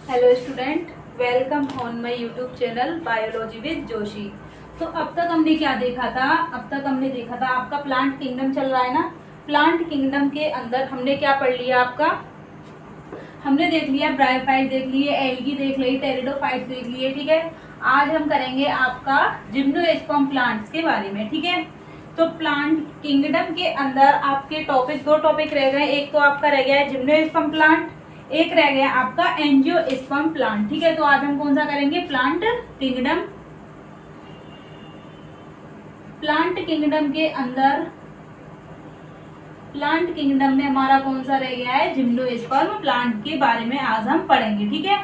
Hello student, welcome on my YouTube channel biology with Joshi. तो अब तक हमने क्या देखा था? अब तक हमने देखा था आपका प्लांट किंगडम चल रहा है ना। प्लांट किंगडम के अंदर हमने क्या पढ़ लिया आपका? हमने देख लिया ब्रायोफाइट, देख लिए एल्गी, देख ली टेरिडोफाइट, देख लिए। ठीक है, आज हम करेंगे आपका जिम्नोस्पर्म प्लांट्स के बारे में। ठीक है, तो प्लांट किंगडम के अंदर आपके दो टॉपिक रह गए। एक तो आपका रह गया है जिम्नोस्पर्म प्लांट, एक रह गया आपका एंजियोस्पर्म प्लांट। ठीक है, तो आज हम कौन सा करेंगे? Plant kingdom. प्लांट किंगडम के अंदर प्लांट किंगडम में हमारा कौन सा रह गया है? जिम्नोस्पर्म प्लांट के बारे में आज हम पढ़ेंगे। ठीक है,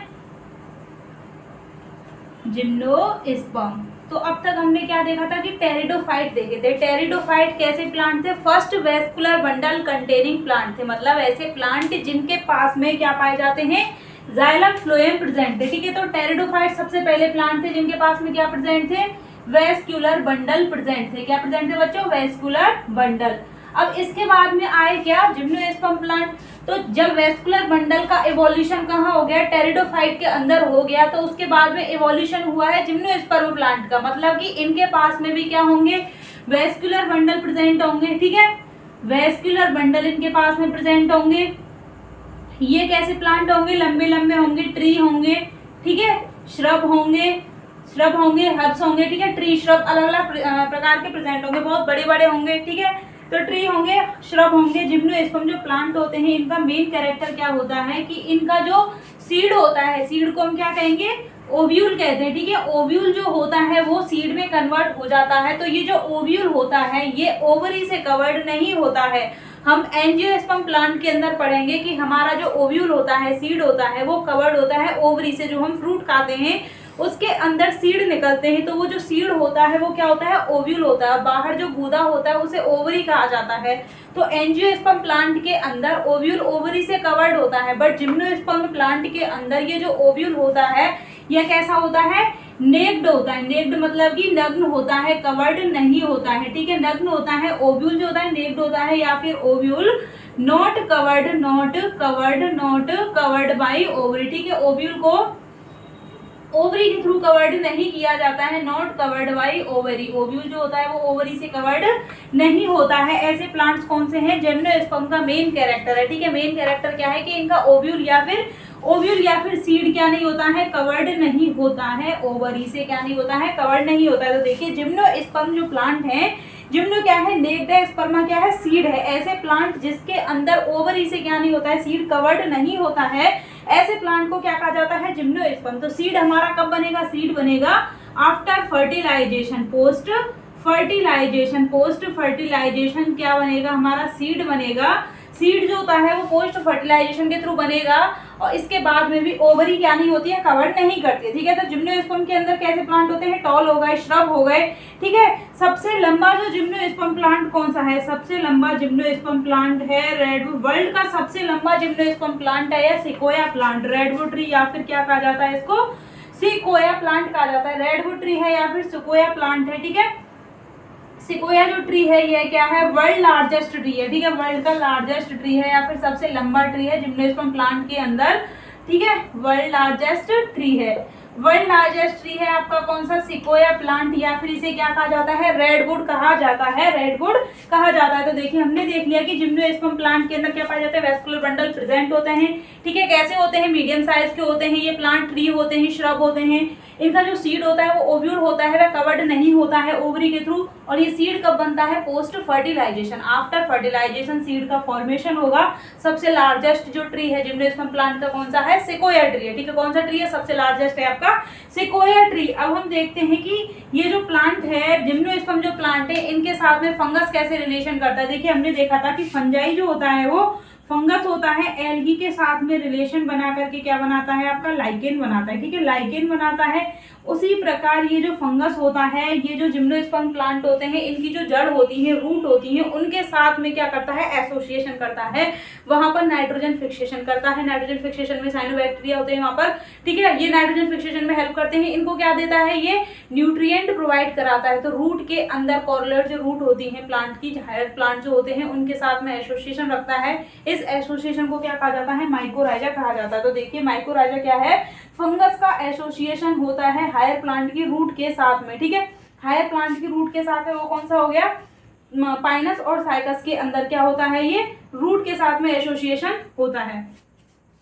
जिम्नोस्पर्म। तो अब तक हमने क्या देखा था कि टेरिडोफाइट देखे थे। टेरिडोफाइट कैसे प्लांट थे? First vascular bundle containing plant थे, मतलब ऐसे प्लांट जिनके पास में क्या पाए जाते हैं? जाइलम फ्लोएम प्रेजेंट थे। ठीक है, तो टेरिडोफाइट सबसे पहले प्लांट थे जिनके पास में क्या प्रेजेंट थे? वेस्कुलर बंडल प्रेजेंट थे। क्या प्रेजेंट थे बच्चों? Vascular bundle. अब इसके बाद में आए क्या? Gymnosperm plant. तो जब वेस्कुलर बंडल का इवोल्यूशन कहाँ हो गया? टेरिडोफाइट के अंदर हो गया, तो उसके बाद में इवोल्यूशन हुआ है जिम्नोस्पर्म प्लांट का। मतलब कि इनके पास में भी क्या होंगे? वेस्कुलर बंडल प्रेजेंट होंगे। ठीक है, वेस्कुलर बंडल इनके पास में प्रेजेंट होंगे। ये कैसे प्लांट होंगे? लंबे लंबे होंगे, ट्री होंगे। ठीक है, श्रब होंगे, हर्ब्स होंगे। ठीक है, ट्री श्रब अलग अलग प्रकार के प्रेजेंट होंगे, बहुत बड़े बड़े होंगे। ठीक है, तो ट्री होंगे, श्रब होंगे। जिम्नोस्पर्म जो प्लांट होते हैं, इनका मेन कैरेक्टर क्या होता है कि इनका जो सीड होता है, सीड को हम क्या कहेंगे? ओव्यूल कहते हैं। ठीक है, ओव्यूल जो होता है वो सीड में कन्वर्ट हो जाता है। तो ये जो ओव्यूल होता है ये ओवरी से कवर्ड नहीं होता है। हम एंजियोस्पर्म प्लांट के अंदर पढ़ेंगे कि हमारा जो ओव्यूल होता है, सीड होता है, वो कवर्ड होता है ओवरी से। जो हम फ्रूट खाते हैं उसके अंदर सीड निकलते हैं, तो वो जो सीड होता है वो क्या होता है? ओव्यूल होता है। बाहर जो गूदा होता है उसे ओवरी कहा जाता है। तो एंजियोस्पर्म प्लांट के अंदर ओव्यूल ओवरी से कवर्ड होता है, बट जिम्नोस्पर्म प्लांट के अंदर ये जो ओव्यूल होता है यह कैसा होता है? नेक्ड होता है। नेक्ड मतलब कि नग्न होता है, कवर्ड नहीं होता है। ठीक है, नग्न होता है। ओव्यूल जो होता है नेक्ड होता है, या फिर ovule not covered by ovary. ठीक है, ओव्यूल को ओवरी के थ्रू कवर्ड नहीं किया जाता है, not covered by ovary. Ovule जो होता है वो ओवरी से कवर्ड नहीं होता है। ऐसे प्लांट्स कौन से हैं? जिम्नोस्पर्म का मेन कैरेक्टर है। ठीक है, मेन कैरेक्टर क्या है कि इनका ओव्यूल या फिर सीड क्या नहीं होता है? कवर्ड नहीं होता है, ओवरी से क्या नहीं होता है? कवर्ड नहीं होता है। तो देखिए जिम्नोस्पर्म जो प्लांट है, जिम्नो क्या है? नेक्ड है, स्पर्मा क्या है? सीड है। ऐसे प्लांट जिसके अंदर ओवरी से क्या नहीं होता है? सीड कवर्ड नहीं होता है, ऐसे प्लांट को क्या कहा जाता है? जिम्नोस्पर्म। तो सीड हमारा कब बनेगा? सीड बनेगा आफ्टर फर्टिलाइजेशन, पोस्ट फर्टिलाइजेशन क्या बनेगा? हमारा सीड बनेगा। सीड जो होता है वो पोस्ट फर्टिलाइजेशन के थ्रू बनेगा, और इसके बाद में भी ओवरी क्या नहीं होती है? कवर नहीं करती है। ठीक है, तो जिम्नोस्पर्म के अंदर कैसे प्लांट होते हैं? टॉल हो गए, श्रब हो गए। ठीक है, सबसे लंबा जो जिम्नोस्पर्म प्लांट कौन सा है? सबसे लंबा जिम्नोस्पर्म प्लांट है रेडवुड। वर्ल्ड का सबसे लंबा जिम्नोस्पर्म प्लांट है या सिकोया प्लांट, रेडवुड ट्री, या फिर क्या कहा जाता है इसको? सिकोया प्लांट कहा जाता है। रेडवुड ट्री है या फिर सिकोया प्लांट है। ठीक है, सिकोया जो ट्री है ये क्या है? वर्ल्ड लार्जेस्ट ट्री है। ठीक है, वर्ल्ड का लार्जेस्ट ट्री है या फिर सबसे लंबा ट्री है जिम्नोस्पर्म प्लांट के अंदर। ठीक है, वर्ल्ड लार्जेस्ट ट्री है। वर्ल्ड लार्जेस्ट ट्री है आपका कौन सा? सिकोया प्लांट, या फिर इसे क्या कहा जाता है? रेडवुड कहा जाता है, रेडवुड कहा जाता है। तो देखिए हमने देख लिया कि जिम्नोस्पर्म प्लांट के अंदर क्या पाया जाता है? वेस्कुलर बंडल प्रेजेंट होते हैं। ठीक है, कैसे होते हैं? मीडियम साइज के होते हैं ये प्लांट। ट्री होते हैं, श्रब होते हैं। इनका जो सीड होता है वो ओव्यूल होता है, वह कवर्ड नहीं होता है ओवरी के थ्रू। और ये सीड कब बनता है? Post fertilization. After fertilization seed का फॉर्मेशन होगा। सबसे लार्जेस्ट जो ट्री है जिम्नोस्पर्म प्लांट का कौन सा है? सिकोया ट्री है। ठीक है, कौन सा ट्री है? सबसे लार्जेस्ट है आपका सिकोया ट्री। अब हम देखते हैं कि ये जो प्लांट है, जिम्नोस्पर्म जो प्लांट है, इनके साथ में फंगस कैसे रिलेशन करता है। देखिए हमने देखा था कि फंजाई जो होता है वो फंगस होता है, एल्गी के साथ में रिलेशन बना करके क्या बनाता है? आपका लाइकेन बनाता है। ठीक है, लाइकेन बनाता है। उसी प्रकार ये जो फंगस होता है, ये जो जिम्नोस्पर्म प्लांट होते हैं, इनकी जो जड़ होती है, रूट होती है, उनके साथ में क्या करता है? एसोसिएशन करता है। वहां पर नाइट्रोजन फिक्सेशन करता है। नाइट्रोजन फिक्सेशन में साइनोबैक्टीरिया होते हैं वहां पर। ठीक है, ये नाइट्रोजन फिक्सेशन में हेल्प करते हैं। इनको क्या देता है? ये न्यूट्रिएंट प्रोवाइड कराता है। तो रूट के अंदर कॉर्लेट जो रूट होती है प्लांट की, हायर प्लांट जो होते हैं उनके साथ में एसोसिएशन रखता है। इस इस एसोसिएशन को क्या कहा जाता है, माइकोराइजा कहा जाता है। तो देखिए माइकोराइजा क्या है, फंगस का एसोसिएशन होता है हायर प्लांट की रूट के साथ में, ठीक है। हायर प्लांट की रूट के साथ है वो कौन सा हो गया, पाइनस और साइकस के अंदर क्या होता है, ये रूट के साथ में एसोसिएशन होता है।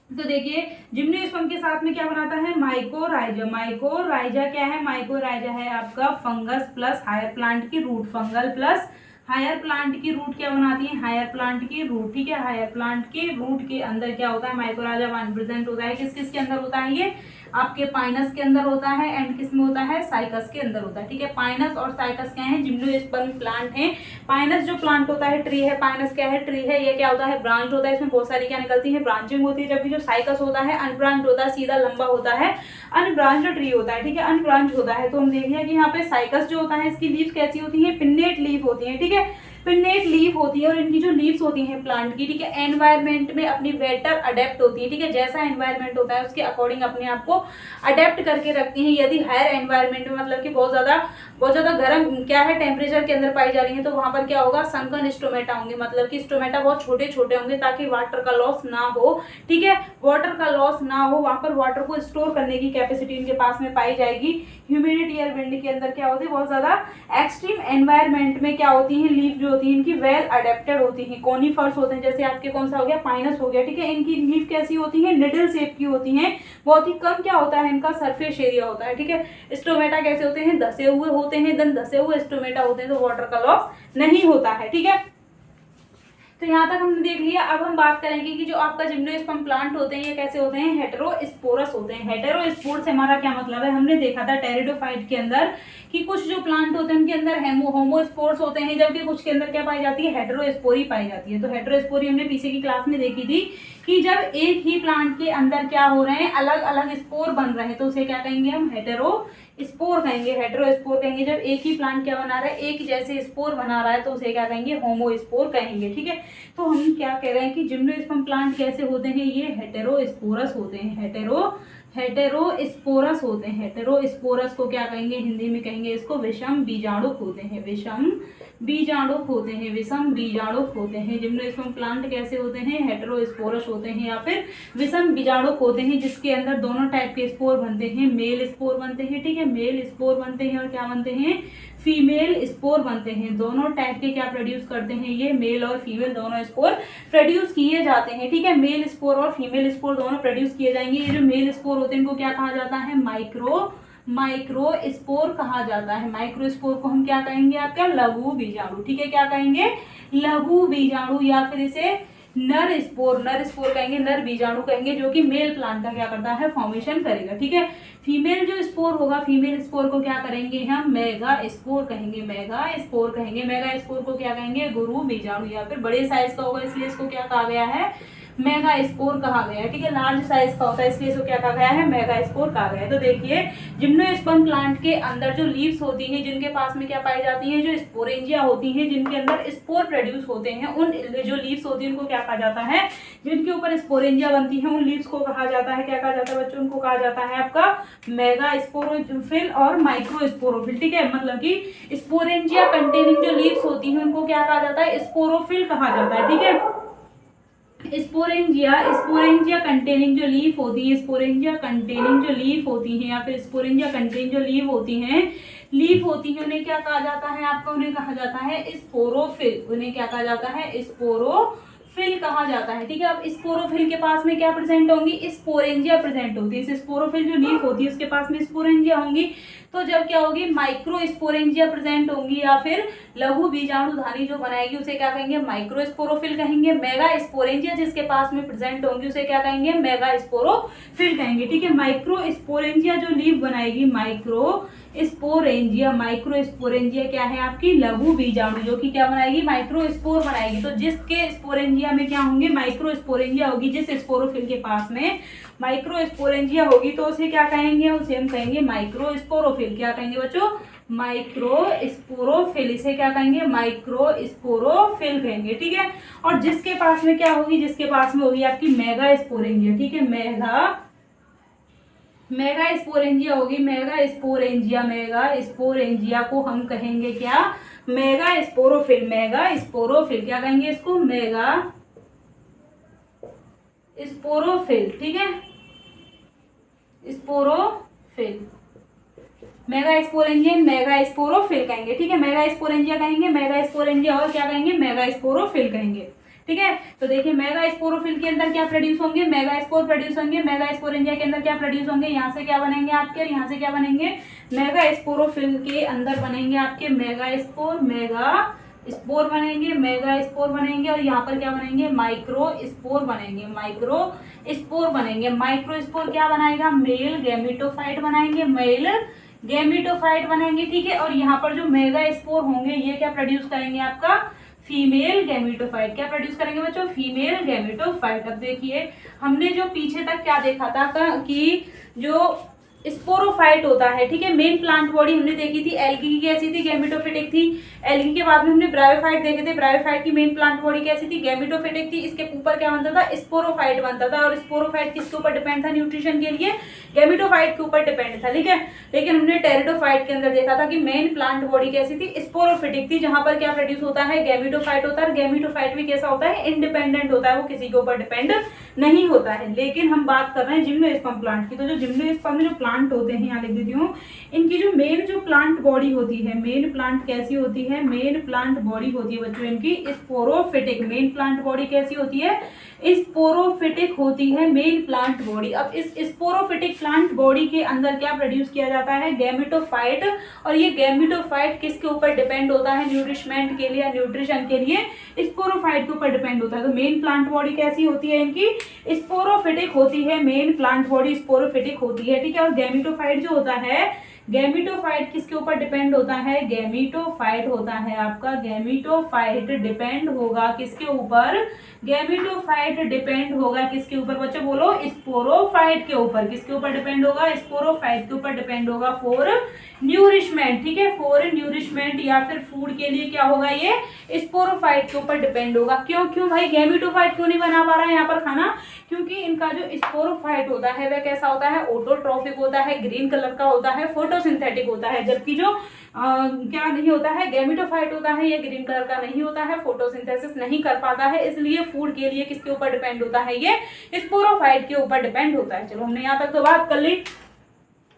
तो देखिए जिम्नोस्पर्म के साथ में क्या बनाता है, माइकोराइजा। माइकोराइजा क्या है, माइकोराइजा है आपका फंगस प्लस हायर प्लांट की root, fungal plus higher plant की रूट क्या बनाती है, हायर प्लांट की रूट, ठीक है। हायर प्लांट के रूट के अंदर क्या होता है, माइकोराइजा प्रेजेंट होता है। किस किस के अंदर होता है, ये आपके पाइनस के अंदर होता है एंड किस में होता है, साइकस के अंदर होता है, ठीक है। पाइनस और साइकस क्या है, जिम्नोस्पर्म प्लांट है। पाइनस जो प्लांट होता है ट्री है, पाइनस क्या है, ट्री है। ये क्या होता है, ब्रांच होता है, इसमें बहुत सारी क्या निकलती है, ब्रांचिंग होती है। जबकि जो साइकस होता है अनब्रांच होता है, सीधा लंबा होता है, अनब्रांच ट्री होता है, ठीक है, अनब्रांच होता है। तो हम देख लिया कि यहाँ पे साइकस जो होता है इसकी लीव्स कैसी होती है, पिन्नेट लीफ होती है, ठीक है, पिन्नेट लीफ होती है। और इनकी जो लीव्स होती हैं प्लांट की, ठीक है, एनवायरमेंट में अपनी बेटर अडेप्ट होती है, ठीक है। जैसा एनवायरमेंट होता है उसके अकॉर्डिंग अपने आप को अडेप्ट करके रखती हैं। यदि हायर एनवायरमेंट में मतलब कि बहुत ज्यादा गर्म क्या है टेम्परेचर के अंदर पाई जा रही है, तो वहां पर क्या होगा, संकन स्टोमेटा होंगे, मतलब कि स्टोमेटा बहुत छोटे छोटे होंगे ताकि वाटर का लॉस ना हो, ठीक है, वाटर का लॉस ना हो। वहां पर वाटर को स्टोर करने की कैपेसिटी इनके पास में पाई जाएगी। ह्यूमिडिटी और विंड के अंदर क्या होती है, बहुत ज्यादा एक्सट्रीम एनवायरमेंट में क्या होती है, लीफ जो होती है इनकी वेल अडेप्टेड होती है। कोनिफर्स होते हैं, जैसे आपके कौन सा हो गया, पाइनस हो गया, ठीक है। इनकी लीफ कैसी होती है, निडल शेप की होती है। बहुत ही कम क्या होता है, इनका सरफेस एरिया होता है, ठीक है। स्टोमेटा कैसे होते हैं, धसे हुए होते हैं, देन धसे हुए स्टोमेटा होते हैं, तो वाटर का लॉस नहीं होता है, ठीक है। तो यहाँ तक हमने देख लिया। अब हम बात करेंगे कि जो आपका जिम्नोस्पर्म प्लांट होते हैं ये कैसे होते हैं, हेटेरोस्पोरस होते हैं। हेटेरोस्पोर से हमारा क्या मतलब है, हमने देखा था टेरिडोफाइट के अंदर कि कुछ जो प्लांट होते हैं उनके अंदर होमोस्पोर्स होते हैं, जबकि कुछ के अंदर क्या पाई जाती है, हेटेरोस्पोरी पाई जाती है। तो हेटेरोस्पोरी हमने पीछे की क्लास में देखी थी कि जब एक ही प्लांट के अंदर क्या हो रहे हैं, अलग अलग स्पोर बन रहे हैं, तो उसे क्या कहेंगे हम, हेटेरोस्पोर कहेंगे, हेटेरोस्पोर कहेंगे। जब एक ही प्लांट क्या बना रहा है, एक जैसे स्पोर बना रहा है, तो उसे क्या कहेंगे, होमोस्पोर कहेंगे, ठीक है। तो हम क्या कह रहे हैं कि जिम्नोस्पर्म प्लांट कैसे होते हैं, ये हेटेरोस्पोरस होते हैं, हेटेरोस्पोरस होते हैं। हेटेरोस्पोरस को क्या कहेंगे, हिंदी में कहेंगे इसको विषम बीजाणुक होते हैं, विषम बीजाणुक होते हैं, विषम बीजाणुक होते हैं। जिम्नोस्पर्म प्लांट कैसे होते हैं, हेटेरोस्पोरस होते हैं या फिर विषम बीजाणुक होते हैं, जिसके अंदर दोनों टाइप के स्पोर बनते हैं, मेल स्पोर बनते हैं, ठीक है, मेल स्पोर बनते हैं और क्या बनते हैं, फीमेल स्पोर बनते हैं। दोनों टाइप के क्या प्रोड्यूस करते हैं, ये मेल और फीमेल दोनों स्पोर प्रोड्यूस किए जाते हैं, ठीक है। मेल स्पोर और फीमेल स्पोर दोनों प्रोड्यूस किए जाएंगे। ये जो मेल स्पोर होते हैं इनको क्या कहा जाता है, माइक्रो स्पोर कहा जाता है। माइक्रो स्पोर को हम क्या कहेंगे, आपका लघु बीजाणु, ठीक है, क्या कहेंगे, लघु बीजाणु, या फिर इसे नर स्पोर कहेंगे, नर बीजाणु कहेंगे, जो कि मेल प्लांट का क्या करता है, फॉर्मेशन करेगा, ठीक है। फीमेल जो स्पोर होगा, फीमेल स्पोर को क्या करेंगे हम, मेगा स्पोर कहेंगे, मेगा स्पोर कहेंगे। मेगा स्पोर को क्या कहेंगे, गुरु बीजाणु, या फिर बड़े साइज का होगा इसलिए इसको क्या कहा गया है, मेगा स्पोर कहा गया है, ठीक है। लार्ज साइज का होता है इसलिए इसको क्या कहा गया है, मेगा स्पोर कहा गया है। तो देखिए जिम्नोस्पर्म प्लांट के अंदर जो लीव्स होती हैं, जिनके पास में क्या पाई जाती है, जो स्पोरेंजिया होती हैं, जिनके अंदर स्पोर प्रोड्यूस होते हैं, उन जो लीव्स होती है उनको क्या कहा जाता है, जिनके ऊपर स्पोरेंजिया बनती है, उन लीव्स को कहा जाता है, क्या कहा जाता है बच्चों, उनको कहा जाता है आपका मेगा स्पोरोफिल और माइक्रो स्पोरोफिल, ठीक है। मतलब कि स्पोरेंजिया कंटेनिंग जो लीव्स होती हैं उनको क्या कहा जाता है, स्पोरोफिल कहा जाता है, ठीक है। स्पोरेंजिया कंटेनिंग जो लीफ होती है, स्पोरेंजिया कंटेनिंग जो लीफ होती हैं, या फिर स्पोरेंजिया कंटेनिंग जो लीफ होती हैं उन्हें क्या कहा जाता है आपका, उन्हें कहा जाता है स्पोरोफिल, उन्हें क्या कहा जाता है, स्पोरोफिल कहा जाता है, ठीक है। अब स्पोरोफिल के पास में क्या प्रेजेंट होंगी, स्पोरेंजिया प्रेजेंट होती है। इस स्पोरोफिल जो लीफ होती है उसके पास में स्पोरेंजिया होंगी, तो जब क्या होगी, माइक्रो स्पोरेंजिया प्रेजेंट होंगी, या फिर लघु बीजाणुधानी जो बनाएगी उसे क्या कहेंगे, माइक्रो स्पोरोफिल कहेंगे। मेगा स्पोरेंजिया जिसके पास में प्रेजेंट होंगी उसे क्या कहेंगे, मेगा स्पोरोफिल कहेंगे, ठीक है। माइक्रो स्पोरेंजिया जो लीफ बनाएगी, माइक्रो स्पोरेंजिया क्या है आपकी, लघु बीजाणु, जो कि क्या बनाएगी, माइक्रो स्पोर बनाएगी। तो जिसके स्पोरेंजिया में क्या होंगे, माइक्रो स्पोरेंजिया होगी, जिस स्पोरोफिल के पास में माइक्रो स्पोरेंजिया होगी तो उसे क्या कहेंगे, उसे हम कहेंगे माइक्रो स्पोरोफिल। क्या कहेंगे बच्चों, माइक्रो स्पोरोफिल, इसे क्या कहेंगे, माइक्रो स्पोरोफिल कहेंगे, ठीक है। और जिसके पास में क्या होगी, जिसके पास में होगी आपकी मेगा स्पोरेंजिया, ठीक है, मेगा स्पोरेंजिया होगी, मेगा स्पोरेंजिया को हम कहेंगे क्या, मेगा स्पोरोफिल क्या कहेंगे इसको, स्पोरोफिल, ठीक है, sporophyll, mega sporangia, mega sporophyll कहेंगे, ठीक है, मेगा स्पोरेंजिया कहेंगे, मेगा स्पोरेंजिया और क्या कहेंगे, मेगा स्पोरोफिल कहेंगे, ठीक है। तो देखिए मेगा स्पोरोफिल के अंदर क्या प्रोड्यूस होंगे, मेगा स्पोर प्रोड्यूस होंगे, मेगा स्पोरेंजिया के अंदर क्या प्रोड्यूस होंगे, यहाँ से क्या बनेंगे आपके और यहाँ से क्या बनेंगे, मेगा स्पोरोफिल के अंदर बनेंगे आपके मेगा स्पोर बनेंगे, मेगा स्पोर बनेंगे और यहाँ पर क्या बनेंगे, माइक्रो स्पोर बनेंगे, माइक्रो स्पोर बनेंगे। माइक्रो स्पोर क्या बनाएगा, मेल गैमेटोफाइट बनाएंगे, मेल गैमेटोफाइट बनेंगे, ठीक है। और यहाँ पर जो मेगा स्पोर होंगे ये क्या प्रोड्यूस करेंगे, आपका फीमेल गैमेटोफाइट। क्या प्रोड्यूस करेंगे बच्चों, फीमेल गैमेटोफाइट। अब देखिए हमने जो पीछे तक क्या देखा था कि जो स्पोरोफाइट होता है, ठीक है, मेन प्लांट बॉडी हमने देखी थी एल्गी की कैसी थी, गैमेटोफिटिक थी। एल्गी के बाद में हमने ब्रायोफाइट देखे थे, ब्रायोफाइट की मेन प्लांट बॉडी कैसी थी, गैमेटोफिटिक थी। इसके ऊपर क्या बनता था, स्पोरोफाइट बनता था। और स्पोरोफाइट किसके ऊपर डिपेंड था न्यूट्रिशन के लिए, गैमेटोफाइट के ऊपर डिपेंड था, ठीक है। लेकिन हमने टेरिडोफाइट के अंदर देखा था कि मेन प्लांट बॉडी कैसी थी, स्पोरोफिटिक थी, जहां पर क्या प्रोड्यूस होता है, गैमेटोफाइट होता है। गैमेटोफाइट भी कैसा होता है, इंडिपेंडेंट होता है, वो किसी के ऊपर डिपेंड नहीं होता है। लेकिन हम बात कर रहे हैं जिम्नोस्पर्म प्लांट की। तो जो जिम्नोस्पर्म में जो प्लांट होते हैं, यहाँ लिख देती हूँ, इनकी जो मेन जो प्लांट बॉडी होती है, मेन प्लांट कैसी होती है, मेन प्लांट बॉडी होती है बच्चों इनकी स्पोरोफिटिक। मेन प्लांट बॉडी कैसी होती है, स्पोरोफिटिक होती है मेन प्लांट बॉडी। अब इस स्पोरोफिटिक प्लांट बॉडी के अंदर क्या प्रोड्यूस किया जाता है, गैमेटोफाइट। और ये गैमेटोफाइट किसके ऊपर डिपेंड होता है, न्यूट्रिशमेंट के लिए, न्यूट्रिशन के लिए स्पोरोफाइट के ऊपर डिपेंड होता है। तो मेन प्लांट बॉडी कैसी होती है इनकी, स्पोरोफिटिक होती है, मेन प्लांट बॉडी स्पोरोफिटिक होती है, ठीक है। और गैमेटोफाइट जो होता है, गैमेटोफाइट किसके ऊपर डिपेंड होता है, गैमेटोफाइट होता है आपका, गैमेटोफाइट डिपेंड होगा किसके ऊपर, गैमेटोफाइट डिपेंड होगा किसके ऊपर बच्चों, बोलो, स्पोरोफाइट के ऊपर। किसके ऊपर डिपेंड होगा, स्पोरोफाइट के ऊपर डिपेंड होगा फॉर न्यूरिशमेंट, ठीक है, फॉर न्यूरिशमेंट या फिर फूड के लिए क्या होगा, ये स्पोरोफाइट के ऊपर डिपेंड होगा। क्यों भाई गैमेटोफाइट क्यों नहीं बना पा रहा है यहाँ पर खाना, क्योंकि इनका जो स्पोरोफाइट होता है वह कैसा होता है, ऑटोट्रॉफिक होता है, ग्रीन कलर का होता है, फोटोसिंथेटिक होता है। जबकि जो क्या नहीं होता है, गैमेटोफाइट होता है, ये ग्रीन कलर का नहीं होता है, फोटोसिंथेसिस नहीं कर पाता है, इसलिए फूड के लिए किसके ऊपर डिपेंड होता है, ये स्पोरोफाइट के ऊपर डिपेंड होता है। चलो हमने यहाँ तक तो बात कर ली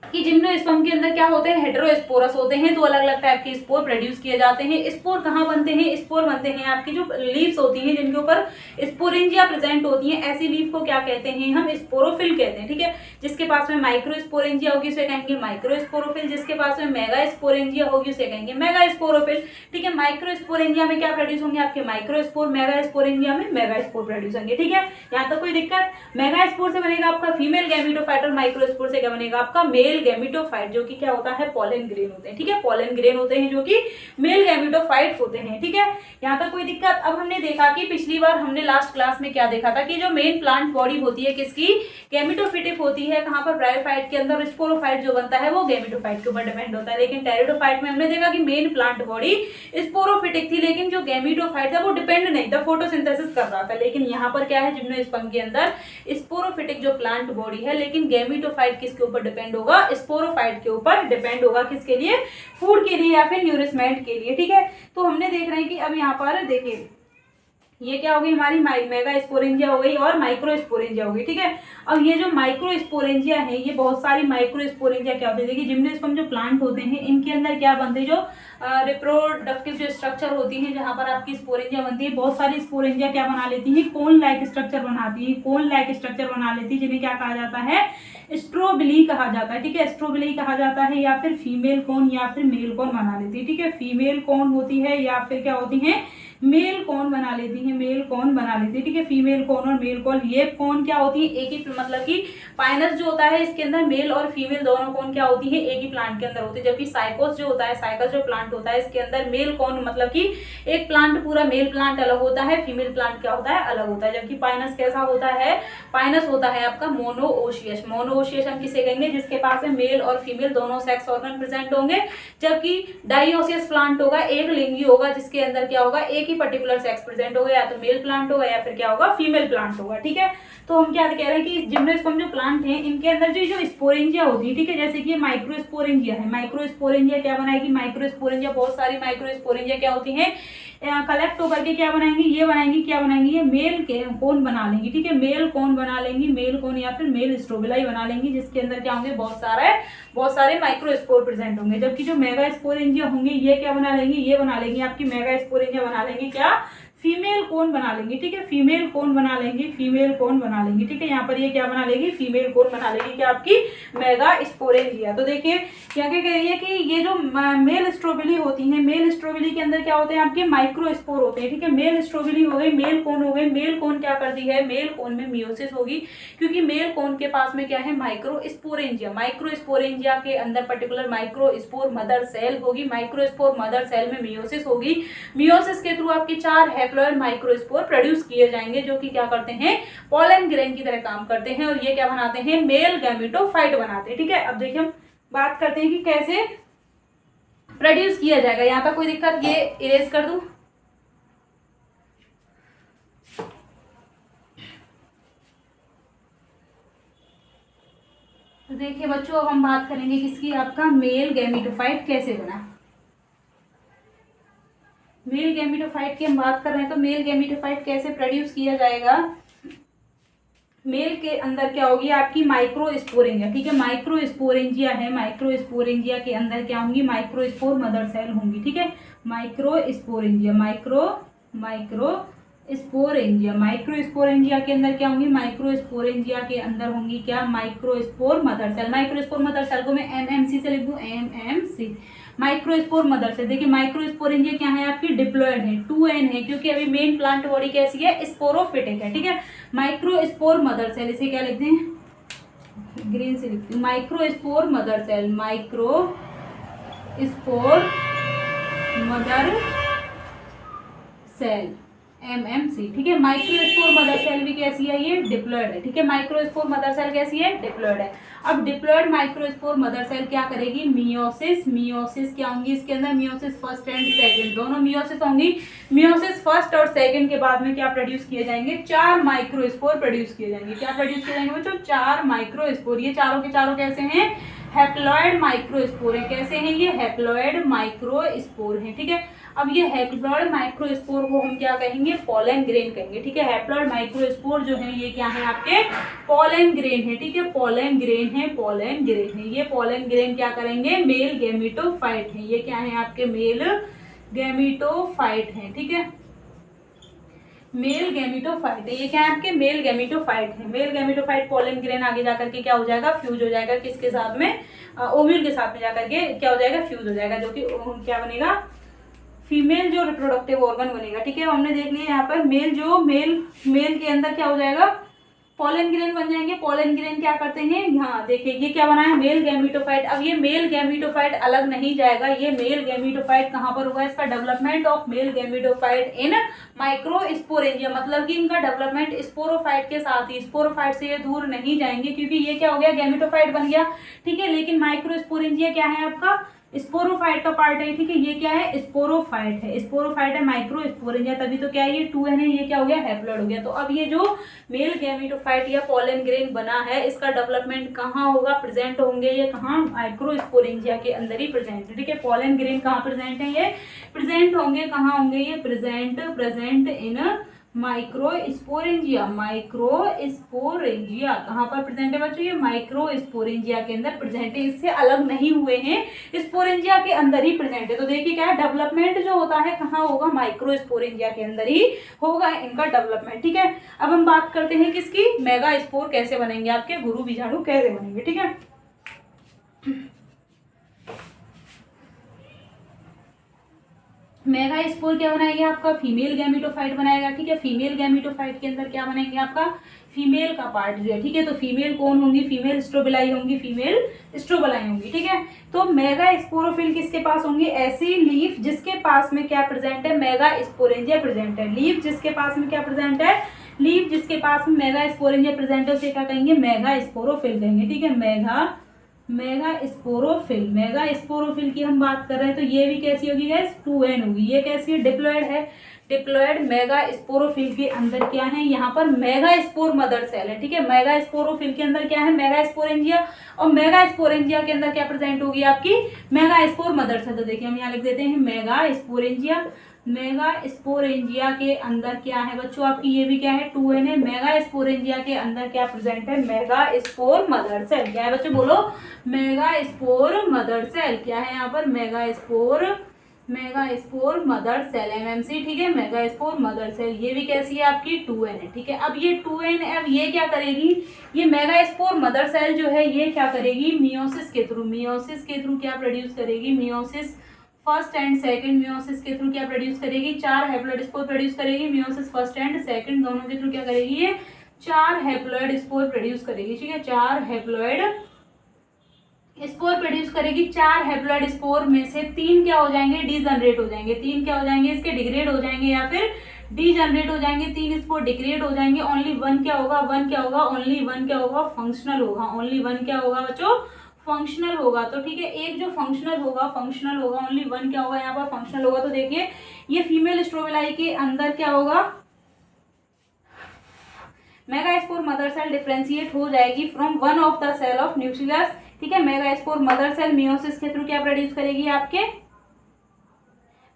कि जिम्नोस्पर्म के अंदर क्या होते हैं, हेटेरोस्पोरस होते हैं, तो अलग अलग टाइप के स्पोर प्रोड्यूस किए जाते हैं। स्पोर कहाँ बनते हैं, स्पोर बनते हैं आपकी जो लीव्स होती हैं जिनके ऊपर स्पोरेंजिया प्रेजेंट होती हैं, ऐसी लीफ को क्या कहते हैं, हम स्पोरोफिल कहते हैं, ठीक है। जिसके पास में माइक्रो स्पोरेंजिया होगी उसे कहेंगे माइक्रो स्पोरोफिल, जिसके पास में मेगा स्पोरेंजिया होगी उसे कहेंगे मेगा स्पोरोफिल, ठीक है। माइक्रो स्पोरेंजिया में क्या प्रोड्यूस होंगे आपके, माइक्रो स्पोर, मेगा स्पोरेंजिया में मेगा स्पोर प्रोड्यूस होंगे, ठीक है। यहाँ तक कोई दिक्कत, मेगा स्पोर से बनेगा आपका फीमेल गैमेटोफाइट और माइक्रो स्पोर से क्या बनेगा आपका मेल गैमेटोफाइट, जो कि क्या होता है, पॉलन ग्रेन होते हैं, ठीक है, पॉलन ग्रेन होते हैं जो कि मेल गैमेटोफाइट होते हैं, ठीक है। यहाँ तक कोई दिक्कत। अब हमने देखा कि पिछली बार हमने लास्ट क्लास में क्या देखा था कि जो मेन प्लांट बॉडी होती है किसकी, गैमेटोफिटिक होती है, कहाँ पर, ब्रायोफाइट के अंदर। स्पोरोफाइट जो बनता है वो गैमेटोफाइट के ऊपर डिपेंड होता है। लेकिन टेरिडोफाइट में हमने देखा कि मेन प्लांट बॉडी स्पोरोफिटिक थी, लेकिन जो गैमेटोफाइट था वो डिपेंड नहीं था, फोटोसिंथेसिस कर रहा था। लेकिन यहाँ पर क्या है, जिम्नोस्पर्म के अंदर स्पोरोफिटिक जो प्लांट बॉडी है, लेकिन गैमेटोफाइट किसके ऊपर डिपेंड होगा, स्पोरोफाइट के ऊपर डिपेंड होगा, किसके लिए, फूड के लिए या फिर न्यूरिशमेंट के लिए, ठीक है। तो हमने देख रहे हैं कि अब यहाँ पर देखिए ये क्या हो गई हमारी, मेगा स्पोरेंजिया हो गई और माइक्रो स्पोरेंजिया हो गई, ठीक है। अब ये जो माइक्रो स्पोरेंजिया है, ये बहुत सारी माइक्रो स्पोरेंजिया क्या होती है, देखिए जिम्नोस्पर्म जो प्लांट होते हैं इनके अंदर क्या बनते हैं, जो रिप्रोडक्टिव जो स्ट्रक्चर होती है जहाँ पर आपकी स्पोरेंजिया बनती है, बहुत सारी स्पोरेंजिया क्या बना लेती है, कोन लाइक स्ट्रक्चर बनाती है, कोन लाइक स्ट्रक्चर बना लेती है, जिन्हें क्या कहा जाता है, स्ट्रोबिली कहा जाता है, ठीक है, स्ट्रोबिली कहा जाता है। या फिर फीमेल कोन या फिर मेल कोन बना लेती है, ठीक है, फीमेल कोन होती है या फिर क्या होती है, मेल कौन बना लेती है, मेल कौन बना लेती है, ठीक है। फीमेल कौन और मेल कौन, ये कौन क्या होती है, एक ही, मतलब कि पाइनस जो होता है इसके अंदर मेल और फीमेल दोनों कौन क्या होती है, एक ही प्लांट के अंदर होती है। जबकि साइकोस जो होता है, साइकस जो प्लांट होता है इसके अंदर मेल कौन, मतलब कि एक प्लांट पूरा मेल प्लांट अलग होता है, फीमेल प्लांट क्या होता है, अलग होता है। जबकि पाइनस कैसा होता है, पाइनस होता है आपका मोनोओशियस। मोनोओशियस हम किसे कहेंगे, जिसके पास में मेल और फीमेल दोनों सेक्स ऑर्गन प्रेजेंट होंगे। जबकि डाइओसियस प्लांट होगा, एक लिंगी होगा, जिसके अंदर क्या होगा, एक ही पर्टिकुलर सेक्स प्रेजेंट होगा, या तो मेल प्लांट होगा या फिर क्या होगा, फीमेल प्लांट होगा, ठीक है। तो हम क्या कह रहे हैं कि जिम्नोस्पर्म जो प्लांट है इनके अंदर जो स्पोरेंजिया होती है, ठीक है, जैसे कि माइक्रो स्पोरेंजिया है, माइक्रो स्पोरेंजिया क्या बनाएगी, माइक्रो स्पोरेंजिया, बहुत सारी माइक्रो स्पोरेंजिया क्या होती हैं, कलेक्ट होकर के क्या बनाएंगी, ये बनाएंगी, क्या बनाएंगी, ये मेल कोन बना लेंगी। ठीक है, मेल कोन बना लेंगी, मेल कोन या फिर मेल स्ट्रोबिलाई बना लेंगी, जिसके अंदर क्या होंगे, बहुत सारे माइक्रोस्पोर प्रेजेंट होंगे। जबकि जो मेगा स्पोरेंजिया होंगे ये क्या बना लेंगी, ये बना लेंगी आपकी मेगा स्पोरेंजिया बना लेंगी क्या, फीमेल कोन बना लेंगी। ठीक है, फीमेल कोन बना लेंगी, फीमेल कोन बना लेंगी। ठीक है, यहाँ पर ये क्या बना लेगी, फीमेल कोन बना लेगी क्या, आपकी मेगा स्पोरेंजिया। तो देखिए यहाँ क्या कह रही है कि ये जो मेल स्ट्रोबिली होती है, मेल स्ट्रोबिली के अंदर क्या होते हैं, आपके माइक्रोस्पोर होते हैं। ठीक है, मेल स्ट्रोबिली हो गई, मेल कोन हो गई। मेल कोन क्या करती है, मेल कोन में मियोसिस होगी, क्योंकि मेल कोन के पास में क्या है, माइक्रोस्पोरेंजिया। माइक्रोस्पोरेंजिया के अंदर पर्टिकुलर माइक्रोस्पोर मदर सेल होगी, माइक्रोस्पोर मदर सेल में मियोसिस होगी। मियोसिस के थ्रू आपके 4 हैप्लॉइड माइक्रोस्पोर प्रोड्यूस किए जाएंगे, जो कि क्या करते हैं, पॉलन ग्रेन की तरह काम करते हैं, और ये क्या बनाते हैं, मेल गैमेटोफाइट बनाते हैं। ठीक है, अब देखिए हम बात करते हैं कि कैसे प्रोड्यूस किया जाएगा। यहाँ पर कोई दिक्कत, ये इरेज कर दूं। तो देखिए बच्चों, अब हम बात करेंगे किसकी, आपका मेल गैमेटोफाइट कैसे बना। मेल गैमेटोफाइट की हम बात कर रहे हैं, तो मेल गैमेटोफाइट कैसे प्रोड्यूस किया जाएगा। मेल के अंदर क्या होगी, आपकी माइक्रोस्पोरेंजिया। ठीक है, माइक्रोस्पोरेंजिया है, माइक्रोस्पोरेंजिया के अंदर क्या होंगी, माइक्रोस्पोर मदर सेल होंगी। ठीक है, माइक्रोस्पोरेंजिया, माइक्रोस्पोरेंजिया, माइक्रोस्पोरेंजिया के अंदर क्या होंगी, माइक्रोस्पोरेंजिया के अंदर होंगी क्या, microspore mother cell. Microspore mother cell को मैं एमएमसी से लिख दूं, एमएमसी, माइक्रोस्पोर मदर सेल। देखिए माइक्रोस्पोरेंजिया क्या है, आपकी डिप्लॉयड है, 2n है, क्योंकि अभी मेन प्लांट बॉडी कैसी है, स्पोरोफिटिक है। ठीक है, माइक्रोस्पोर मदर सेल, इसे क्या लिखते हैं, ग्रीन से लिखते हैं, microspore mother cell, microspore mother cell, MMC. ठीक है, माइक्रोस्पोर मदर सेल भी कैसी है, ये डिप्लॉयड है। ठीक है, माइक्रोस्पोर मदर सेल कैसी है, डिप्लॉयड है। अब डिप्लॉयड माइक्रोस्पोर मदर सेल क्या करेगी, मियोसिस, मियोसिस क्या होंगी इसके अंदर, मियोसिस फर्स्ट एंड सेकंड, दोनों मियोसिस होंगी। मियोसिस फर्स्ट और सेकंड के बाद में क्या प्रोड्यूस किए जाएंगे, 4 माइक्रोस्पोर प्रोड्यूस किए जाएंगे। क्या प्रोड्यूस किए जाएंगे बच्चों, 4 माइक्रोस्पोर। ये चारों के चारों कैसे हैं, हैप्लॉयड माइक्रोस्पोर है। कैसे हैं ये, हैप्लॉयड माइक्रोस्पोर है। ठीक है, अब ये हैप्लॉयड माइक्रोस्पोर को हम क्या कहेंगे, पॉलन ग्रेन कहेंगे। ठीक है, हैप्लॉयड माइक्रोस्पोर जो है ये क्या है, आपके पॉलन ग्रेन है। ठीक है, पॉलन ग्रेन है, पॉलन ग्रेन है। ये पॉलन ग्रेन क्या करेंगे, मेल गैमेटोफाइट है। ये क्या है, आपके मेल गैमेटोफाइट है। ठीक है, मेल गैमेटोफाइट है, ये क्या है, आपके मेल गैमेटोफाइट है। मेल गैमेटोफाइट पॉलन ग्रेन आगे जाकर के क्या हो जाएगा, फ्यूज हो जाएगा, किसके साथ में, ओव्यूल के साथ में जाकर के क्या हो जाएगा, फ्यूज हो जाएगा, जो कि क्या बनेगा, फीमेल जो रिप्रोडक्टिव ऑर्गन बनेगा। ठीक है, हमने देख लिया यहाँ पर मेल के अंदर क्या हो जाएगा, पॉलन ग्रेन बन जाएंगे। पॉलन ग्रेन क्या करते हैं, यहाँ देखिए ये क्या बना है, मेल गैमेटोफाइट। अब ये मेल गैमेटोफाइट अलग नहीं जाएगा, ये मेल गैमेटोफाइट कहाँ पर हुआ, इसका development of male gametophyte in microsporangia, मतलब कि इनका डेवलपमेंट स्पोरोफाइट के साथ ही, स्पोरोफाइट से ये दूर नहीं जाएंगे, क्योंकि ये क्या हो गया, गैमेटोफाइट बन गया। ठीक है, लेकिन माइक्रोस्पोरेंजिया क्या है, आपका स्पोरोफाइट का पार्ट है। ठीक है, ये क्या है, स्पोरोफाइट है, स्पोरोफाइट है, माइक्रोस्पोरेंजिया, तभी तो क्या है, ये 2n है, ये क्या हो गया, हैप्लॉयड हो गया। तो अब ये जो मेल गैमेटोफाइट या पॉलन ग्रेन बना है, इसका डेवलपमेंट कहाँ होगा, प्रेजेंट होंगे ये कहाँ, माइक्रोस्पोरेंजिया के अंदर ही प्रेजेंट है। ठीक है, पॉलन ग्रेन कहाँ प्रेजेंट है, ये प्रेजेंट होंगे, कहाँ होंगे ये, प्रेजेंट इन माइक्रोस्पोरेंजिया, माइक्रोस्पोरेंजिया कहाँ पर प्रेजेंट है बच्चों, ये माइक्रोस्पोरेंजिया के अंदर प्रेजेंट है, इससे अलग नहीं हुए हैं, स्पोरेंजिया के अंदर ही प्रेजेंट है। तो देखिए क्या है, डेवलपमेंट जो होता है कहाँ होगा, माइक्रोस्पोरेंजिया के अंदर ही होगा इनका डेवलपमेंट। ठीक है, अब हम बात करते हैं किसकी, मेगा स्पोर कैसे बनेंगे, आपके गुरु बीजाणु कैसे बनेंगे। ठीक है, मेगा स्पोर क्या बनाएगा, आपका फीमेल गैमेटोफाइट बनाएगा। ठीक है, फीमेल गैमेटोफाइट के अंदर क्या बनाएंगे, आपका फीमेल का पार्ट जो है। ठीक है, तो फीमेल कौन होंगी, फीमेल स्ट्रोबिलाई होंगी, फीमेल स्ट्रोबिलाई होंगी। ठीक है, तो मेगा स्पोरोफिल किसके पास होंगी, ऐसी लीफ जिसके पास में क्या प्रेजेंट है, मेगा स्पोरेंजिया प्रेजेंट है। लीफ जिसके पास में क्या प्रेजेंट है, लीफ जिसके पास में मेगा स्पोरेंजिया प्रेजेंट है, उसे क्या कहेंगे, मेगा स्पोरोफिल कहेंगे। ठीक है, मेगा स्पोरोफिल, मेगा स्पोरोफिल की हम बात कर रहे हैं, तो ये भी कैसी होगी गाइस, 2n होगी। ये कैसी है, डिप्लॉयड है, डिप्लॉयड मेगा स्पोरोफिल के अंदर क्या है, यहाँ पर मेगा स्पोर मदर सेल है। ठीक है, मेगा स्पोरोफिल के अंदर क्या है, मेगा स्पोरेंजिया, और मेगा स्पोरेंजिया के अंदर क्या प्रेजेंट होगी, आपकी मेगा स्पोर मदर सेल। तो देखिए हम यहाँ लिख देते हैं मेगा स्पोरेंजिया, मेगा स्पोरेंजिया के अंदर क्या है बच्चों आपकी, ये भी क्या है 2n है। मेगा स्पोरेंजिया के अंदर क्या प्रेजेंट है, मेगा स्पोर मदर सेल। क्या है बच्चों बोलो, मेगा स्पोर मदर सेल। क्या है यहाँ पर, megaspore mother cell, MMC, ठीक है, मेगा स्पोर मदर सेल। ये भी कैसी है आपकी 2n है, ठीक है। अब ये 2n है, अब ये क्या करेगी, ये मेगा स्पोर मदर सेल जो है ये क्या करेगी, मियोसिस के थ्रू क्या प्रोड्यूस करेगी, meiosis first and second, meiosis के थ्रू क्या प्रोड्यूस करेगी, 4 हैप्लॉइड स्पोर प्रोड्यूस करेगी। मियोसिस फर्स्ट एंड सेकंड दोनों के थ्रू क्या करेगी, ये 4 हैप्लॉइड स्पोर प्रोड्यूस करेगी, ठीक है। 4 हैप्लॉइड स्पोर प्रोड्यूस करेगी। 4 हैप्लॉइड स्पोर में से 3 क्या हो जाएंगे, डीजनरेट हो जाएंगे। 3 क्या हो जाएंगे, इसके डिग्रेड हो जाएंगे या फिर डीजनरेट हो जाएंगे। 3 स्पोर डिग्रेड हो जाएंगे। ओनली 1 क्या होगा, ओनली 1 क्या होगा, फंक्शनल होगा। ओनली 1 क्या होगा बच्चों, फंक्शनल होगा। तो ठीक है, एक जो फंक्शनल होगा ओनली 1 क्या होगा यहाँ पर, फंक्शनल होगा। तो देखिए ये फीमेल स्ट्रोबिलाई के अंदर क्या होगा, megaspore mother cell differentiate हो जाएगी from one of the cell of nucleus, ठीक है। Megaspore mother cell meiosis के थ्रू क्या प्रोड्यूस करेगी, आपके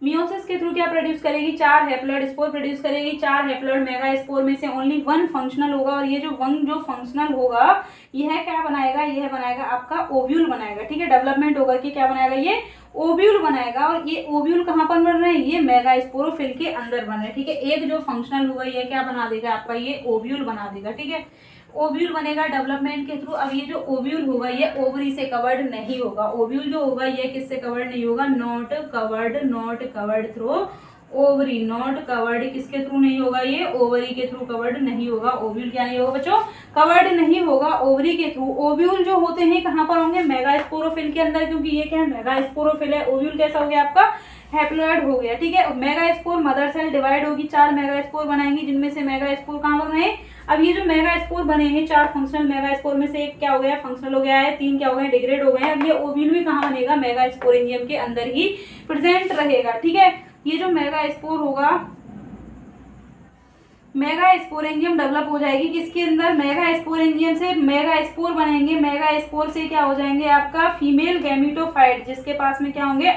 मियोसिस के थ्रू क्या प्रोड्यूस करेगी, 4 हैप्लॉइड स्पोर प्रोड्यूस करेगी। 4 हैप्लॉइड मेगा स्पोर में से ओनली 1 फंक्शनल होगा। और ये जो 1 जो फंक्शनल होगा यह क्या बनाएगा, यह बनाएगा आपका ओव्यूल बनाएगा, ठीक है। डेवलपमेंट होकर के क्या बनाएगा, ये ओव्यूल बनाएगा। और ये ओव्यूल कहाँ पर बन रहे हैं, ये मेगा स्पोरोफिल के अंदर बन रहे हैं, ठीक है। एक जो फंक्शनल होगा ये क्या बना देगा आपका, ये ओव्यूल बना देगा, ठीक है। ओव्यूल बनेगा डेवलपमेंट के थ्रू। अब ये जो ओव्यूल होगा ये ओवरी से कवर्ड नहीं होगा। ओव्यूल जो होगा ये किससे कवर्ड नहीं होगा, not covered through ovary, not covered किसके थ्रू नहीं होगा, ये ओवरी के थ्रू कवर्ड नहीं होगा। ओव्यूल क्या नहीं होगा बच्चों, कवर्ड नहीं होगा ओवरी के थ्रू। ओव्यूल जो होते हैं कहाँ पर होंगे, मेगा स्पोरोफिल के अंदर, क्योंकि ये क्या है, मेगा स्पोरोफिल है। ओव्यूल कैसा हो गया आपका, हैप्लॉइड हो गया, ठीक है। Megaspore mother cell divide होगी, 4 मेगा स्पोर बनाएंगी, जिनमें से मेगा स्पोर कहाँ बन रहे हैं, अब ये जो मेगा स्पोर बने हैं 4 फंक्शनल मेगा स्पोर में से एक क्या हो गया, फंक्शनल हो गया है, 3 क्या हो गए, डिग्रेड हो गए हैं। अब ये ओव्यूल भी कहाँ बनेगा, मेगा स्पोरेंजियम के अंदर ही प्रेजेंट रहेगा, ठीक है। ये जो मेगा स्पोर होगा, मेगा स्पोरेंजियम डेवलप हो जाएगी किसके अंदर, मेगा स्पोरेंजियम से मेगा स्पोर बनेंगे। मेगा स्पोर से क्या हो जाएंगे आपका फीमेल गैमेटोफाइट, जिसके पास में क्या होंगे,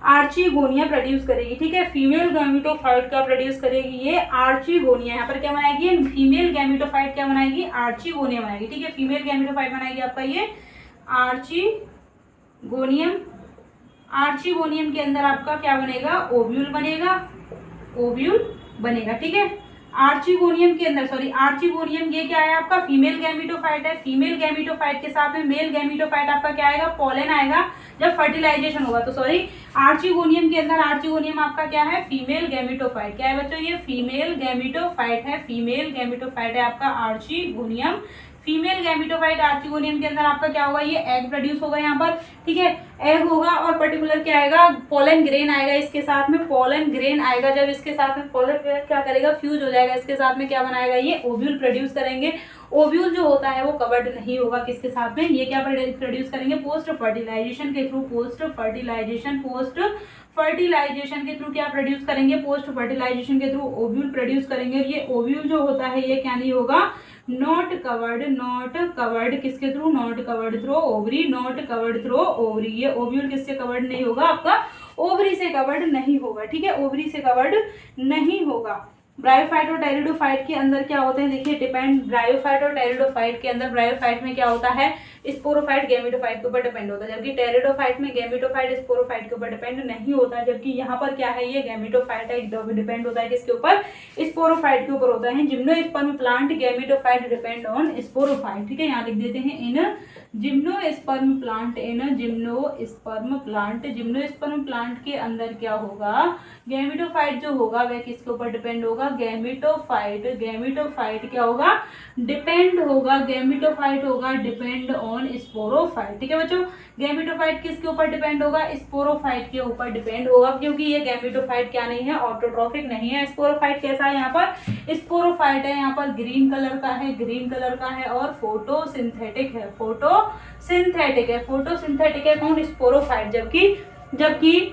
आर्चिगोनिया प्रोड्यूस करेगी, ठीक है। फीमेल गैमेटोफाइट क्या प्रोड्यूस करेगी, ये आर्चिगोनिया। यहाँ पर क्या बनाएगी, फीमेल गैमेटोफाइट क्या बनाएगी, आर्चिगोनिया बनाएगी, ठीक है। फीमेल गैमेटोफाइट बनाएगी आपका ये आर्चिगोनियम के अंदर आपका क्या बनेगा, ओव्यूल बनेगा, ठीक है। आर्चिगोनियम के अंदर, आर्चिगोनियम ये क्या है आपका, फीमेल गैमेटोफाइट है। फीमेल गैमेटोफाइट के साथ में मेल गैमेटोफाइट आपका क्या आएगा, पोलन आएगा जब फर्टिलाइजेशन होगा। तो आर्चिगोनियम के अंदर, आर्चिगोनियम आपका क्या है, फीमेल गैमेटोफाइट। क्या है बच्चों, ये फीमेल गैमेटोफाइट है आपका आर्चिगोनियम। फीमेल गैमेटोफाइट आर्चिगोनियम के अंदर आपका क्या होगा, ये एग प्रोड्यूस होगा यहाँ पर, ठीक है। एग होगा और पर्टिकुलर क्या आएगा, पोलन ग्रेन आएगा इसके साथ में, पोलन ग्रेन आएगा। जब इसके साथ में पोलन ग्रेन क्या करेगा, फ्यूज हो जाएगा इसके साथ में, क्या बनाएगा, ये ओव्यूल प्रोड्यूस करेंगे। ओव्यूल जो होता है वो कवर्ड नहीं होगा किसके साथ में, ये क्या प्रोड्यूस करेंगे, पोस्ट फर्टिलाइजेशन के थ्रू, पोस्ट फर्टिलाइजेशन के थ्रू क्या प्रोड्यूस करेंगे, पोस्ट फर्टिलाइजेशन के थ्रू ओव्यूल प्रोड्यूस करेंगे। ये ओव्यूल जो होता है ये क्या नहीं होगा, नॉट कवर्ड किसके through, not covered through ovary, not covered through ovary. ये ओव्यूल किससे कवर्ड नहीं होगा, आपका ओवरी से कवर्ड नहीं होगा, ठीक है, ओवरी से कवर्ड नहीं होगा। ब्रायोफाइट और टेरिडोफाइट के अंदर क्या होते हैं, देखिए डिपेंड, ब्रायोफाइट और टेरिडोफाइट के अंदर, ब्रायोफाइट में क्या होता है, स्पोरोफाइट गैमेटोफाइट के ऊपर डिपेंड होता है, जबकि टेरिडोफाइट में गैमेटोफाइट स्पोरोफाइट के ऊपर डिपेंड नहीं होता है। जबकि यहाँ पर क्या है, ये गैमेटोफाइट है, डिपेंड होता है किसके ऊपर, स्पोरोफाइट के ऊपर होता है। Gymnosperm plant gametophyte depend on sporophyte, ठीक है। यहाँ लिख देते हैं इन जिम्नोस्पर्म प्लांट के अंदर क्या होगा, गैमेटोफाइट जो होगा वह किसके ऊपर डिपेंड होगा, गैमेटोफाइट क्या होगा, डिपेंड होगा, गैमेटोफाइट होगा डिपेंड ऑन स्पोरोफाइट, ठीक है बच्चों। गैमेटोफाइट किसके ऊपर डिपेंड होगा, स्पोरोफाइट के ऊपर डिपेंड होगा, क्योंकि ये गैमेटोफाइट क्या नहीं है, ऑटोट्रॉफिक नहीं है। स्पोरोफाइट कैसा है, यहाँ पर स्पोरोफाइट है, यहाँ पर ग्रीन कलर का है और फोटोसिंथेटिक है, फोटोसिंथेटिक है कौन, स्पोरोफाइट। जबकि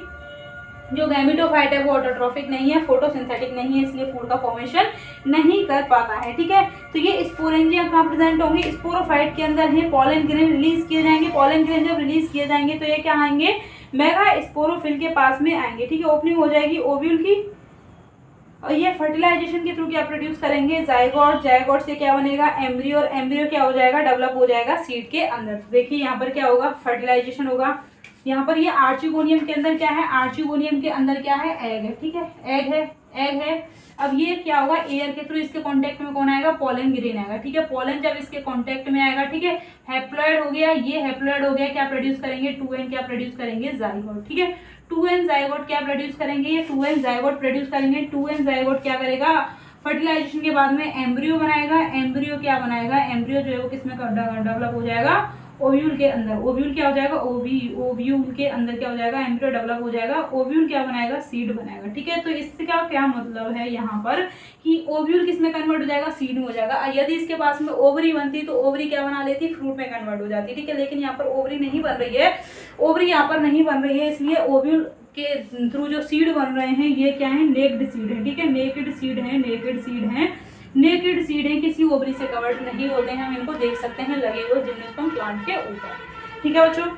जो गैमेटोफाइट है वो ऑटोट्रॉफिक नहीं है, फोटोसिंथेटिक नहीं है, इसलिए फूड का फॉर्मेशन नहीं कर पाता है, ठीक है। तो ये स्पोरेंजिया कहाँ प्रेजेंट होंगे, स्पोरोफाइट के अंदर है। पोलन ग्रेन रिलीज किए जाएंगे, पोलन ग्रेन जब रिलीज किए जाएंगे तो ये क्या आएंगे, मेगा स्पोरोफिल के पास में आएंगे, ठीक है, ओपनिंग हो जाएगी ओव्यूल की, और ये फर्टिलाइजेशन के थ्रू क्या प्रोड्यूस करेंगे, जाइगोट, जाइगोट से क्या बनेगा एम्ब्रियो, और एम्ब्रियो क्या हो जाएगा, डेवलप हो जाएगा सीड के अंदर। देखिए यहाँ पर क्या होगा, फर्टिलाइजेशन होगा। यहाँ पर ये आर्चिगोनियम के अंदर क्या है, आर्चिगोनियम के अंदर क्या है, एग है, ठीक है, एग है, एग है। अब ये क्या होगा, एयर के थ्रू इसके कांटेक्ट में कौन आएगा, पोलन ग्रेन आएगा, ठीक है, पोलन जब इसके कांटेक्ट में आएगा, ठीक है, हैप्लॉइड हो गया, ये हैप्लॉइड हो गया, क्या प्रोड्यूस करेंगे, 2n क्या प्रोड्यूस करेंगे, जाइगोट, ठीक है, 2n जाइगोट क्या प्रोड्यूस करेंगे, ये 2n जाइगोट प्रोड्यूस करेंगे। 2n जाइगोट क्या करेगा, फर्टिलाइजेशन के बाद में एम्ब्रियो बनाएगा, एम्ब्रियो क्या बनाएगा, एम्ब्रियो जो है वो किसमें डेवलप हो जाएगा, ओव्यूल के अंदर, ओव्यूल क्या हो जाएगा, ओव्यूल के अंदर क्या हो जाएगा, एम्ब्रियो डेवलप हो जाएगा, ओव्यूल क्या बनाएगा, सीड बनाएगा, ठीक है। तो इससे क्या मतलब है यहाँ पर कि ओव्यूल किस में कन्वर्ट हो जाएगा, सीड में हो जाएगा। यदि इसके पास में ओवरी बनती तो ओवरी क्या बना लेती, फ्रूट में कन्वर्ट हो जाती, ठीक है, लेकिन यहाँ पर ओवरी नहीं बन रही है, ओवरी यहाँ पर नहीं बन रही है, इसलिए ओव्यूल के थ्रू जो सीड बन रहे हैं ये क्या है, नेक्ड सीड है, ठीक है, नेकेड सीड है, नेकेड सीड है, नेकेड सीड है, किसी ओवरी से कवर्ड नहीं होते हैं, हम इनको देख सकते हैं लगे हुए जिम्नोस्पर्म प्लांट के ऊपर, ठीक है बच्चों।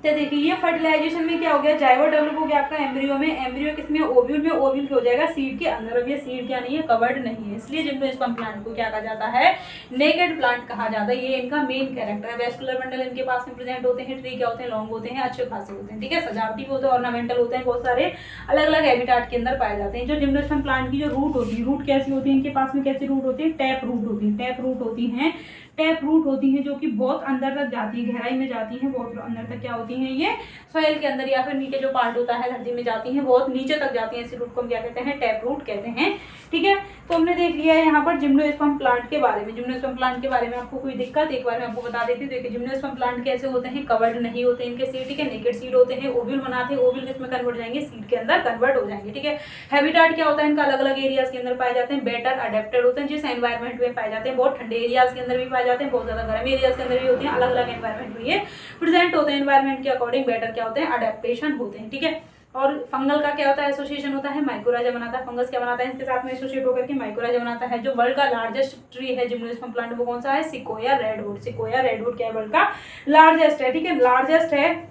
तो देखिए ये फर्टिलाइजेशन में क्या हो गया, जाइगोट डेवलप हो गया आपका एम्ब्रियो में, एम्ब्रियो किसमें, ओव्यूल में, ओव्यूल हो जाएगा सीड के अंदर। अब ये सीड क्या नहीं है, कवर्ड नहीं है, इसलिए जिम्नोस्पर्म प्लांट को क्या कहा जाता है, नेकेड प्लांट कहा जाता है। ये इनका मेन कैरेक्टर है। वेस्कुलर बंडल इनके पास में प्रेजेंट होते हैं, ट्री क्या होते हैं, लॉन्ग होते हैं, अच्छे खासे होते हैं, ठीक है, सजावटी भी होते हैं, ऑर्नामेंटल होते हैं, बहुत सारे अलग अलग हैबिटाट के अंदर पाए जाते हैं। जो जिम्नोस्पर्म प्लांट की जो रूट होती है, रूट कैसी होती है इनके पास में, कैसी रूट होती है, टैप रूट होती है, टैप रूट होती है, टैप रूट होती हैं जो कि बहुत अंदर तक जाती है, गहराई में जाती हैं, बहुत अंदर तक क्या होती हैं, ये सॉइल के अंदर या फिर नीचे जो पार्ट होता है धरती में जाती हैं, बहुत नीचे तक जाती हैं, इसी रूट को हम क्या कहते हैं, टैप रूट कहते हैं, ठीक है। तो हमने देख लिया है यहाँ पर जिम्नोस्पर्म प्लांट के बारे में। जिम्नोस्पर्म प्लांट के बारे में आपको कोई दिक्कत, एक बार मैं आपको बता देती हूँ। देखिए जिम्नोस्पर्म प्लांट कैसे होते हैं, कवर्ड नहीं होते इनके सीड, ठीक है, नेकेड सीड होते हैं, ओव्यूल बनाते हैं, ओव्यूल किसमें कन्वर्ट हो जाएंगे, सीड के अंदर कन्वर्ट हो जाएंगे, ठीक है। हैबिटाट क्या होता है इनका, अलग अलग एरियाज के अंदर पाए जाते हैं, बेटर अडेप्टेड होते हैं, जिस एनवायरमेंट में पाए जाते हैं, बहुत ठंडे एरियाज के अंदर भी पाए जाते हैं, बहुत ज्यादा गर्म एरियाज के अंदर भी होते हैं, अलग अलग एनवायरमेंट में ये प्रेजेंट होते हैं, एनवायरमेंट के अकॉर्डिंग बेटर क्या होते हैं, अडेप्टेशन होते हैं, ठीक है। और फंगल का क्या होता है, एसोसिएशन होता है, माइकोराइजा बनाता है, फंगस क्या बनाता है इसके साथ में एसोसिएट होकर के, माइकोराइजा बनाता है। जो वर्ल्ड का लार्जेस्ट ट्री है जिम्नोस्पर्म प्लांट वो कौन सा है, सिकोया रेडवुड, सिकोया रेडवुड क्या है, वर्ल्ड का लार्जेस्ट है, ठीक है, लार्जेस्ट है।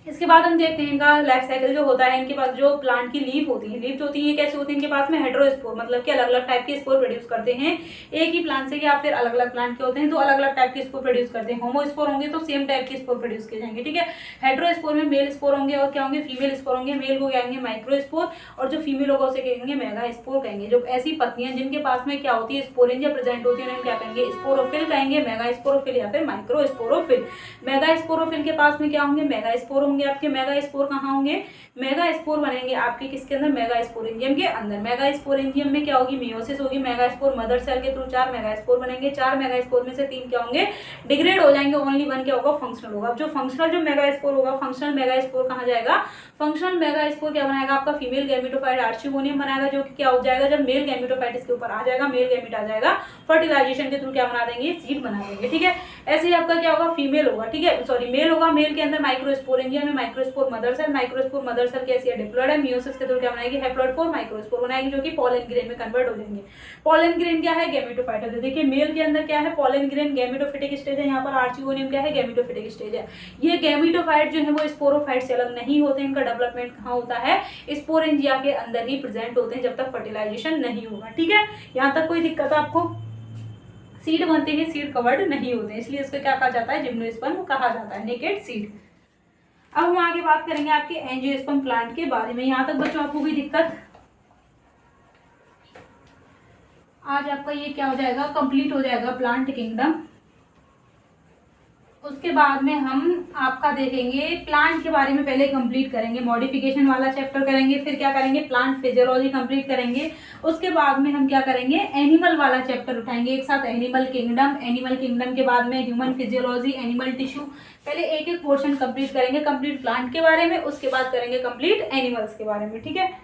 इसके बाद हम देखते हैं इनका लाइफ साइकिल जो होता है। इनके पास जो प्लांट की लीफ होती है, लीफ होती है कैसे होती है इनके पास में, हेटेरोस्पोर, मतलब कि अलग अलग टाइप के स्पोर प्रोड्यूस करते हैं एक ही प्लांट से, या फिर अलग अलग प्लांट के होते हैं तो अलग अलग टाइप के स्पोर प्रोड्यूस करते हैं। होमोस्पोर होंगे तो सेम टाइप के स्पोर प्रोड्यूस किए जाएंगे, ठीक है। हेटेरोस्पोर में मेल स्पोर होंगे और क्या होंगे, फीमेल स्पोर होंगे। मेल को कहेंगे माइक्रोस्पोर और जो फीमेल होगा उसे कहेंगे मेगा स्पोर कहेंगे। जो ऐसी पत्तियां जिनके पास में क्या होती है, स्पोरेंजिया प्रेजेंट होती है, उन्हें क्या कहेंगे, स्पोरोफिल कहेंगे, मेगा स्पोरोफिल या फिर माइक्रो स्पोरोफिल। मेगा स्पोरोफिल के पास में क्या होंगे, मेगा स्पोर होंगे आपके। मेगा स्पोर कहाँ होंगे, मेगा स्पोर बनेंगे आपके किसके अंदर, मेगा स्पोरेंजियम के अंदर। मेगा स्पोरेंजियम में क्या होगी, मियोसिस होगी, मेगा स्पोर मदर सेल के थ्रू 4 मेगा स्पोर बनेंगे। 4 मेगा स्पोर में से 3 क्या होंगे, डिग्रेड हो जाएंगे, ओनली 1 क्या होगा, फंक्शनल होगा। अब जो फंक्शनल जो मेगा स्पोर होगा, फंक्शनल मेगा स्पोर कहाँ जाएगा, फंक्शनल मेगा स्पोर क्या बनाएगा आपका, फीमेल गैमेटोफाइट आर्चिगोनियम बनाएगा, जो कि क्या हो जाएगा, जब मेल गैमेटोफाइट इसके ऊपर आ जाएगा, मेल गैमेट आ जाएगा, फर्टिलाइजेशन के थ्रू क्या बना देंगे, सीड बना देंगे, ठीक है। ऐसे ही आपका क्या होगा, फीमेल होगा, ठीक है, सॉरी मेल होगा, मेल के अंदर माइक्रोस्पोरेंजियम में microspore mother cell, microspore mother cell कैसी है, डिप्लॉइड है, मियोसिस के थ्रू क्या बनाएगी, हैप्लॉइड 4 माइक्रोस्पोर बनाएगी, जो कि पॉलन ग्रेन में कन्वर्ट हो जाएंगे। पॉलन ग्रेन क्या है, गैमेटोफाइट है। देखिए मेल के अंदर क्या है, पॉलन ग्रेन गैमेटोफिटिक स्टेज है, यहाँ पर आर्चिगोनियम क्या है, गैमेटोफिटिक स्टेज है। ये गैमेटोफाइट जो है वो स्पोरोफाइट से अलग नहीं होते, इनका डेवलपमेंट कहाँ होता है, स्पोरेंजिया के अंदर ही प्रेजेंट होते हैं, जब तक फर्टिलाइजेशन नहीं होगा, ठीक है। यहाँ तक कोई दिक्कत आपको, सीड बनते हैं, सीड कवर्ड नहीं होते, इसलिए इसको क्या कहा जाता है, जिम्नोस्पर्म कहा जाता है, नेकेड सीड। अब हम आगे बात करेंगे आपके एंजियोस्पर्म प्लांट के बारे में। यहाँ तक बच्चों आपको कोई दिक्कत, आज आपका ये क्या हो जाएगा, कंप्लीट हो जाएगा प्लांट किंगडम। उसके बाद में हम आपका देखेंगे प्लांट के बारे में, पहले कंप्लीट करेंगे, मॉडिफिकेशन वाला चैप्टर करेंगे, फिर क्या करेंगे, प्लांट फिजियोलॉजी कंप्लीट करेंगे। उसके बाद में हम क्या करेंगे, एनिमल वाला चैप्टर उठाएंगे एक साथ, एनिमल किंगडम। एनिमल किंगडम के बाद में ह्यूमन फिजियोलॉजी, एनिमल टिश्यू, पहले एक एक पोर्शन कंप्लीट करेंगे, कंप्लीट प्लांट के बारे में, उसके बाद करेंगे कंप्लीट एनिमल्स के बारे में, ठीक है।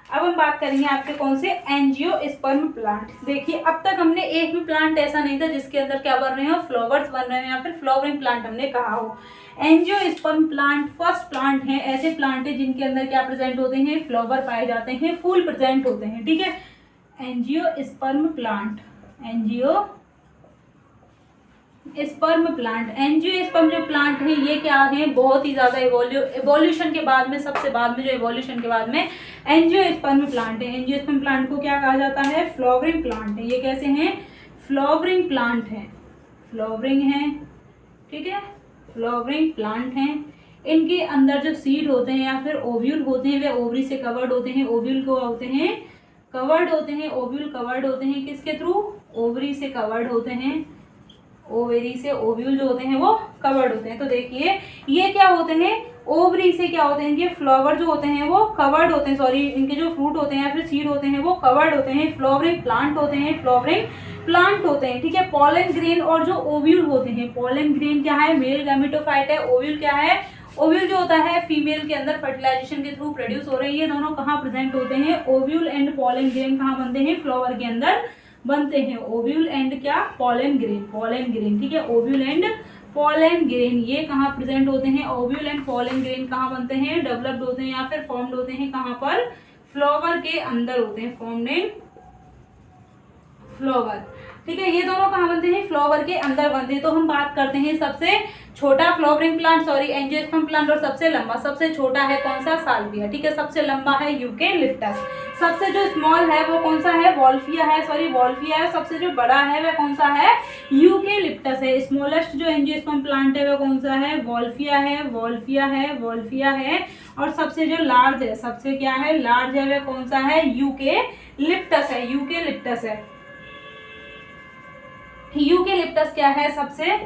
अब हम बात करेंगे आपके कौन से, एंजियोस्पर्म प्लांट। देखिए अब तक हमने एक भी प्लांट ऐसा नहीं था जिसके अंदर क्या बन रहे हो, फ्लावर्स बन रहे हैं या फिर फ्लावरिंग प्लांट हमने कहा हो। एंजियोस्पर्म प्लांट फर्स्ट प्लांट है, ऐसे प्लांट है जिनके अंदर क्या प्रेजेंट होते हैं, फ्लावर पाए जाते हैं, फूल प्रेजेंट होते हैं, ठीक है। Angiosperm plant, angiosperm plant, angiosperm जो प्लांट है ये क्या है, बहुत ही ज्यादा एवोल्यूशन के बाद में, सबसे बाद में जो एवोल्यूशन के बाद में एंजियोस्पर्म प्लांट है। एंजियोस्पर्म प्लांट को क्या कहा जाता है, फ्लावरिंग प्लांट है। ये कैसे हैं, फ्लावरिंग प्लांट है, फ्लावरिंग है, ठीक है, फ्लावरिंग प्लांट है। इनके अंदर जो सीड होते हैं या फिर ओव्यूल होते हैं वे ओवरी से कवर्ड होते हैं। ओव्यूल को होते हैं कवर्ड होते हैं, ओव्यूल कवर्ड होते हैं किसके थ्रू, ओवरी से कवर्ड होते हैं, ओवेरी से ओव्यूल जो होते हैं वो कवर्ड होते हैं। तो देखिए ये क्या होते हैं, ओवरी से क्या होते हैं, ये फ्लावर जो होते हैं वो कवर्ड होते हैं, सॉरी इनके जो फ्रूट होते हैं या फिर सीड होते हैं वो कवर्ड होते हैं, फ्लावरिंग प्लांट होते हैं, फ्लावरिंग प्लांट होते हैं, ठीक है। पॉलन ग्रेन और जो ओव्यूल होते हैं, पॉलन ग्रेन क्या है, मेल गैमेटोफाइट है, ओव्यूल क्या है, ओव्यूल जो होता है फीमेल के अंदर फर्टिलाइजेशन के थ्रू प्रोड्यूस हो रही है। दोनों कहाँ प्रेजेंट होते हैं, ओव्यूल एंड पॉलन ग्रेन कहाँ बनते हैं, फ्लावर के अंदर बनते हैं। ओव्यूल एंड क्या, पॉलन ग्रेन, पॉलन ग्रेन, ठीक है, ओव्यूल एंड पॉलन ग्रेन ये कहाँ प्रेजेंट होते हैं, ओव्यूल एंड पॉलन ग्रेन कहाँ बनते हैं, डेवलप्ड होते हैं या फिर फॉर्म्ड होते हैं कहाँ पर, फ्लावर के अंदर होते हैं, फॉर्म्ड इन फ्लावर, ठीक है। ये दोनों कहाँ बनते हैं, फ्लावर के अंदर बनते हैं। तो हम बात करते हैं सबसे छोटा flowering plant, sorry angiosperm plant, और सबसे लंबा, सबसे छोटा है कौन सा, साल्विया, ठीक है, सबसे लंबा है यूकेलिप्टस, सबसे जो स्मॉल है वो कौन सा है, वॉल्फिया है, सॉरी वॉल्फिया है, सबसे जो बड़ा है वह कौन सा है, यूकेलिप्टस है। स्मॉलेस्ट जो एंजियोस्पर्म प्लांट है वह कौन सा है, वॉल्फिया है, वॉल्फिया है, वॉल्फिया है। और सबसे जो लार्ज है, सबसे क्या है, लार्ज है, वह कौन सा है, यूकेलिप्टस है, यूकेलिप्टस है। यूकेलिप्टस क्या है, सबसे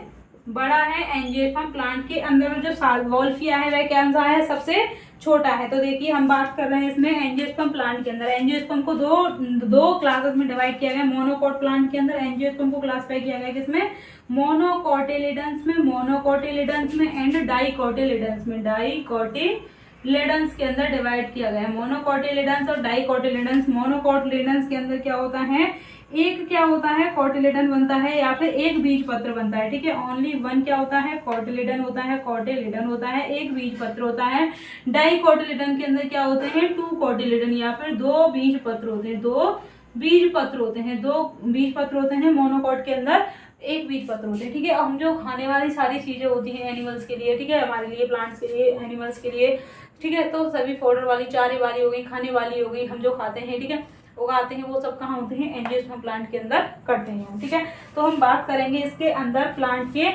बड़ा है। एंजियोस्पर्म प्लांट के अंदर जो वॉल्फिया है वह कौन सा है, सबसे छोटा है। तो देखिए हम बात कर रहे हैं इसमें एंजियोस्पर्म प्लांट के अंदर, एंजियोस्पर्म को दो क्लासेस में डिवाइड किया गया। मोनोकॉट प्लांट के अंदर एंजियोस्पर्म को क्लासिफाई किया गया किसमें, मोनोकोटिलिडन्स में, मोनोकोटिलिडन्स में एंड डाइकोटिलिडन्स में, डाइकोटिलिडन्स के अंदर डिवाइड किया गया है। मोनोकोटिलिडन्स और डाइकोटिलिडन्स, मोनोकोटिलिडन्स के अंदर क्या होता है, एक क्या होता है, कोटिलिडन बनता है या फिर एक बीज पत्र बनता है, ठीक है, ओनली वन क्या होता है, कोटिलिडन होता है, कोटिलिडन होता है, एक बीज पत्र होता है। डाइकोटिलिडन के अंदर क्या होते हैं, टू कोटिलिडन या फिर दो बीज पत्र होते हैं, दो बीज पत्र होते हैं, दो बीज पत्र होते हैं। मोनोकॉट के अंदर एक बीज पत्र होते हैं, ठीक है। हम जो खाने वाली सारी चीजें होती हैं एनिमल्स के लिए, ठीक है, हमारे लिए, प्लांट्स के लिए, एनिमल्स के लिए, ठीक है, तो सभी फोडर वाली, चारे वाली हो गई, खाने वाली हो गई, हम जो खाते हैं, ठीक है, उगाते हैं, वो सब कहाँ होते हैं, एंजियोस्पर्म प्लांट के अंदर करते हैं, ठीक है। तो हम बात करेंगे इसके अंदर प्लांट के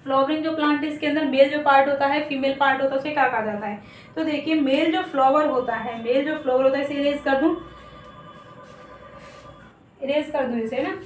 फ्लावरिंग जो प्लांट है इसके अंदर मेल जो पार्ट होता है, फीमेल पार्ट होता है, उसे क्या कहा जाता है। तो देखिए मेल जो फ्लावर होता है, मेल जो फ्लावर होता है, इसे इरेज कर दूं, इरेज कर दूं इसे ना।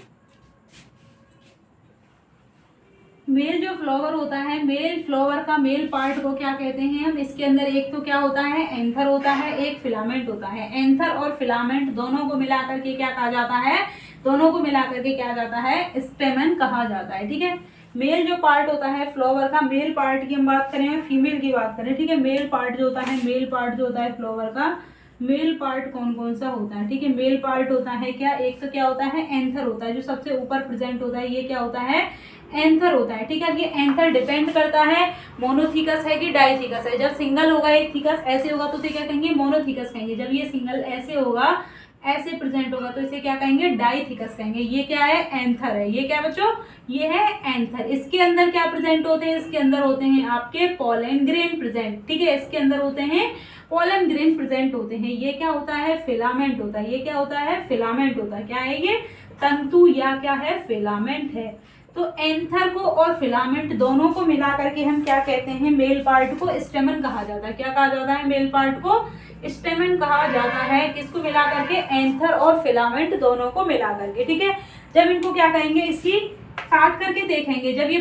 मेल जो फ्लावर होता है, मेल फ्लावर का मेल पार्ट को क्या कहते हैं हम, इसके अंदर एक तो क्या होता है, एंथर होता है, एक फिलामेंट होता है। एंथर और फिलामेंट दोनों को मिलाकर के क्या कहा जाता है, दोनों को मिलाकर के क्या जाता है, स्टेमन कहा जाता है, ठीक है। मेल जो पार्ट होता है फ्लावर का, मेल पार्ट की हम बात करें, फीमेल की बात करें, ठीक है। मेल पार्ट जो होता है, मेल पार्ट जो होता है फ्लावर का, मेल पार्ट कौन कौन सा होता है, ठीक है। मेल पार्ट होता है क्या, एक तो क्या होता है, एंथर होता है, जो सबसे ऊपर प्रेजेंट होता है, ये क्या होता है, एंथर होता है, ठीक है। ये एंथर डिपेंड करता है मोनोथीकस है कि डाइथीकस है। जब सिंगल होगा एक थीकस ऐसे होगा तो इसे क्या कहेंगे, मोनोथीकस कहेंगे। जब ये सिंगल ऐसे होगा, ऐसे प्रेजेंट होगा तो इसे क्या कहेंगे, डाइथीकस कहेंगे। ये क्या है, एंथर है। ये क्या बच्चों, ये है एंथर। इसके अंदर क्या प्रेजेंट होते हैं, इसके अंदर होते हैं आपके पॉलन ग्रेन प्रेजेंट, ठीक है, इसके अंदर होते हैं पॉलन ग्रेन प्रेजेंट होते हैं। ये क्या होता है, फिलामेंट होता है। ये क्या होता है, फिलामेंट होता है। क्या है ये, तंतु या क्या है, फिलामेंट है। तो एंथर को और फिलामेंट दोनों को मिला करके हम क्या कहते हैं, मेल पार्ट को स्टेमन कहा जाता है। क्या कहा जाता है, मेल पार्ट को स्टेमन कहा जाता है। किसको मिला करके, एंथर और फिलामेंट दोनों को मिला करके, ठीक है। जब इनको क्या कहेंगे, इसकी काट करके देखेंगे। जब ये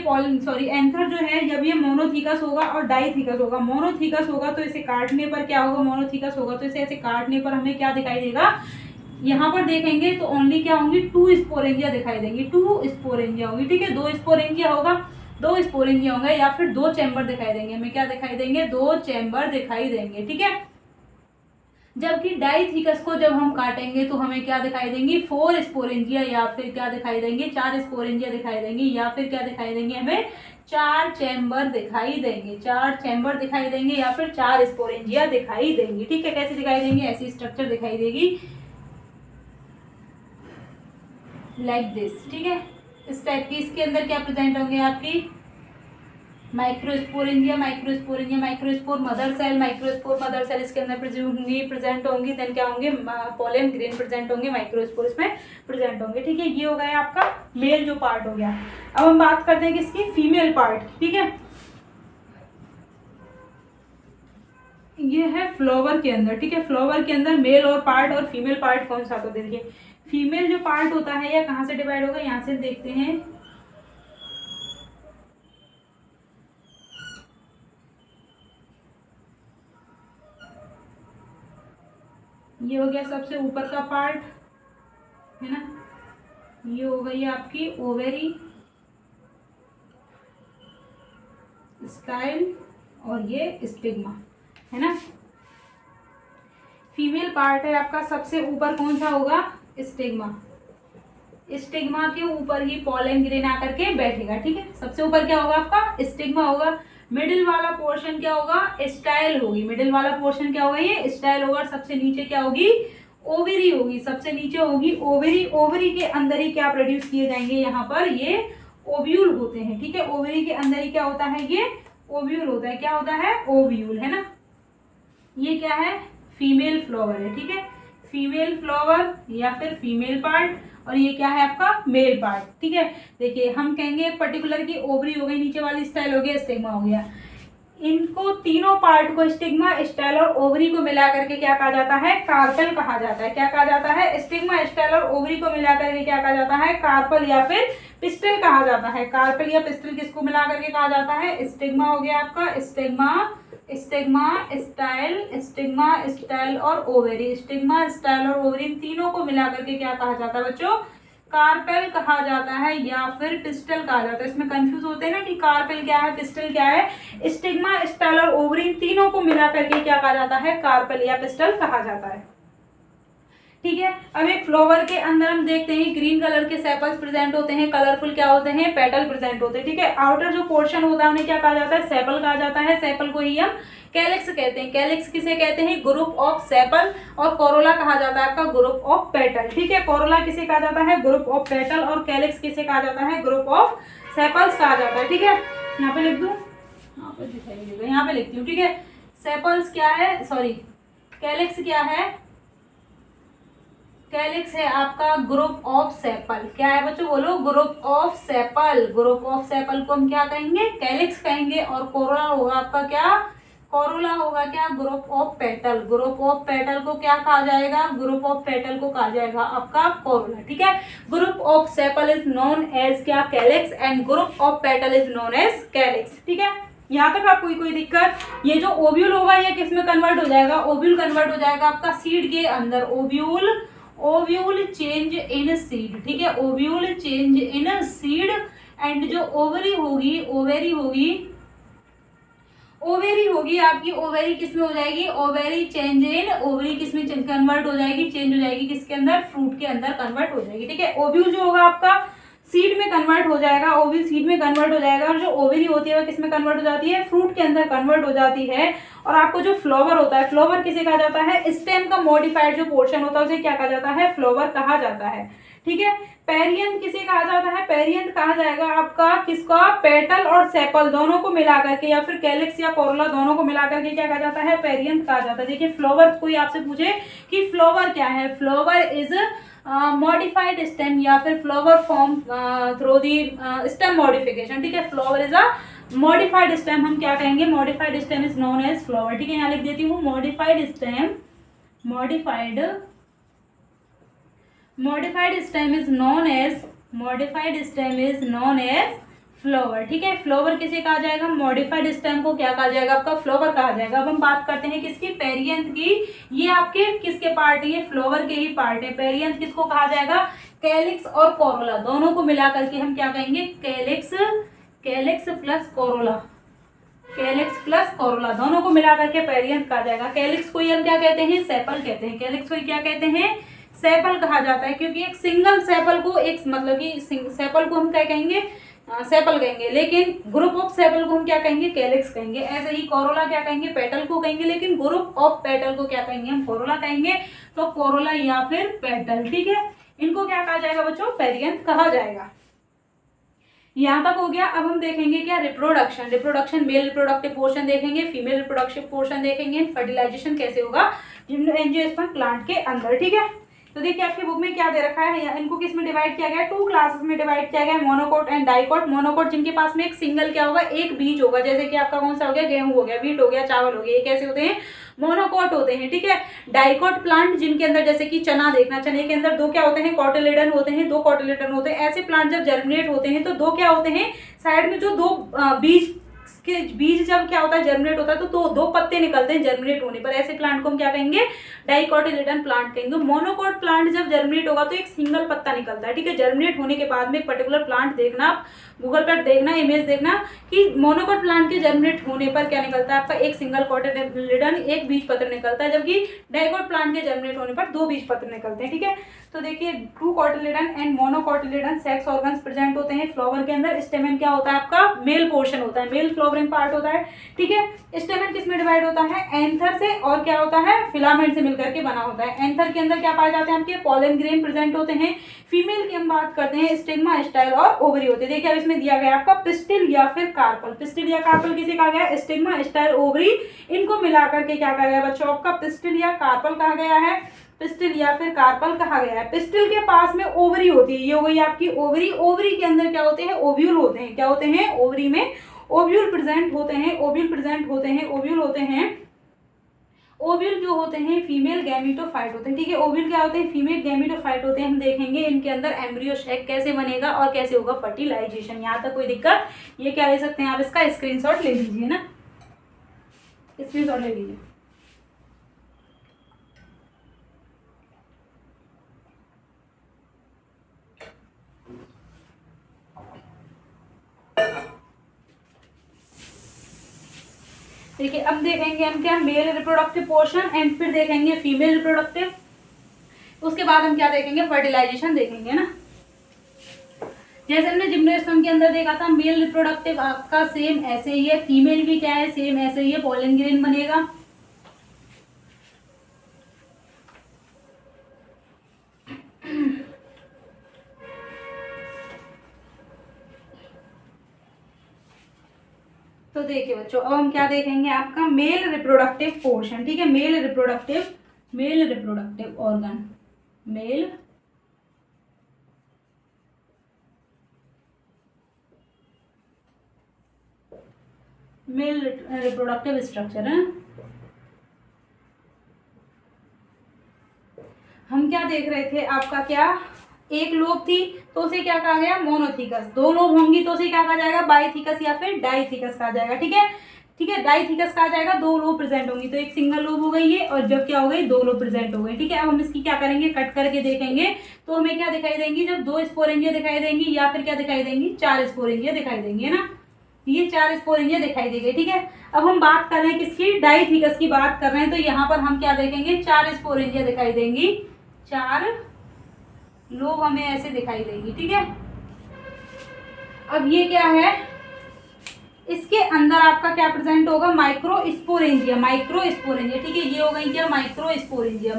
एंथर जो है, जब ये मोनोथीकस होगा और डाइथीकस होगा। मोनोथीकस होगा तो इसे काटने पर क्या होगा, मोनोथीकस होगा तो इसे ऐसे काटने पर हमें क्या दिखाई देगा, यहाँ पर देखेंगे तो ओनली क्या होंगी, 2 स्पोरेंजिया दिखाई देंगी, 2 स्पोरेंजिया होंगी, ठीक है। 2 स्पोरेंजिया होगा, 2 स्पोरेंजिया होंगे या फिर 2 चैम्बर दिखाई देंगे। हमें क्या दिखाई देंगे, 2 चैम्बर दिखाई देंगे, ठीक है। जबकि डाइथीकस को जब हम काटेंगे तो हमें क्या दिखाई देंगी, 4 स्पोरेंजिया या फिर क्या दिखाई देंगे, 4 स्पोरेंजिया दिखाई देंगी या फिर क्या दिखाई देंगे, हमें 4 चैम्बर दिखाई देंगे, 4 चैम्बर दिखाई देंगे या फिर 4 स्पोरेंजिया दिखाई देंगी, ठीक है। कैसे दिखाई देंगे, ऐसी स्ट्रक्चर दिखाई देगी, लाइक दिस, ठीक है। इस टाइप की। इसके अंदर क्या प्रेजेंट होंगे आपकी microsporangia, microsporangia, microspore mother cell, microspore mother cell इसके अंदर प्रेजेंट होंगी। देन क्या होंगे पोलन ग्रेन प्रेजेंट होंगे, माइक्रोस्पोर इसमें प्रेजेंट होंगे। ठीक है, ये हो गया आपका मेल जो पार्ट हो गया। अब हम बात करते हैं किसकी, फीमेल पार्ट। ठीक है, ये है फ्लावर के अंदर। ठीक है, फ्लावर के अंदर मेल और पार्ट और फीमेल पार्ट कौन सा, तो देखिए फीमेल जो पार्ट होता है या कहाँ से डिवाइड होगा, यहाँ से देखते हैं। ये हो गया सबसे ऊपर का पार्ट है ना, ये हो गई आपकी ओवेरी, स्टाइल और ये स्टिग्मा है ना। फीमेल पार्ट है आपका सबसे ऊपर कौन सा होगा, स्टिग्मा। स्टिग्मा के ऊपर ही पॉलन ग्रेन आकर के बैठेगा। ठीक है, सबसे ऊपर क्या होगा आपका स्टिग्मा होगा। मिडिल वाला पोर्शन क्या होगा, स्टाइल होगी। मिडिल वाला पोर्शन क्या होगा, ये स्टाइल होगा। सबसे नीचे क्या होगी, ओवरी होगी। सबसे नीचे होगी ओवरी। ओवरी के अंदर ही क्या प्रोड्यूस किए जाएंगे, यहाँ पर ये ओव्यूल होते हैं। ठीक है, ओवरी के अंदर ही क्या होता है, ये ओव्यूल होता है। क्या होता है, ओव्यूल है ना। ये क्या है, फीमेल फ्लावर है। ठीक है, फीमेल फ्लावर या फिर फीमेल पार्ट, और ये क्या है आपका मेल पार्ट। ठीक है, देखिए हम कहेंगे पर्टिकुलर की ओवरी हो गई, नीचे वाली स्टाइल हो गया, स्टिग्मा हो गया। इनको तीनों पार्ट को, स्टिग्मा, स्टाइल और ओवरी को मिला करके क्या कहा जाता है, कार्पेल कहा जाता है। क्या कहा जाता है, स्टिग्मा, स्टाइल और ओवरी को मिला करके क्या कहा जाता है, कार्पल या फिर पिस्टल कहा जाता है। कार्पेल या पिस्टल किसको मिला करके कहा जाता है, स्टिग्मा हो गया आपका, stigma, stigma, style, stigma, style और ओवेरी। स्टिग्मा, स्टाइल और ओवेरी इन तीनों को मिला करके क्या कहा जाता है बच्चों, कार्पेल कहा जाता है या फिर पिस्टल कहा जाता है। इसमें कंफ्यूज होते हैं ना कि कार्पेल क्या है, पिस्टल क्या है। स्टिग्मा, स्टाइल और ओवरी इन तीनों को मिला करके क्या कहा जाता है, कार्पेल या पिस्टल कहा जाता है। ठीक है, अब एक फ्लावर के अंदर हम देखते हैं ग्रीन कलर के सेपल्स प्रेजेंट होते हैं, कलरफुल क्या होते हैं, पेटल प्रेजेंट होते हैं। ठीक है, आउटर जो पोर्शन होता है उन्हें क्या कहा जाता है, सेपल कहा जाता है। सेपल को ही हम कैलिक्स कहते हैं। कैलिक्स किसे कहते हैं, ग्रुप ऑफ सेपल। और कोरोला कहा जाता है आपका ग्रुप ऑफ पेटल। ठीक है, कोरोला किसे कहा जाता है, ग्रुप ऑफ पेटल, और कैलिक्स किसे कहा जाता है, ग्रुप ऑफ सेपल्स कहा जाता है। ठीक है, यहाँ पे लिख दूं, यहाँ पे दिखाई, यहाँ पे लिखती हूँ। ठीक है, सेपल्स क्या है, सॉरी कैलिक्स क्या है, कैलिक्स है आपका ग्रुप ऑफ सेपल। क्या है बच्चों, बोलो, group of sepal. Group of sepal को हम क्या कहेंगे, कैलिक्स कहेंगे। और कोरोला होगा आपका क्या, कोरोला होगा क्या, group of petal. Group of petal को क्या कहा जाएगा, ग्रुप ऑफ पेटल को कहा जाएगा आपका कोरोला। ठीक है, group of sepal is known as क्या, calyx, and group of petal is known as calyx. ठीक है, यहाँ तक आपको कोई दिक्कत। ये जो ओव्यूल होगा ये किस में कन्वर्ट हो जाएगा, ओव्यूल कन्वर्ट हो जाएगा आपका सीड के अंदर। Ovule, ovule change in seed. ठीक है, ovule change in seed. And जो ओवरी होगी, ओवेरी होगी, ओवेरी होगी आपकी, ओवेरी किस में हो जाएगी, ओवेरी चेंज इन, ओवरी किस में कन्वर्ट हो जाएगी, चेंज हो जाएगी किसके अंदर, फ्रूट के अंदर कन्वर्ट हो जाएगी। ठीक है, ओव्यूल जो होगा आपका सीड में कन्वर्ट हो जाएगा, ओव्यूल सीड में कन्वर्ट हो जाएगा। और जो ओवेरी होती है वो किस में कन्वर्ट हो जाती है, फ्रूट के अंदर कन्वर्ट हो जाती है। और आपको जो फ्लावर होता है, फ्लावर किसे कहा जाता है, स्टेम का मॉडिफाइड जो पोर्शन होता है उसे क्या कहा जाता है, फ्लावर कहा जाता है। ठीक है, पेरियंथ किसे कहा जाता है, पेरियंथ कहा जाएगा आपका किसका, पेटल और सेपल दोनों को मिला करके, या फिर कैलिक्स या कोरोला दोनों को मिला करके क्या कहा जाता है, पेरियंथ कहा जाता है। देखिए फ्लावर, कोई आपसे पूछे कि फ्लावर क्या है, फ्लावर इज मॉडिफाइड स्टेम या फिर flower form through the stem modification. ठीक है, flower is a modified stem, हम क्या कहेंगे, modified stem is known as flower. ठीक है, यहाँ लिख देती हूँ modified stem, modified stem is known as flower. ठीक है, फ्लावर किसे कहा जाएगा, मॉडिफाइड स्टेम को क्या कहा जाएगा, आपका फ्लावर कहा जाएगा। अब हम बात करते हैं किसकी, पेरियंथ की। ये आपके किसके पार्ट है, ये फ्लावर के ही पार्ट है। पेरियंथ किसको कहा जाएगा, कैलिक्स और कोरोला दोनों को मिला करके हम क्या कहेंगे, calyx plus Corolla, calyx plus Corolla दोनों को मिला करके पेरियंथ कहा जाएगा। कैलिक्स को हम क्या कहते हैं, सेपल कहते हैं। कैलिक्स को क्या कहते हैं, सेपल कहा जाता है, क्योंकि एक सिंगल सेपल को, एक मतलब कि सेपल को हम क्या कहेंगे, सेपल कहेंगे, लेकिन ग्रुप ऑफ सेपल को हम क्या कहेंगे, कैलिक्स कहेंगे। ऐसे ही कोरोला क्या कहेंगे, पेटल को कहेंगे, लेकिन ग्रुप ऑफ पेटल को क्या कहेंगे, हम कोरोला कहेंगे। तो कोरोला या फिर पेटल। ठीक है, इनको क्या कहा जाएगा बच्चों, पेरियंथ कहा जाएगा। यहाँ तक हो गया। अब हम देखेंगे क्या, reproduction. Reproduction, male reproductive portion देखेंगे, फीमेल रिप्रोडक्टिव पोर्शन देखेंगे, फर्टिलाइजेशन कैसे होगा जिम्नोएंजियोस्पर्म प्लांट के अंदर, ठीक है। तो देखिए आपकी बुक में क्या दे रखा है, इनको किस में डिवाइड किया गया है, 2 क्लासेस में डिवाइड किया गया है, मोनोकोट एंड डाइकोट। मोनोकोट जिनके पास में एक सिंगल क्या होगा, एक बीज होगा, जैसे कि आपका कौन सा हो गया, गेहूं हो गया, व्हीट हो गया, चावल हो गया, ये कैसे होते हैं, मोनोकोट होते हैं, ठीक है। डाइकोट प्लांट जिनके अंदर जैसे कि चना देखना, चने के अंदर 2 क्या होते हैं, कॉटिलेडन होते हैं, 2 कॉटिलेडन होते हैं। ऐसे प्लांट जब जर्मिनेट होते हैं तो 2 क्या होते हैं, साइड में जो 2 बीज के बीज जब क्या होता है, जर्मिनेट होता है तो 2 पत्ते निकलते हैं जर्मिनेट होने पर। ऐसे प्लांट को हम क्या कहेंगे, डाइकोटिलेडन प्लांट कहेंगे। मोनोकोट प्लांट जब जर्मिनेट होगा तो एक सिंगल पत्ता निकलता है, ठीक है। जर्मिनेट होने के बाद में एक पर्टिकुलर प्लांट देखना, आप गूगल पर देखना, इमेज देखना कि मोनोकोट प्लांट के जर्मिनेट होने पर क्या निकलता है आपका, एक सिंगल कॉटिलेडन, एक बीज पत्र निकलता है, जबकि डाइकोट प्लांट के जर्मिनेट होने पर 2 बीज पत्र निकलते हैं, ठीक है। तो देखिए 2 cotyledon and monocotyledon sex organs present होते हैं फ्लावर के अंदर। स्टेमन क्या होता है आपका, मेल पोर्शन होता है, मेल फ्लावरिंग पार्ट होता है, ठीक है। स्टेमन किस में डिवाइड होता है, एंथर से और क्या होता है, फिलामेंट से मिलकर के बना होता है। एंथर के अंदर क्या पाए जाते हैं आपके, पोलन ग्रेन प्रेजेंट होते हैं। फीमेल की हम बात करते हैं, स्टिग्मा, स्टाइल और ओवरी होते हैं। देखिए अब इसमें दिया गया आपका पिस्टिल या फिर कार्पल। पिस्टिल या कार्पल किसे कहा गया है, स्टिग्मा, स्टाइल, ओवरी, इनको मिलाकर के क्या कहा गया बच्चों, आपका पिस्टिल या कार्पल कहा गया है। पिस्टिल या फिर कार्पल कहा गया है। पिस्टिल के पास में ओवरी होती है, ये हो गई आपकी ओवरी। ओवरी के अंदर क्या होते हैं, ओव्यूल होते हैं। क्या होते हैं, ओवरी में ओव्यूल प्रेजेंट होते हैं, ओव्यूल प्रेजेंट होते हैं, ओव्यूल होते हैं। ओव्यूल जो होते हैं फीमेल गैमीटोफाइट होते हैं, ठीक है। ओव्यूल क्या होते हैं, फीमेल गैमीटोफाइट होते हैं। हम देखेंगे इनके अंदर एम्ब्रियो सैक कैसे बनेगा और कैसे होगा फर्टिलाइजेशन। यहाँ तक कोई दिक्कत, ये क्या ले सकते हैं आप, इसका स्क्रीनशॉट ले लीजिए ना, स्क्रीनशॉट ले लीजिए। देखिए अब देखेंगे हम क्या, मेल रिप्रोडक्टिव पोर्शन एंड फिर देखेंगे फीमेल रिप्रोडक्टिव। उसके बाद हम क्या देखेंगे, फर्टिलाइजेशन देखेंगे ना। जैसे हमने जिम्नोस्पर्म के अंदर देखा था, मेल रिप्रोडक्टिव आपका सेम ऐसे ही है, फीमेल भी क्या है, सेम ऐसे ही है, पोलन ग्रेन बनेगा। तो देखिए बच्चों अब हम क्या देखेंगे, आपका मेल रिप्रोडक्टिव पोर्शन, ठीक है। Male reproductive organ, male reproductive structure है। हम क्या देख रहे थे आपका, क्या एक लोब थी तो उसे क्या कहा गया, मोनोथीकस। 2 लोब होंगी तो उसे क्या कहा जाएगा, बाइथीकस या फिर डाइथीकस कहा जाएगा, ठीक है। ठीक है, डाइथीकस कहा जाएगा। 2 लोब प्रेजेंट होंगी तो एक सिंगल लोब हो गई है, और जब क्या हो गई, 2 लोब प्रेजेंट हो गए, ठीक है। अब हम इसकी क्या करेंगे, कट करके देखेंगे तो हमें क्या दिखाई देंगी, जब 2 स्पोरेंजिया दिखाई देंगी या फिर क्या दिखाई देंगी, 4 स्पोरेंजिया दिखाई देंगी, है ना। ये 4 स्पोरेंजिया दिखाई देंगे, ठीक है। अब हम बात कर रहे हैं किसकी, डाइथीकस की बात कर रहे हैं, तो यहाँ पर हम क्या देखेंगे, 4 स्पोरेंजिया दिखाई देंगी, 4 लोब हमें ऐसे दिखाई देंगी, ठीक है। अब ये क्या है, इसके अंदर आपका क्या प्रेजेंट होगा, माइक्रोस्पोरेंजिया, माइक्रोस्पोरेंजिया, ठीक है। ये हो गई क्या, माइक्रोस्पोरेंजिया,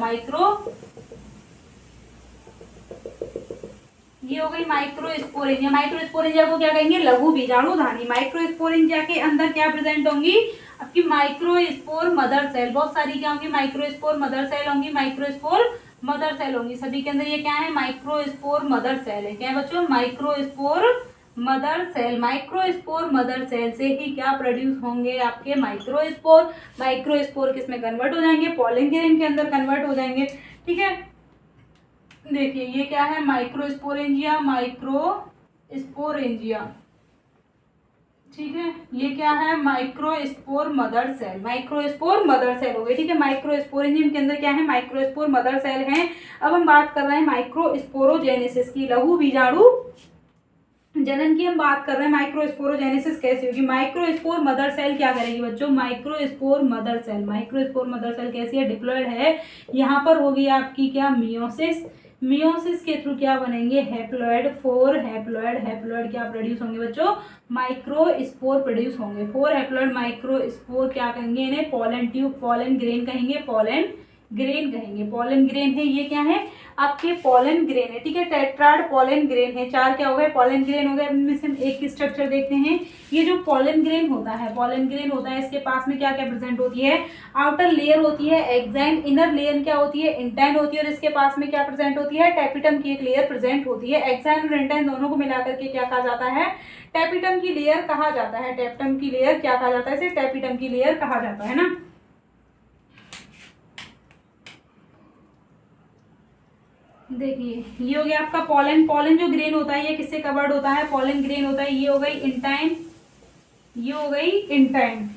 ये हो गई माइक्रोस्पोरेंजिया। माइक्रोस्पोरेंजिया को क्या कहेंगे, लघु बीजाणुधानी। माइक्रोस्पोरेंजिया के अंदर क्या प्रेजेंट होंगी, आपकी माइक्रोस्पोर मदर सेल। बहुत सारी क्या होंगी, माइक्रोस्पोर मदर सेल होंगी, माइक्रोस्पोर मदर सेल होंगी। सभी के अंदर ये क्या है, माइक्रोस्पोर मदर सेल है। क्या है बच्चों, microspore mother cell. Microspore mother cell से ही क्या प्रोड्यूस होंगे, आपके माइक्रोस्पोर। माइक्रोस्पोर किसमें कन्वर्ट हो जाएंगे, पोलन ग्रेन के अंदर कन्वर्ट हो जाएंगे, ठीक है। देखिए ये क्या है, माइक्रोस्पोरेंजिया, माइक्रोस्पोरेंजिया, ठीक है। ये क्या है, microspore mother cell. Microspore mother cell हो गई, ठीक है। माइक्रोस्पोरेंजियम के अंदर क्या है, माइक्रोस्पोर मदर सेल है। अब हम बात कर रहे हैं माइक्रोस्पोरोजेनेसिस की, लघु बीजाणु जनन की हम बात कर रहे हैं। माइक्रोस्पोरोजेनेसिस कैसी होगी, माइक्रोस्पोर मदर सेल क्या करेगी बच्चों, microspore mother cell. Microspore mother cell कैसी है, डिप्लॉयड है। यहाँ पर होगी आपकी क्या, मियोसिस। मियोसिस के थ्रू क्या बनेंगे, हैप्लॉयड। 4 हैप्लॉयड क्या प्रोड्यूस होंगे बच्चों, माइक्रोस्पोर प्रोड्यूस होंगे। 4 हैप्लॉयड माइक्रोस्पोर क्या कहेंगे इन्हें, पोलन ट्यूब, पोलन ग्रेन कहेंगे, पोलन ग्रेन कहेंगे, पॉलन ग्रेन है, ये क्या है आपके पॉलन ग्रेन है, ठीक है। टेट्राड पॉलन ग्रेन है, 4 क्या हो गए पॉलन ग्रेन हो गए। इनमें से हम एक की स्ट्रक्चर देखते हैं। ये जो पॉलन ग्रेन होता है, पॉलन ग्रेन होता है, इसके पास में क्या क्या प्रेजेंट होती है, आउटर लेयर होती है एक्साइन, इनर लेयर क्या होती है इंटाइन होती है, और इसके पास में क्या प्रेजेंट होती है टेपिटम की एक लेयर प्रेजेंट होती है। एक्साइन और इंटाइन दोनों को मिलाकर के क्या कहा जाता है, टेपिटम की लेयर कहा जाता है। टेपिटम की लेयर क्या कहा जाता है, इसे टेपिटम की लेयर कहा जाता है ना। देखिए ये हो गया आपका पॉलन। पॉलन जो ग्रेन होता है ये किससे कवर्ड होता है, पॉलन ग्रेन होता है, ये हो गई इंटाइन, ये हो गई इंटाइन।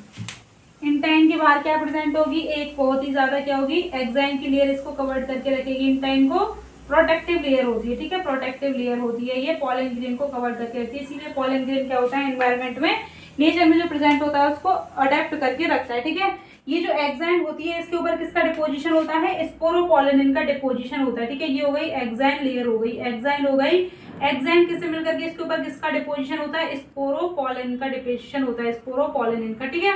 इंटाइन के बाहर क्या प्रेजेंट होगी, एक बहुत ही ज्यादा क्या होगी एक्साइन की लेयर इसको कवर्ड करके रखेगी। इंटाइन को प्रोटेक्टिव लेयर होती है, ठीक है, प्रोटेक्टिव लेयर होती है, ये पॉलन ग्रेन को कवर करके रखती है। इसीलिए पॉलन ग्रेन क्या होता है एनवायरमेंट में, नेचर में जो प्रेजेंट होता है उसको अडेप्ट करके रखता है, ठीक है। ये जो एक्साइन होती है इसके ऊपर किसका डिपोजिशन होता है, स्पोरोपोलिन का डिपोजिशन होता है, ठीक है। ये हो गई एक्साइन लेयर हो गई, एक्साइन हो गई। एक्साइन किससे मिलकर के इसके ऊपर किसका डिपोजिशन होता है, स्पोरोपोलिन का डिपोजिशन होता है, स्पोरोपोलिन का, ठीक है।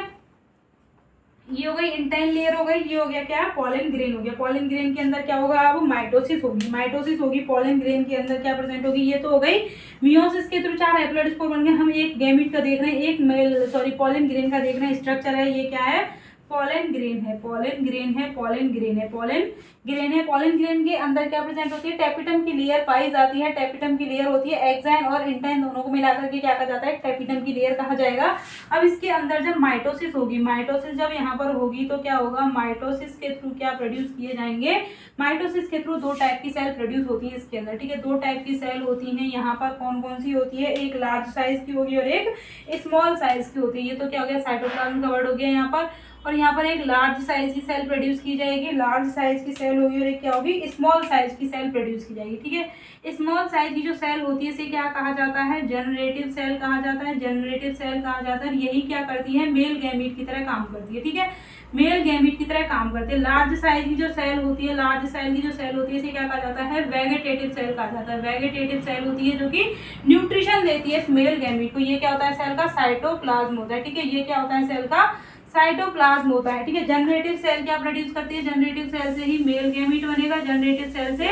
ये हो गई इंटाइन लेयर हो गई, ये हो गया क्या पॉलन ग्रेन हो गया। पॉलन ग्रेन के अंदर क्या होगा, अब माइटोसिस होगी, माइटोसिस होगी। पॉलन ग्रेन के अंदर क्या प्रेजेंट होगी, ये तो हो गई मियोसिस के थ्रू 4 हैप्लॉइड स्पोर बन गए। हम एक गैमीट का देख रहे हैं, एक मेल पॉलन ग्रेन का देख रहे हैं स्ट्रक्चर है, ये क्या है पॉलन ग्रेन है, पॉलन ग्रेन है, पॉलन ग्रेन है, पॉलन ग्रेन है। पॉलन ग्रेन के अंदर क्या प्रेजेंट होती है, टेपिटम की लेयर पाई जाती है, टेपिटम की लेयर होती है। एक्साइन और इंटाइन दोनों को मिलाकर के क्या कहा जाता है, टेपिटम की लेयर कहा जाएगा। अब इसके अंदर जब माइटोसिस होगी, माइटोसिस जब यहाँ पर होगी तो क्या होगा, माइटोसिस के थ्रू क्या प्रोड्यूस किए जाएंगे, माइटोसिस के थ्रू 2 टाइप की सेल प्रोड्यूस होती है इसके अंदर, ठीक है। 2 टाइप की सेल होती हैं यहाँ पर, कौन कौन सी होती है, एक लार्ज साइज की होगी और एक स्मॉल साइज की होती है। ये तो क्या हो गया साइटोप्लाज्म कवर्ड हो गया यहाँ पर, और यहाँ पर एक लार्ज साइज की सेल प्रोड्यूस की जाएगी, लार्ज साइज की सेल होगी, और एक क्या होगी स्मॉल साइज की सेल प्रोड्यूस की जाएगी, ठीक है। स्मॉल साइज की जो सेल होती है इसे क्या कहा जाता है, जनरेटिव सेल कहा जाता है, जनरेटिव सेल कहा जाता है। यही क्या करती है, मेल गैमीट की तरह काम करती है, ठीक है, मेल गैमीट की तरह काम करते हैं। लार्ज साइज की जो सेल होती है, लार्ज साइज की जो सेल होती है इसे क्या कहा जाता है, वेगेटेटिव सेल कहा जाता है। वेगेटेटिव सेल होती है जो कि न्यूट्रिशन देती है इस मेल गैमीट को। ये क्या होता है, सेल का साइटोप्लाज्म होता है, ठीक है। ये क्या होता है, सेल का साइटोप्लाज्म होता है, ठीक है। जनरेटिव सेल क्या प्रोड्यूस करती है, जनरेटिव सेल से ही मेल गैमीट बनेगा, जनरेटिव सेल से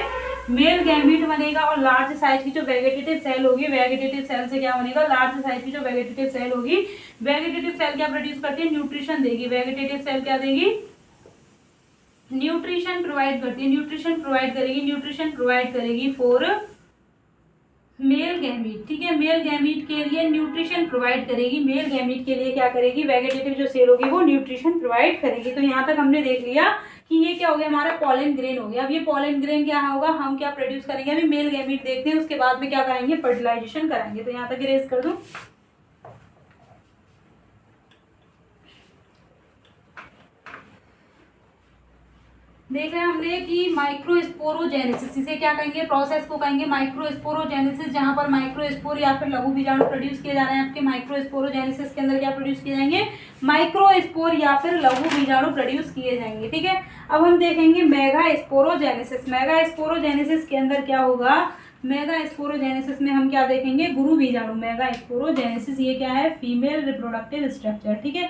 मेल गैमीट बनेगा। और लार्ज साइज की जो वेगेटेटिव सेल होगी, वेगेटेटिव सेल से क्या बनेगा, लार्ज साइज की जो वेगेटेटिव सेल होगी, वेगेटेटिव सेल क्या प्रोड्यूस करती है, न्यूट्रिशन देगी। वेगेटेटिव सेल क्या देगी, न्यूट्रिशन प्रोवाइड करती है, न्यूट्रिशन प्रोवाइड करेगी, न्यूट्रिशन प्रोवाइड करेगी फॉर मेल गैमीट, ठीक है। मेल गैमीट के लिए न्यूट्रिशन प्रोवाइड करेगी, मेल गैमीट के लिए क्या करेगी, वेगेटेटिव जो सेल होगी वो न्यूट्रिशन प्रोवाइड करेगी। तो यहाँ तक हमने देख लिया कि ये क्या हो गया, हमारा पॉलन ग्रेन हो गया। अब ये पॉलन ग्रेन क्या होगा, हम क्या प्रोड्यूस करेंगे, अभी मेल गैमीट देखते हैं, उसके बाद में क्या कराएंगे, फर्टिलाइजेशन कराएंगे। तो यहाँ तक इरेज कर दूं। देख रहे हैं हमने कि माइक्रोस्पोरोजेनेसिस, इसे क्या कहेंगे, प्रोसेस को कहेंगे माइक्रोस्पोरोजेनेसिस, जहां पर माइक्रोस्पोर या फिर लघु बीजाणु प्रोड्यूस किए जा रहे हैं। आपके माइक्रोस्पोरोजेनेसिस के अंदर क्या प्रोड्यूस किए जाएंगे, माइक्रोस्पोर या फिर लघु बीजाणु प्रोड्यूस किए जाएंगे, ठीक है। अब हम देखेंगे मेगास्पोरोजेनेसिस। मेगास्पोरोजेनेसिस के अंदर क्या होगा, मेगास्पोरोजेनेसिस में हम क्या देखेंगे, गुरु बीजाणु। मेगास्पोरोजेनेसिस ये क्या है, फीमेल रिप्रोडक्टिव स्ट्रक्चर, ठीक है।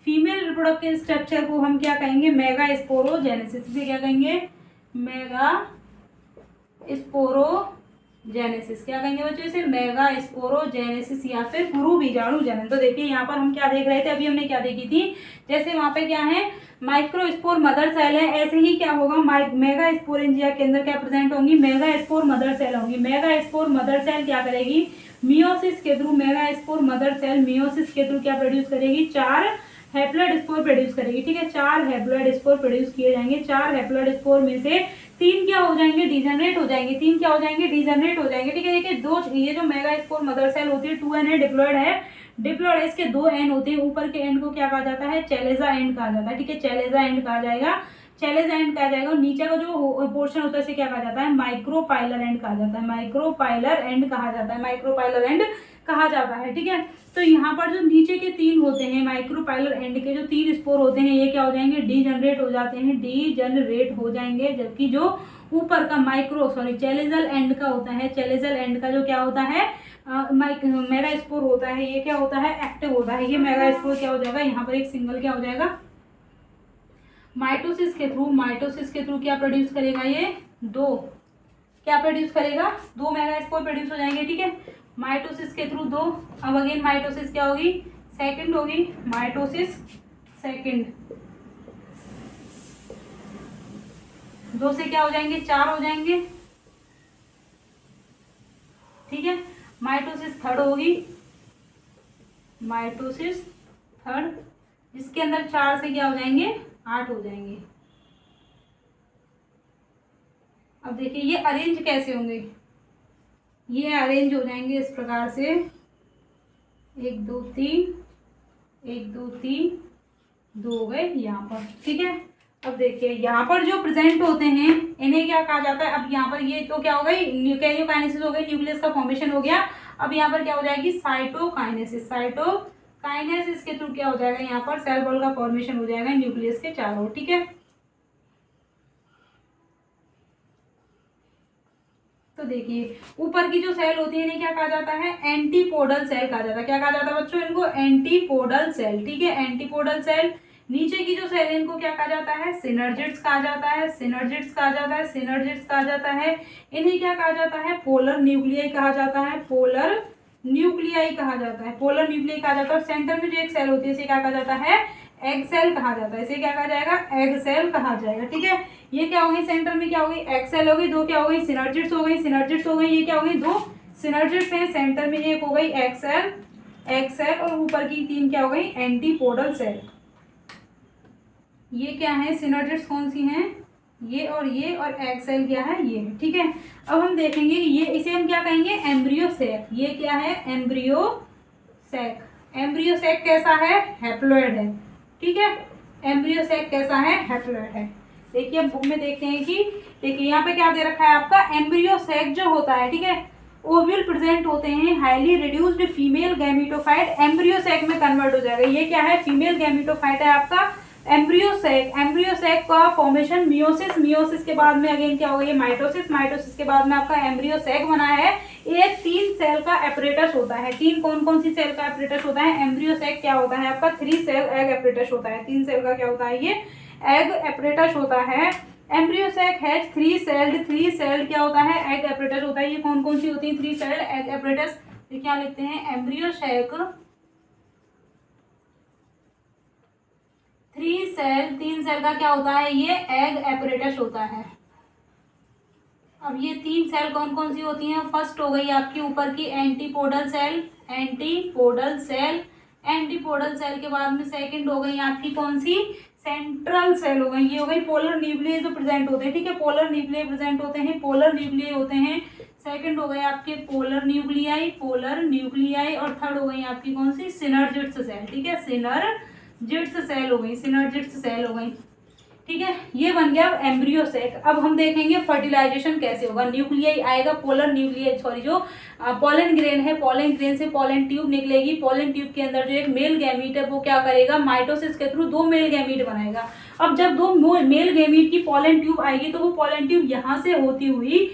फीमेल रिप्रोडक्टिव स्ट्रक्चर को हम क्या कहेंगे, मेगास्पोरोजेनेसिस। इसे क्या कहेंगे, मेगास्पोरोजेनेसिस। क्या कहेंगे बच्चों, इसे मेगास्पोरोजेनेसिस या फिर गुरु बीजाणु जनन। तो देखिए यहाँ पर हम क्या देख रहे थे, अभी हमने क्या देखी थी, जैसे वहां पे क्या है माइक्रोस्पोर मदर सेल है, ऐसे ही क्या होगा मेगास्पोरेंजिया के अंदर क्या प्रेजेंट होंगी, मेगास्पोर मदर सेल होंगी। मेगास्पोर मदर सेल क्या करेगी, मियोसिस के through, megaspore mother cell meiosis के थ्रू क्या प्रोड्यूस करेगी, 4 हैप्लॉइड स्पोर प्रोड्यूस करेगी, ठीक है। 4 हैप्लॉइड स्पोर प्रोड्यूस किए जाएंगे। 4 हैप्लॉइड स्पोर में से 3 क्या हो जाएंगे, डिजेनरेट हो जाएंगे। 3 क्या हो जाएंगे, डिजेनरेट हो जाएंगे, ठीक है। देखिए दो, ये जो मेगास्पोर मदर सेल होती है 2n है, डिप्लॉयड है, डिप्लॉयड है, इसके 2 एंड होते हैं। ऊपर के एंड को क्या कहा जाता है, चैलेजा एंड कहा जाता है, ठीक है। चैलेजा एंड कहा जाएगा, चैलेजा एंड कहा जाएगा। और नीचे का जो पोर्शन होता है इसे क्या कहा जाता है, माइक्रोपाइलर एंड कहा जाता है, माइक्रोपाइलर एंड कहा जाता है, माइक्रोपाइलर एंड कहा जाता है, ठीक है। तो यहाँ पर जो नीचे के 3 होते हैं माइक्रोपाइलर एंड के जो 3 स्पोर होते हैं ये क्या हो जाएंगे, डीजनरेट हो जाते हैं, डीजनरेट हो जाएंगे। जबकि जो ऊपर का चैलेजल एंड का होता है, चैलेजल एंड का जो क्या होता है मेगास्पोर होता है, ये क्या होता है, एक्टिव होता है। ये मेगास्पोर क्या हो जाएगा, यहाँ पर एक सिंगल क्या हो जाएगा, माइटोसिस के थ्रू क्या प्रोड्यूस करेगा, ये दो क्या प्रोड्यूस करेगा, 2 मेगास्पोर प्रोड्यूस हो जाएंगे। ठीक है, माइटोसिस के थ्रू 2। अब अगेन माइटोसिस क्या होगी, सेकंड होगी, माइटोसिस सेकंड, 2 से क्या हो जाएंगे, 4 हो जाएंगे। ठीक है, माइटोसिस थर्ड होगी, माइटोसिस थर्ड, जिसके अंदर 4 से क्या हो जाएंगे, 8 हो जाएंगे। अब देखिए ये अरेंज कैसे होंगे, ये अरेंज हो जाएंगे इस प्रकार से, 1 2 3, 1 2 3, 2 हो गए यहाँ पर। ठीक है, अब देखिए यहाँ पर जो प्रेजेंट होते हैं इन्हें क्या कहा जाता है। अब यहाँ पर ये तो क्या हो गई, कैरियोकाइनेसिस हो गई, न्यूक्लियस का फॉर्मेशन हो गया। अब यहाँ पर क्या हो जाएगी, साइटोकाइनेसिस। साइटोकाइनेसिस के थ्रू क्या हो जाएगा, यहाँ पर सेल वॉल का फॉर्मेशन हो जाएगा न्यूक्लियस के चारों ओर। ठीक है, तो देखिए ऊपर की जो सेल होती है इन्हें क्या कहा जाता है, एंटीपोडल सेल कहा जाता है। क्या कहा जाता है बच्चों, इनको एंटीपोडल सेल। ठीक है, एंटीपोडल सेल। नीचे की जो सेल है इनको क्या कहा जाता है, सिनर्जिड्स कहा जाता है, सिनर्जिड्स कहा जाता है, सिनर्जिड्स कहा जाता है। इन्हें क्या कहा जाता है, पोलर न्यूक्लियाई कहा जाता है, पोलर न्यूक्लियाई कहा जाता है, पोलर न्यूक्लियाई कहा जाता है। और सेंटर में जो एक सेल होती है इसे क्या कहा जाता है, एग सेल कहा जाता है। इसे क्या कहा जाएगा, एग सेल कहा जाएगा। ठीक है, ये क्या होगी, सेंटर में क्या होगी, एग सेल होगी, 2 क्या हो गई, सिनर्जिड्स हो गई, सिनर्जिड्स हो गई। ये क्या होगी, 2 सिनर्जिड्स हैं, सेंटर में एक हो गई एग सेल, और ऊपर की 3 क्या हो गई, एंटीपोडल सेल। ये क्या है, सिनर्जिड्स कौन सी हैं, ये, और एग सेल क्या है, ये। ठीक है, अब हम देखेंगे ये, इसे हम क्या कहेंगे, एम्ब्रियो सैक। ये क्या है, एम्ब्रियो सैक। एम्ब्रियो सैक कैसा है, हैप्लॉइड है। ठीक है, एम्ब्रियो सैक कैसा है, हैप्लॉइड है। देखिए हम बुक में देखते हैं कि देखिए यहाँ पे क्या दे रखा है आपका, एम्ब्रियो सैक जो होता है, ठीक है, ओव्यूल प्रेजेंट होते हैं, highly reduced female gametophyte embryo sac में कन्वर्ट हो जाएगा। ये क्या है, फीमेल गैमेटोफाइट है आपका एम्ब्रियो सैक का फॉर्मेशन मियोसिस के बाद में अगेन क्या होगा, ये माइटोसिस के बाद में आपका एम्ब्रियो सैक बना है। ये 3 सेल का एपरेटस होता है। 3 कौन सी सेल का एपरेटस होता है, एम्ब्रियो सैक क्या होता है आपका, 3 सेल एग एपरेटस होता है। 3 सेल का क्या होता है, ये एग एपरेटस होता है। एम्ब्रियो सैक हैज 3 सेल्ड क्या होता है, एग एपरेटस होता है। ये कौन सी होती है, 3 सेल्ड एग एपरेटस। क्या लिखते हैं, एम्ब्रियो सैक 3 सेल का क्या होता है, ये एग एपरेटस होता है। अब ये 3 सेल कौन सी होती हैं, फर्स्ट हो गई आपकी ऊपर की एंटीपोडल सेल के बाद में सेकंड हो गई आपकी कौन सी, सेंट्रल सेल हो गई। ये हो गई पोलर न्यूक्लियाई जो प्रेजेंट होते हैं। ठीक है, पोलर न्यूक्लियाई प्रेजेंट होते हैं, सेकंड हो गए आपके पोलर न्यूक्लियाई, और थर्ड हो गई आपकी कौन सी, सिनर्जिड्स सेल। ठीक है, सिनर्जिड्स सेल हो गई। ठीक है, ये बन गया एम्ब्रियो सैक। अब हम देखेंगे फर्टिलाइजेशन कैसे होगा। न्यूक्लियाई आएगा, पोलर न्यूक्लियाई, सॉरी, जो पोलन ग्रेन है, पोलन ग्रेन से पोलन ट्यूब निकलेगी। पोलन ट्यूब के अंदर जो एक मेल गैमीट है वो क्या करेगा, माइटोसिस के थ्रू 2 मेल गैमीट बनाएगा। अब जब 2 मेल गैमीट की पोलन ट्यूब आएगी तो वो पोलन ट्यूब यहाँ से होती हुई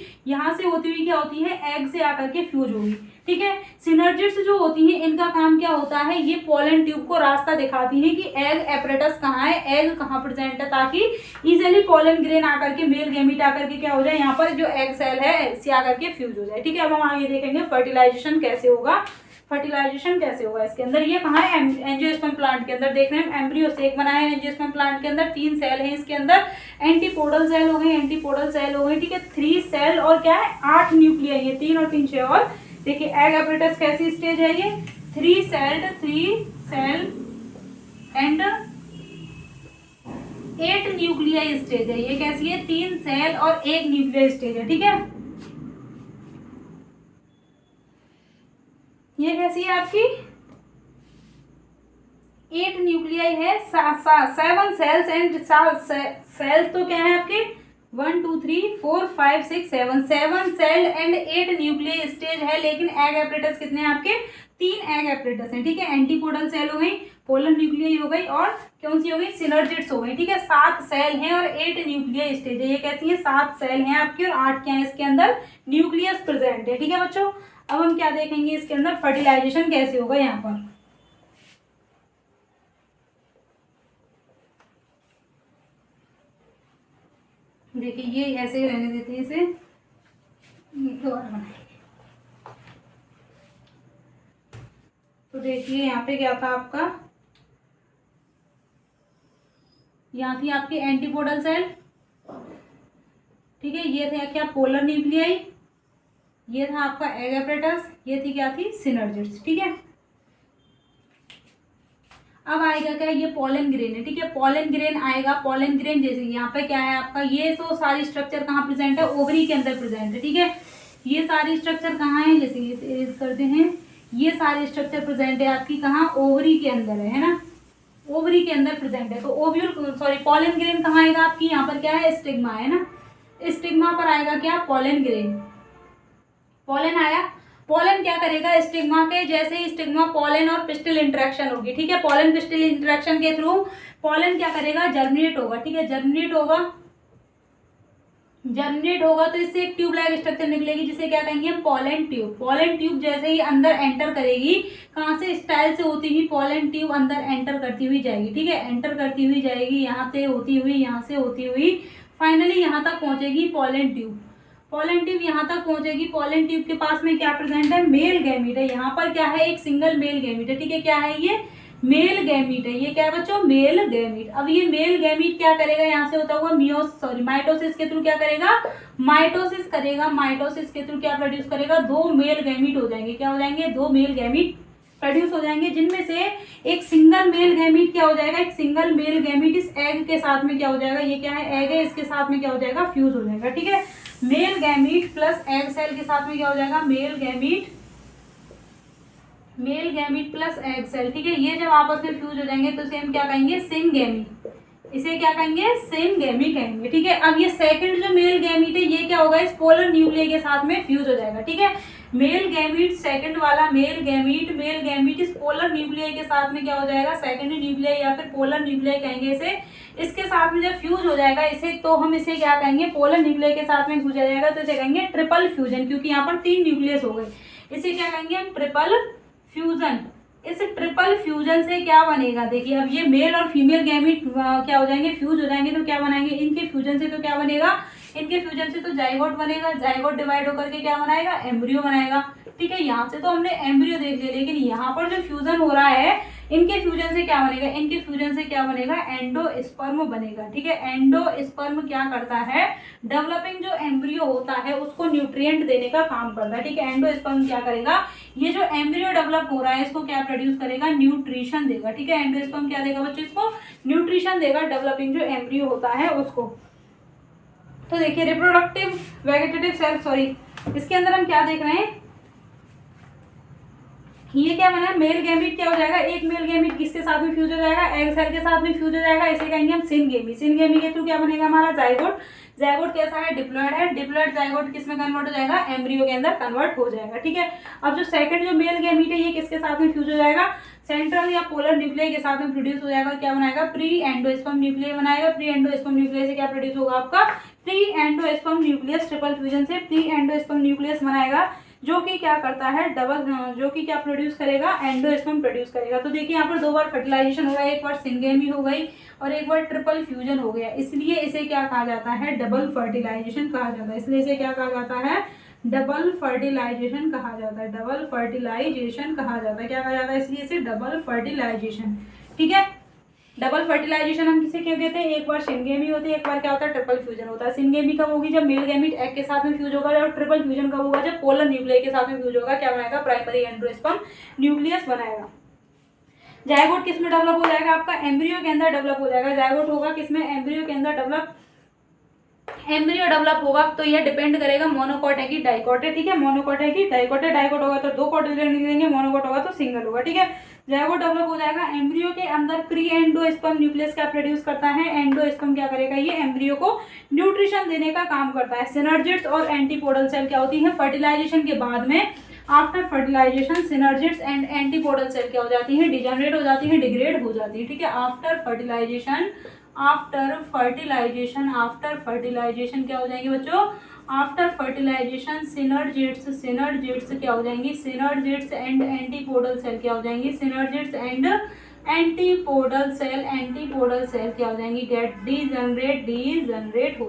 क्या होती है, एग से आकर के फ्यूज होगी। ठीक है, सिनर्जिड्स जो होती हैं इनका काम क्या होता है, ये पोलन ट्यूब को रास्ता दिखाती हैं कि एग एपरेटस कहाँ है, एग कहाँ प्रेजेंट है, ताकि इजीली पोलन ग्रेन आकर के, मेल गैमीट आकर के क्या हो जाए, यहाँ पर जो एग सेल है इससे आकर के फ्यूज हो जाए। ठीक है, अब हम आगे देखेंगे फर्टिलाइजेशन कैसे होगा। इसके अंदर, ये कहाँ है, एंजियोस्पर्म प्लांट के अंदर। देख रहे हैं एम्ब्रियो सैक बना है एंजियोस्पर्म प्लांट के अंदर, 3 सेल है इसके अंदर, एंटीपोडल सेल हो गई। ठीक है, 3 सेल और क्या है, 8 न्यूक्लियाई है, 3 और 3 6 और। देखिए एग एपरेटस कैसी स्टेज है, ये 3 सेल एंड 8 न्यूक्लियाई स्टेज है। ये कैसी है, 3 सेल और 1 न्यूक्लियाई स्टेज है। ठीक है, ये कैसी है आपकी, 8 न्यूक्लियाई है, 7 सेल्स एंड सेल्स तो क्या है आपके 1 2 3 4 5 6 7 सेल एंड 8 न्यूक्लियाई स्टेज है। लेकिन एग एपरेटस कितने हैं आपके, 3 एग एपरेटस हैं। ठीक है, एंटीपोडल सेल हो गई, पोलर न्यूक्लियाई हो गई, और कौन सी हो गई, सिनर्जिड्स हो गई। ठीक है, 7 सेल हैं और 8 न्यूक्लियाई स्टेज है। ये कैसी है, 7 सेल हैं आपकी और 8 क्या है इसके अंदर, न्यूक्लियस प्रेजेंट है। ठीक है बच्चों, अब हम क्या देखेंगे इसके अंदर, फर्टिलाइजेशन कैसे होगा। यहाँ पर देखिए ये ऐसे ही रहने देते हैं इसे, दोबारा बनाएंगे। तो देखिए यहाँ पे क्या था आपका, यहाँ थी आपकी एंटीपोडल सेल, ठीक है, ये थे क्या पोलर न्यूक्लियाई, ये था आपका एग apparatus, ये थी क्या थी सिनर्जिड्स, ठीक है। अब आएगा क्या, ये पोलन ग्रेन है, ठीक है, पोलन ग्रेन आएगा। पोलन ग्रेन जैसे यहाँ पे क्या है आपका, ये तो सारी स्ट्रक्चर कहाँ प्रेजेंट है, ओवरी के अंदर प्रेजेंट है, ठीक है। ये सारी स्ट्रक्चर कहाँ है, जैसे ये इरेज करते हैं, ये सारी स्ट्रक्चर प्रेजेंट है आपकी कहाँ, ओवरी के अंदर है ना, ओवरी के अंदर प्रेजेंट है। तो ओव्यूल सॉरी पोलन ग्रेन कहाँ आएगा आपकी, यहाँ पर क्या है स्टिग्मा है ना, स्टिग्मा पर आएगा क्या पोलन ग्रेन। पोलन आया, पोलन क्या करेगा, स्टिग्मा के जैसे ही स्टिग्मा पोलन और पिस्टिल इंटरेक्शन होगी, ठीक है, पोलन पिस्टिल इंटरेक्शन के थ्रू पोलन क्या करेगा, जर्मिनेट होगा, ठीक है, जर्मिनेट होगा, जर्मिनेट होगा तो इससे एक ट्यूब लाइक स्ट्रक्चर निकलेगी जिसे क्या कहेंगे हम, पोलन ट्यूब। पोलन ट्यूब जैसे ही अंदर एंटर करेगी, कहाँ से, स्टाइल से होती हुई पोलन ट्यूब अंदर एंटर करती हुई जाएगी, ठीक है, एंटर करती हुई जाएगी, यहाँ से होती हुई, यहाँ से होती हुई, फाइनली यहाँ तक पहुंचेगी पोलन ट्यूब। पोलन ट्यूब यहाँ तक पहुंचेगी, पोलन ट्यूब के पास में क्या प्रेजेंट है, मेल गैमीट है, यहाँ पर क्या है, एक सिंगल मेल गैमीट है, ठीक है, क्या है ये, मेल गैमीट है, ये क्या है बच्चों, मेल गैमीट। अब ये मेल गैमीट क्या करेगा, यहाँ से होता हुआ माइटोसिस के थ्रू क्या करेगा, माइटोसिस करेगा, माइटोसिस के थ्रू क्या प्रोड्यूस करेगा, दो मेल गैमीट हो जाएंगे, क्या हो जाएंगे, दो मेल गैमीट प्रोड्यूस हो जाएंगे, जिनमें से एक सिंगल मेल गैमीट क्या हो जाएगा, एक सिंगल मेल गैमीट इस एग के साथ में क्या हो जाएगा, ये क्या है, एग है, इसके साथ में क्या हो जाएगा, फ्यूज हो जाएगा, ठीक है। Male gamete plus egg cell के साथ में क्या हो जाएगा, male gamete plus egg cell, ठीक है। ये जब आपस में फ्यूज हो जाएंगे तो इसे हम क्या कहेंगे, सिनगेमी, इसे क्या कहेंगे, सिनगेमी कहेंगे, ठीक है। अब ये सेकंड जो मेल गैमीट है ये क्या होगा, इस पोलर न्यूक्लियस के साथ में फ्यूज हो जाएगा, ठीक है। मेल गैमीट सेकंड वाला मेल गैमीट इस पोलर न्यूक्लियस के साथ में क्या हो जाएगा, सेकेंडरी न्यूक्लियस या फिर पोलर न्यूक्लियस कहेंगे इसे। इसके साथ में जब फ्यूज हो जाएगा इसे, तो हम इसे क्या कहेंगे, पोलर न्यूक्लियस के साथ में फ्यूज हो जाएगा तो इसे कहेंगे ट्रिपल फ्यूजन, क्योंकि यहाँ पर 3 न्यूक्लियस हो गए, इसे क्या कहेंगे हम, ट्रिपल फ्यूजन। इस ट्रिपल फ्यूजन से क्या बनेगा, देखिए अब ये मेल और फीमेल गैमीट क्या हो जाएंगे, फ्यूज हो जाएंगे, तो क्या बनाएंगे, इनके फ्यूजन से तो क्या बनेगा, इनके फ्यूजन से तो जाइगोट बनेगा, जाइगोट डिवाइड होकर के क्या बनाएगा, एम्ब्रियो बनाएगा, ठीक है। यहाँ से तो हमने एम्ब्रियो देख लिया, लेकिन यहाँ पर जो फ्यूजन हो रहा है इनके फ्यूजन से क्या बनेगा, इनके फ्यूजन से क्या बनेगा, एंडोस्पर्म बनेगा, ठीक है। एंडोस्पर्म क्या करता है, डेवलपिंग जो एम्ब्रियो होता है उसको न्यूट्रिएंट देने का काम करता है, ठीक है। एंडोस्पर्म क्या करेगा, ये जो एम्ब्रियो डेवलप हो रहा है इसको क्या प्रोड्यूस करेगा, न्यूट्रिशन देगा, ठीक है। एंडोस्पर्म क्या देगा बच्चों, इसको न्यूट्रिशन देगा, डेवलपिंग जो एम्ब्रियो होता है उसको। तो देखिए रिप्रोडक्टिव वेजिटेटिव सेल, सॉरी इसके अंदर हम क्या देख रहे हैं, ये क्या बना, मेल गैमीट क्या हो जाएगा, एक मेल गैमीट किसके साथ में फ्यूज हो जाएगा, एग सेल के साथ में फ्यूज हो जाएगा, इसे कहेंगे हम सिनगेमी। सिनगेमी के थ्रू क्या बनेगा हमारा, जाइगोट। जाइगोट कैसा है, डिप्लॉयड है, डिप्लॉयड जाइगोट किस में कन्वर्ट हो जाएगा, एम्ब्रियो के अंदर कन्वर्ट हो जाएगा, ठीक है। अब जो सेकंड जो मेल गैमीट है ये किसके साथ में फ्यूज हो जाएगा, सेंट्रल या पोलर न्यूक्लियस के साथ में प्रोड्यूस हो जाएगा, क्या बनाएगा, प्री एंडोस्पर्म न्यूक्लियस बनाएगा। प्री एंडोस्पर्म न्यूक्लियस से क्या प्रोड्यूस होगा आपका, pre endosperm nucleus, triple fusion से प्री एंडोस्पर्म न्यूक्लियस बनाएगा, जो कि क्या करता है, जो कि क्या प्रोड्यूस करेगा, एंडोस्पर्म प्रोड्यूस करेगा। तो देखिए यहाँ पर 2 बार फर्टिलाइजेशन हो गया, एक बार सिनगेमी हो गई और एक बार ट्रिपल फ्यूजन हो गया, इसलिए इसे क्या कहा जाता है, डबल फर्टिलाइजेशन कहा जाता है, इसलिए इसे क्या कहा जाता है, डबल फर्टिलाइजेशन कहा जाता है, डबल फर्टिलाइजेशन कहा जाता है, क्या कहा जाता है, इसलिए इसे डबल फर्टिलाइजेशन, ठीक है। डबल फर्टिलाइजेशन हम किसे क्यों कहते हैं, एक बार सिनगेमी होती है, एक बार क्या होता है, ट्रिपल फ्यूजन होता है। सिनगेमी कब होगी, जब मेल गैमीट एग के साथ में फ्यूज होगा, और ट्रिपल फ्यूजन कब होगा, जब पोलर न्यूक्लियस के साथ में फ्यूज होगा, क्या बनाएगा, प्राइमरी एंडोस्पर्म न्यूक्लियस बनाएगा। जाइगोट किस में डेवलप हो जाएगा, आपका एम्ब्रियो के अंदर डेवलप हो जाएगा। जाइगोट होगा किसमें, एम्ब्रियो के अंदर डेवलप, एम्ब्रियो डेवलप होगा, तो यह डिपेंड करेगा मोनोकॉट है कि डाइकॉट है, ठीक है। मोनोकॉट है कि डाइकॉट है, डाइकॉट होगा तो 2 कॉटिलियन निकलेंगे, मोनोकॉट होगा तो सिंगल होगा, ठीक है। जाइगोट डेवलप हो जाएगा, एम्ब्रियो के अंदर प्री एंडोस्पर्म न्यूक्लियस क्या प्रोड्यूस करता है, एंडोस्पर्म क्या करेगा, ये एम्ब्रियो को न्यूट्रिशन देने का काम करता है। सिनर्जिड्स और एंटीपोडल सेल क्या होती है, फर्टिलाइजेशन के बाद में, after fertilization synergids and antipodal cell क्या हो जाती है, डिजनरेट हो जाती है, डिग्रेड हो जाती है, ठीक है। आफ्टर फर्टिलाइजेशन क्या हो जाएंगे बच्चों, आफ्टर फर्टिलाइजेशन सिनर्जिड्स क्या हो जाएंगी, सिनर्जिड्स एंड एंटीपोडल सेल क्या हो जाएंगी, सिनर्जिड्स एंड एंटीपोडल सेल क्या हो जाएंगी, गेट डीजनरेट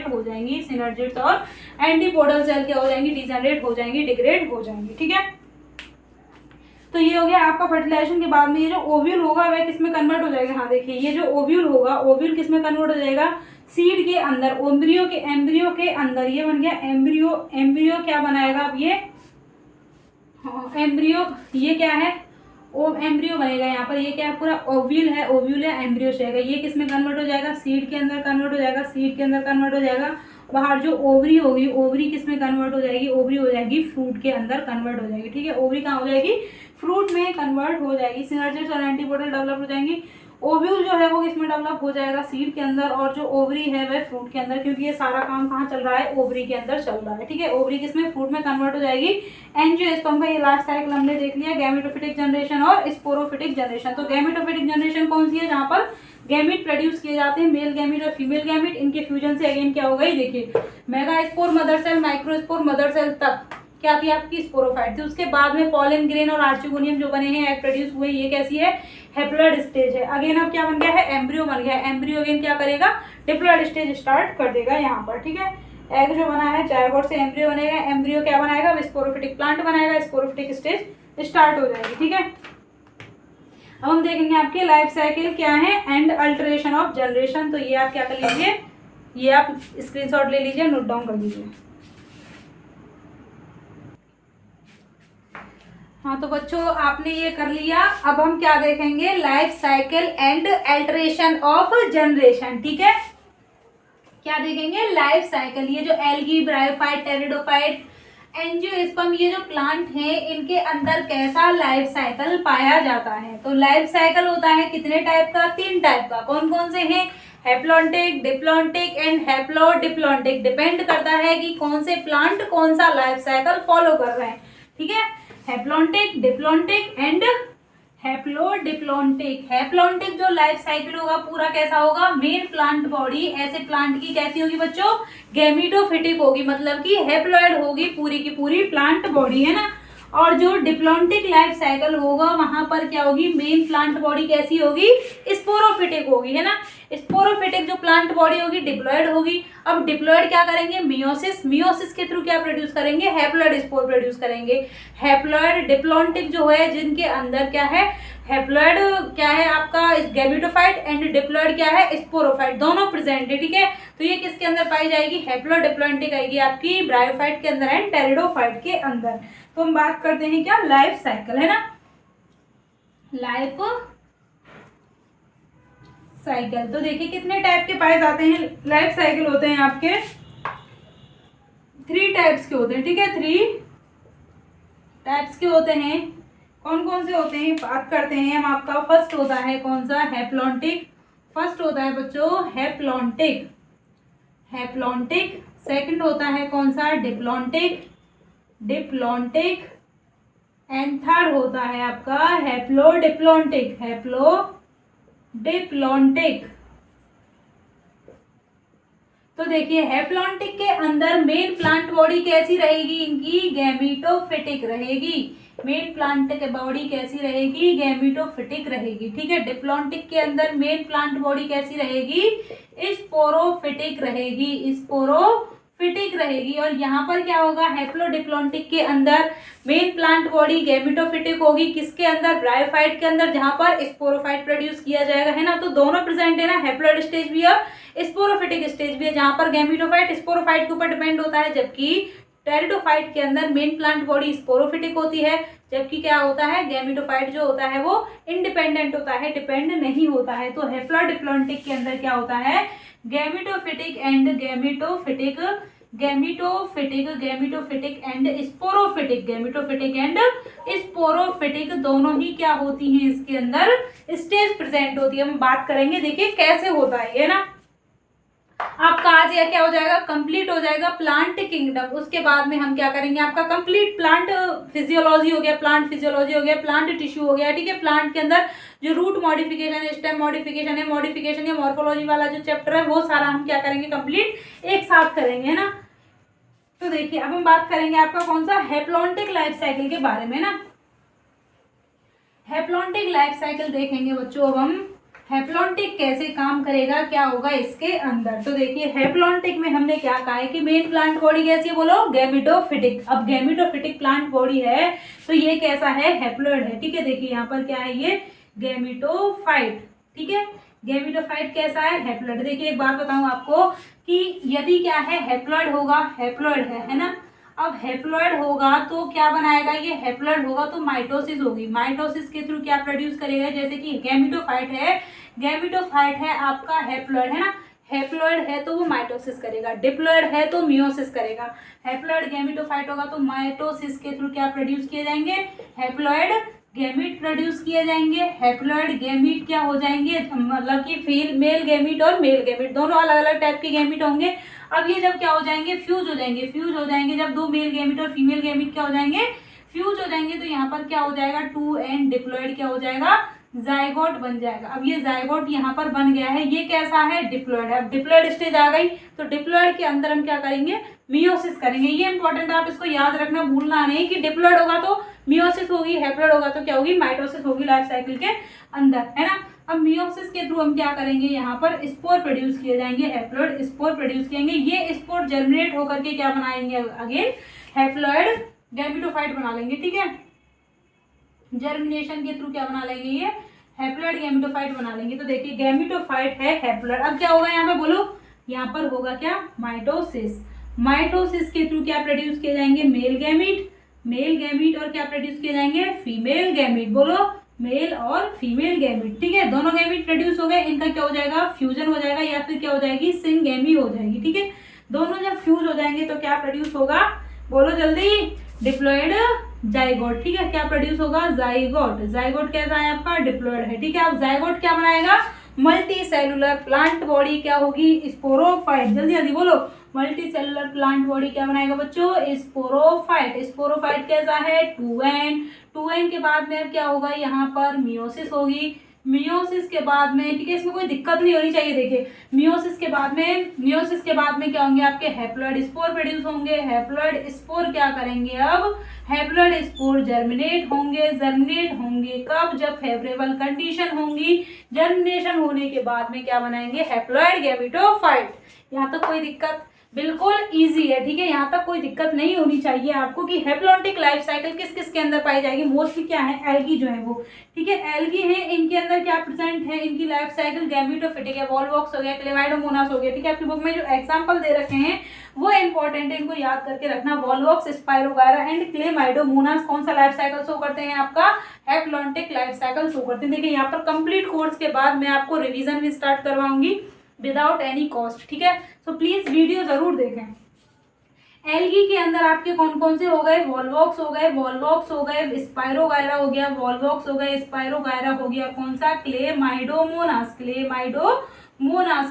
हो जाएंगी सिनर्जिड्स, और एंटीपोडल सेल क्या हो जाएंगी, डीजनरेट हो जाएंगी, डिग्रेड हो जाएंगी। ठीक है, तो ये हो गया आपका फर्टिलाइजेशन के बाद में ये जो ओव्यूल होगा वह किस में कन्वर्ट हो जाएगा। हाँ देखिए, ये जो ओव्यूल होगा, ओव्यूल किस में कन्वर्ट हो जाएगा, सीड के अंदर, एम्ब्रियो के अंदर। ये बन गया एम्ब्रियो क्या बनाएगा अब ये, एम्ब्रियो, ये क्या है, एम्ब्रियो बनेगा यहाँ पर। ये क्या है, पूरा ओव्यूल है, एम्ब्रियो से आएगा। ये किस में कन्वर्ट हो जाएगा, सीड के अंदर कन्वर्ट हो जाएगा, बाहर जो ओवरी होगी, ओवरी किस में कन्वर्ट हो जाएगी, ओवरी हो जाएगी फ्रूट के अंदर कन्वर्ट हो जाएगी। ठीक है, ओवरी कहाँ हो जाएगी, फ्रूट में कन्वर्ट हो जाएगी, सिनर्जिड्स और एंटीपोडल डेवलप हो जाएंगी। ओव्यूल जो है वो किस में डेवलप हो जाएगा, सीड के अंदर, और जो ओवरी है वह फ्रूट के अंदर, क्योंकि ये सारा काम कहाँ चल रहा है, ओवरी के अंदर चल रहा है। ठीक है, ओवरी किस में, फ्रूट में कन्वर्ट हो जाएगी। एंजियोस्पर्म का ये लास्ट साइकिल हमने देख लिया, गैमेटोफिटिक जनरेशन और स्पोरोफिटिक जनरेशन। तो गैमेटोफिटिक जनरेशन कौन सी है, जहाँ पर गैमिट प्रोड्यूस किए जाते हैं, मेल गैमिट और फीमेल गैमिट, इनके फ्यूजन से अगेन क्या होगा, ये देखिए, megaspore mother cell, microspore mother cell तक क्या थी आपकी, स्पोरोफाइट थी। उसके बाद में पॉलन ग्रेन और आर्चिगोनियम जो बने हैं, एग प्रोड्यूस हुए, ये कैसी है, हैप्लॉइड स्टेज है। अगेन अब क्या बन गया है, एम्ब्रियो बन गया है। एम्ब्रियो अगेन क्या करेगा, डिप्लॉइड स्टेज स्टार्ट कर देगा यहाँ पर। ठीक है, एग जो बना है, जायगोट से एम्ब्रियो बनेगा, एम्ब्रियो क्या बनाएगा, स्पोरोफिटिक प्लांट बनाएगा, स्पोरोफिटिक स्टेज स्टार्ट हो जाएगी। ठीक है, अब हम देखेंगे आपके लाइफ साइकिल क्या है, एंड अल्टरेशन ऑफ जनरेशन। तो ये आप क्या कर लीजिए, ये आप स्क्रीनशॉट ले लीजिए, नोट डाउन कर लीजिए। हाँ तो बच्चों, आपने ये कर लिया। अब हम क्या देखेंगे, life cycle and alteration of generation. ठीक है, क्या देखेंगे, लाइफ साइकिल। ये जो एल्गी, ब्रायोफाइट, टेरिडोफाइट, एंजियोस्पर्म, ये जो प्लांट हैं, इनके अंदर कैसा लाइफ साइकिल पाया जाता है। तो लाइफ साइकिल होता है कितने टाइप का, 3 टाइप का। कौन कौन से हैं, haplontic, diplontic and haplodiplontic. Depend करता है कि कौन से प्लांट कौन सा लाइफ साइकिल फॉलो कर रहे हैं। ठीक है, haplontic, diplontic and haplodiplontic. Haplontic जो लाइफ साइकिल होगा पूरा कैसा होगा, मेन प्लांट बॉडी ऐसे प्लांट की कैसी होगी बच्चों, गैमीटोफिटिक होगी, मतलब कि हैप्लॉइड होगी पूरी की पूरी प्लांट बॉडी, है ना। और जो डिप्लॉन्टिक लाइफ साइकिल होगा वहां पर क्या होगी, मेन प्लांट बॉडी कैसी होगी, स्पोरोफिटिक होगी, है ना। स्पोरोफिटिक जो प्लांट बॉडी होगी डिप्लॉयड होगी। अब डिप्लॉयड क्या करेंगे, मियोसिस के थ्रू क्या प्रोड्यूस करेंगे, हैप्लॉयड स्पोर प्रोड्यूस करेंगे। हैप्लॉयड डिप्लॉन्टिक जो है जिनके अंदर क्या है, हैप्लॉयड क्या है आपका गैमेटोफाइट, एंड डिप्लॉयड क्या है, स्पोरोफाइट, दोनों प्रेजेंट है। ठीक है, तो ये किसके अंदर पाई जाएगी, हैप्लॉयड डिप्लॉन्टिक आएगी आपकी ब्रायोफाइट के अंदर एंड टेरिडोफाइट के अंदर। तो हम बात करते हैं क्या, लाइफ साइकिल, है ना। लाइफ साइकिल तो देखिए कितने टाइप के पाए जाते हैं लाइफ साइकिल, होते हैं आपके 3 टाइप्स के होते हैं। ठीक है, 3 टाइप्स के होते हैं। कौन कौन से होते हैं बात करते हैं हम। आपका फर्स्ट होता है कौन सा, हैप्लॉन्टिक। फर्स्ट होता है बच्चों हैप्लॉन्टिक, हैप्लॉन्टिक। सेकंड होता है कौन सा, डिप्लॉन्टिक, डिप्लॉन्टिक। एंड थर्ड होता है आपका हैप्लोडिप्लॉन्टिक, हैप्लोडिप्लॉन्टिक। तो देखिए हैप्लॉन्टिक के अंदर मेन प्लांट बॉडी कैसी रहेगी, इनकी गैमीटोफिटिक रहेगी। मेन प्लांट के बॉडी कैसी रहेगी, गैमीटोफिटिक रहेगी। ठीक है, डिप्लॉन्टिक के अंदर मेन प्लांट बॉडी कैसी रहेगी, स्पोरोफिटिक रहेगी, स्पोरोफिटिक रहेगी। और यहाँ पर क्या होगा, हैप्लोडिप्लॉन्टिक के अंदर मेन प्लांट बॉडी गैमीटोफिटिक होगी, किसके अंदर, ब्रायोफाइट के अंदर, जहां पर स्पोरोफाइट प्रोड्यूस किया जाएगा, है ना। तो दोनों प्रेजेंट है ना, हैप्लॉइड स्टेज भी है, स्पोरोफिटिक स्टेज भी है, जहां पर गैमीटोफाइट स्पोरोफाइट के ऊपर डिपेंड होता है, जबकि टेरिडोफाइट के अंदर मेन प्लांट बॉडी स्पोरोफिटिक होती है, जबकि क्या होता है, गैमीटोफाइट जो होता है वो इंडिपेंडेंट होता है, डिपेंड नहीं होता है। तो हैप्लोडिप्लॉन्टिक के अंदर क्या होता है, gametophytic and gametophytic, gametophytic and sporophytic, gametophytic and sporophytic दोनों ही क्या होती हैं, इसके अंदर स्टेज प्रेजेंट होती है। हम बात करेंगे देखिए कैसे होता है ना। आपका आज यह क्या हो जाएगा, कंप्लीट हो जाएगा प्लांट किंगडम। उसके बाद में हम क्या करेंगे, आपका कंप्लीट प्लांट फिजियोलॉजी हो गया, प्लांट फिजियोलॉजी हो गया, प्लांट टिश्यू हो गया। ठीक है, प्लांट के अंदर जो रूट मॉडिफिकेशन है, स्टेम मॉडिफिकेशन है, मॉडिफिकेशन या मॉर्फोलॉजी वाला जो चैप्टर है वो सारा हम क्या करेंगे, कंप्लीट एक साथ करेंगे, है ना। तो देखिए अब हम बात करेंगे आपका कौन सा, हैप्लॉन्टिक लाइफ साइकिल के बारे में ना। हैप्लॉन्टिक लाइफ साइकिल देखेंगे बच्चों अब हम। हैप्लॉन्टिक कैसे काम करेगा, क्या होगा इसके अंदर। तो देखिए हैप्लॉन्टिक में हमने क्या कहा है कि मेन प्लांट बॉडी कैसी है, बोलो गैमेटोफिटिक। अब गैमेटोफिटिक प्लांट बॉडी है तो ये कैसा है, हैप्लॉइड है। ठीक है, देखिए यहाँ पर क्या है, ये गैमेटोफाइट। ठीक है, गैमेटोफाइट कैसा है, हैप्लॉइड। देखिए एक बात बताऊं आपको कि यदि क्या है, हैप्लॉइड होगा, हैप्लॉइड है ना। अब हैप्लॉइड होगा तो क्या बनाएगा, ये हैप्लॉइड होगा तो माइटोसिस होगी। माइटोसिस के थ्रू क्या प्रोड्यूस करेगा, जैसे कि गैमेटोफाइट है, गैमेटोफाइट है आपका हैप्लॉइड है ना। हैप्लॉइड है तो वो माइटोसिस करेगा, डिप्लॉइड है तो मियोसिस करेगा। हैप्लॉइड गैमेटोफाइट होगा तो माइटोसिस के थ्रू क्या प्रोड्यूस किए जाएंगे, हैप्लॉइड गैमीट प्रोड्यूस किए जाएंगे। हैप्लॉइड गैमीट क्या हो जाएंगे, मतलब कि मेल गैमीट और मेल गैमीट दोनों अलग अलग टाइप के गैमीट होंगे। अब ये जब क्या हो जाएंगे, फ्यूज हो जाएंगे। फ्यूज हो जाएंगे जब दो मेल गैमीट और फीमेल गैमीट क्या हो जाएंगे, फ्यूज हो जाएंगे। तो यहाँ पर क्या हो जाएगा, 2n डिप्लॉइड क्या हो जाएगा, जाइगोट बन जाएगा। अब ये जाइगोट यहाँ पर बन गया है, ये कैसा है, डिप्लॉइड है। अब डिप्लॉइड स्टेज आ गई तो डिप्लॉइड के अंदर हम क्या करेंगे, मियोसिस करेंगे। ये इंपॉर्टेंट, आप इसको याद रखना, भूलना नहीं कि डिप्लॉइड होगा तो मियोसिस होगी, हैप्लॉइड होगा तो क्या होगी, माइटोसिस होगी लाइफ साइकिल के अंदर, है ना। अब मियोसिस के थ्रू हम क्या करेंगे, यहाँ पर स्पोर प्रोड्यूस किए जाएंगे, हैप्लॉइड स्पोर प्रोड्यूस किएंगे। ये स्पोर जर्मिनेट होकर के क्या बनाएंगे, अगेन हैप्लॉइड गैमेटोफाइट बना लेंगे। ठीक है, जर्मिनेशन के थ्रू क्या बना लेंगे, ये हैप्लॉइड गैमेटोफाइट बना लेंगे। तो देखिए गैमेटोफाइट है हैप्लॉइड। अब क्या होगा यहाँ पे, बोलो यहाँ पर होगा क्या, माइटोसिस। माइटोसिस के थ्रू क्या प्रोड्यूस किए जाएंगे, मेल गैमीट। मेल गैमीट और क्या प्रोड्यूस किए जाएंगे, फीमेल गैमीट। बोलो मेल और फीमेल गैमीट। ठीक है, दोनों गैमीट प्रोड्यूस हो गए, इनका क्या हो जाएगा, फ्यूजन हो जाएगा या फिर क्या हो जाएगी, सिंगेमी हो जाएगी। ठीक है, दोनों जब फ्यूज हो जाएंगे तो क्या प्रोड्यूस होगा, बोलो जल्दी, डिप्लॉइड जाइगोट। ठीक है, क्या प्रोड्यूस होगा, जाइगोट। जाइगोट कैसा है आपका, डिप्लॉइड है। ठीक है, अब जाइगोट क्या बनाएगा, मल्टी सेलुलर प्लांट बॉडी क्या होगी, स्पोरोफाइट। जल्दी जल्दी बोलो, मल्टी सेलुलर प्लांट बॉडी क्या बनाएगा बच्चों, स्पोरोफाइट। स्पोरोफाइट कैसा है, 2n। 2n के बाद में क्या होगा, यहाँ पर मियोसिस होगी। मियोसिस के बाद में, ठीक है, इसमें कोई दिक्कत नहीं होनी चाहिए। देखिए मियोसिस के बाद में क्या होंगे, आपके हैप्लॉइड स्पोर प्रोड्यूस होंगे। हैप्लॉइड स्पोर क्या करेंगे, अब हैप्लॉइड स्पोर जर्मिनेट होंगे। जर्मिनेट होंगे कब, जब फेवरेबल कंडीशन होंगी। जर्मिनेशन होने के बाद में क्या बनाएंगे, हैप्लॉइड गैमेटोफाइट। यहाँ तक कोई दिक्कत, बिल्कुल इजी है। ठीक है, यहाँ तक कोई दिक्कत नहीं होनी चाहिए आपको कि हैप्लॉन्टिक लाइफ साइकिल किस किस के अंदर पाई जाएगी। मोस्टली क्या है, एल्गी जो है वो। ठीक है, एल्गी है, इनके अंदर क्या प्रेजेंट है, इनकी लाइफ साइकिल गैमेटोफिटिक है। वॉल्वॉक्स हो गया, क्लेमाइडोमोनास हो गया। ठीक है, आपकी बुक में जो एग्जाम्पल दे रखे हैं वो इंपॉर्टेंट है, इनको याद करके रखना। वॉल्वॉक्स, स्पाइरोगायरा एंड क्लेमाइडोमोनास कौन सा लाइफ साइकिल शो करते हैं, आपका हैप्लॉन्टिक लाइफ साइकिल शो करते हैं। देखिए यहाँ पर कंप्लीट कोर्स के बाद मैं आपको रिविजन भी स्टार्ट करवाऊंगी विदाउट एनी कॉस्ट। ठीक है, सो प्लीज वीडियो जरूर देखें। एल्गी के अंदर आपके कौन कौन से हो गए, वॉल्वॉक्स हो गए, वॉल्वॉक्स हो गए, स्पाइरोगायरा हो गया, वॉल्वॉक्स हो गए, स्पाइरोगायरा हो गया, कौन सा, क्लेमाइडोमोनास।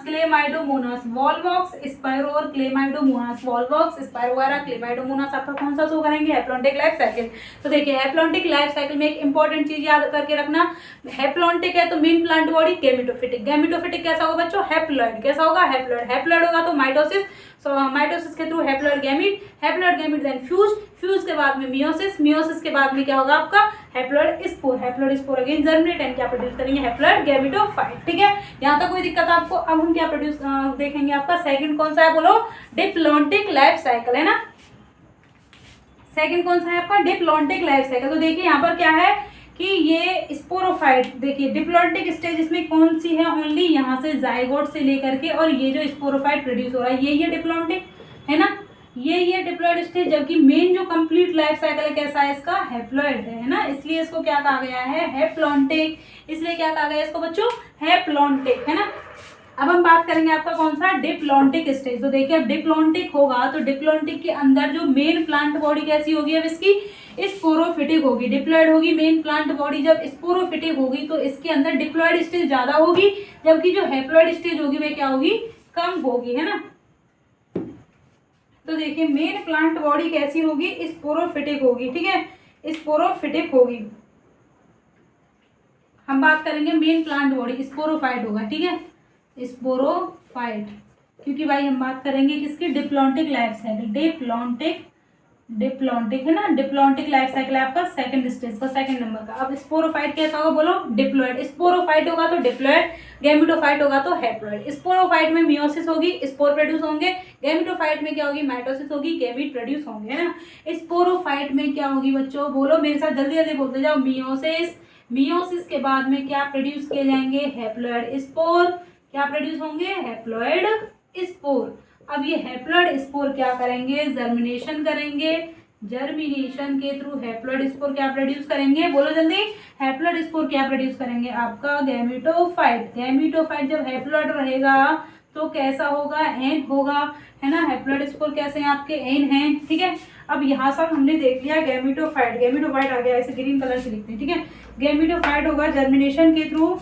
क्लेमाइडोमोनास, वॉल्वॉक्स, स्पाइरो और क्लेमाइडोमोनास। वॉल्वॉक्स, स्पाइरोगायरा, क्लेमाइडोमोनास आपका कौन सा शो करेंगे, हैप्लॉन्टिक लाइफ साइकिल। तो देखिए हैप्लॉन्टिक लाइफ साइकिल में एक इंपॉर्टेंट चीज याद करके रखना, हैप्लॉन्टिक है तो main plant body gametophytic. Gametophytic कैसा होगा बच्चों, हैप्लॉइड। कैसा होगा, हैप्लॉइड। हैप्लॉइड होगा तो माइटोसिस, माइटोसिस के through haploid gamete, haploid gamete then fuse, fuse के बाद में मियोसिस, मियोसिस के बाद में क्या होगा आपका, haploid spore. Haploid spore again germinate and क्या प्रोड्यूस करेंगे, हैप्लॉइड गैमेटोफाइट। ठीक है, यहाँ तक कोई दिक्कत आपको। अब हम क्या प्रोड्यूस देखेंगे, आपका सेकंड कौन सा है, बोलो डिप्लॉन्टिक लाइफ साइकिल, है ना। सेकंड कौन सा है आपका, डिप्लॉन्टिक लाइफ साइकिल। तो देखिए यहाँ पर क्या है कि ये स्पोरोफाइट, देखिए डिप्लॉन्टिक स्टेज इसमें कौन सी है, ओनली यहाँ से जाइगोट से लेकर के और ये जो स्पोरोफाइट प्रोड्यूस हो रहा है ये डिप्लॉन्टिक है ना, ये डिप्लॉइड स्टेज। जबकि मेन जो कंप्लीट लाइफ साइकिल है कैसा है इसका, हैप्लॉइड है ना, इसलिए इसको क्या कहा गया है, हैप्लॉन्टिक। इसलिए क्या कहा गया इसको बच्चों, हैप्लॉन्टिक, है ना। अब हम बात करेंगे आपका कौन सा, डिप्लॉन्टिक स्टेज। तो देखिए अब डिप्लॉन्टिक होगा तो डिप्लॉन्टिक के अंदर जो मेन प्लांट बॉडी कैसी होगी, अब इसकी स्पोरोफिटिक होगी। डिप्लॉइड होगी मेन प्लांट बॉडी, जब स्पोरोफिटिक होगी तो इसके अंदर डिप्लॉइड स्टेज ज्यादा होगी, जबकि जो हैप्लॉइड स्टेज होगी वे क्या होगी, कम होगी, है ना। तो देखिए मेन प्लांट बॉडी कैसी होगी, स्पोरोफिटिक होगी। ठीक है, स्पोरोफिटिक होगी। हम बात करेंगे मेन प्लांट बॉडी, स्पोरोफाइट होगा। ठीक है, स्पोरोफाइट, क्योंकि भाई हम बात करेंगे किसकी, diplontic life cycle, diplontic diplontic है ना, डिप्लॉन्टिक लाइफ साइकिल है आपका सेकंड स्टेज का, सेकंड नंबर का। अब स्पोरोफाइट कैसा होगा बोलो, डिप्लॉइड। स्पोरोफाइट होगा तो डिप्लॉइड, गैमेटोफाइट होगा तो हैप्लॉइड। स्पोरोफाइट में मियोसिस होगी, स्पोर प्रोड्यूस होंगे। गैमेटोफाइट में क्या होगी, माइटोसिस होगी, गैमीट प्रोड्यूस होंगे, है ना। स्पोरोफाइट में क्या होगी बच्चों, बोलो मेरे साथ जल्दी जल्दी बोलते जाओ, मियोसिस। मियोसिस के बाद में क्या प्रोड्यूस किए जाएंगे, हैप्लॉइड स्पोर। क्या प्रोड्यूस होंगे, हैप्लॉइड स्पोर। अब ये हैप्लॉइड स्पोर क्या करेंगे, जर्मिनेशन करेंगे। जर्मिनेशन के थ्रू हैप्लॉइड स्पोर क्या प्रोड्यूस करेंगे, बोलो जल्दी। हैप्लॉइड स्पोर क्या प्रोड्यूस करेंगे, आपका गैमेटोफाइट। गैमेटोफाइट जब हैप्लॉइड रहेगा तो कैसा होगा, एन होगा, है ना। हैप्लॉइड स्पोर कैसे हैं आपके, एन हैं, ठीक है। अब यहाँ सब हमने देख लिया गैमेटोफाइट। गैमेटोफाइट आ गया, ऐसे ग्रीन कलर से लिखते हैं, ठीक है। गैमेटोफाइट होगा जर्मिनेशन के थ्रू।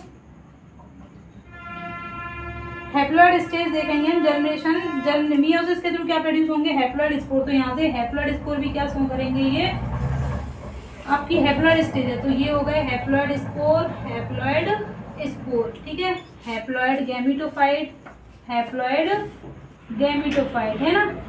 हैप्लॉइड स्टेज देखेंगे हम, जर्मिनेशन मियोसिस के थ्रू क्या प्रोड्यूस होंगे, हैप्लॉइड स्पोर। तो यहाँ से हैप्लॉइड स्पोर भी क्या शो करेंगे, ये आपकी हैप्लॉइड स्टेज है, तो ये हो गए हैप्लॉइड स्पोर, हैप्लॉइड स्पोर, ठीक है। हैप्लॉइड गैमेटोफाइट, हैप्लॉइड गैमेटोफाइट, है ना।